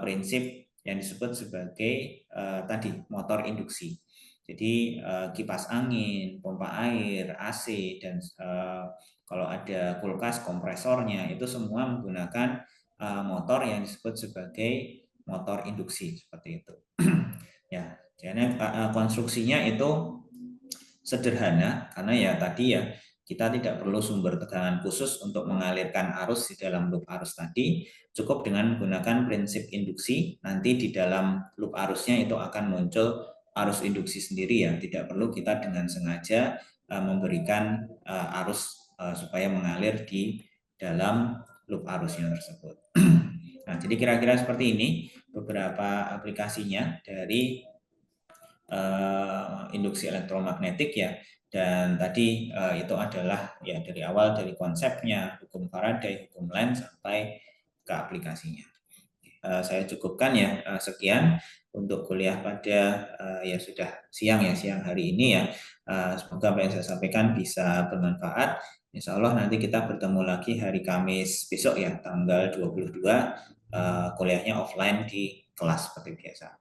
prinsip yang disebut sebagai tadi motor induksi. Jadi kipas angin, pompa air, AC, dan kalau ada kulkas kompresornya itu semua menggunakan motor yang disebut sebagai motor induksi seperti itu. Ya, jadi konstruksinya itu sederhana karena ya tadi ya kita tidak perlu sumber tegangan khusus untuk mengalirkan arus di dalam loop arus tadi, cukup dengan menggunakan prinsip induksi. Nanti di dalam loop arusnya itu akan muncul arus induksi sendiri ya, tidak perlu kita dengan sengaja memberikan arus supaya mengalir di dalam loop arusnya tersebut. Nah, jadi kira-kira seperti ini beberapa aplikasinya dari induksi elektromagnetik ya. Dan tadi itu adalah ya dari awal dari konsepnya, hukum Faraday, hukum Lenz sampai ke aplikasinya. Saya cukupkan ya, sekian untuk kuliah pada ya sudah siang hari ini ya. Semoga apa yang saya sampaikan bisa bermanfaat. Insya Allah nanti kita bertemu lagi hari Kamis besok ya, tanggal 22, kuliahnya offline di kelas seperti biasa.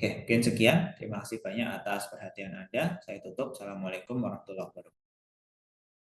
Oke, mungkin sekian. Terima kasih banyak atas perhatian Anda. Saya tutup. Assalamualaikum warahmatullahi wabarakatuh.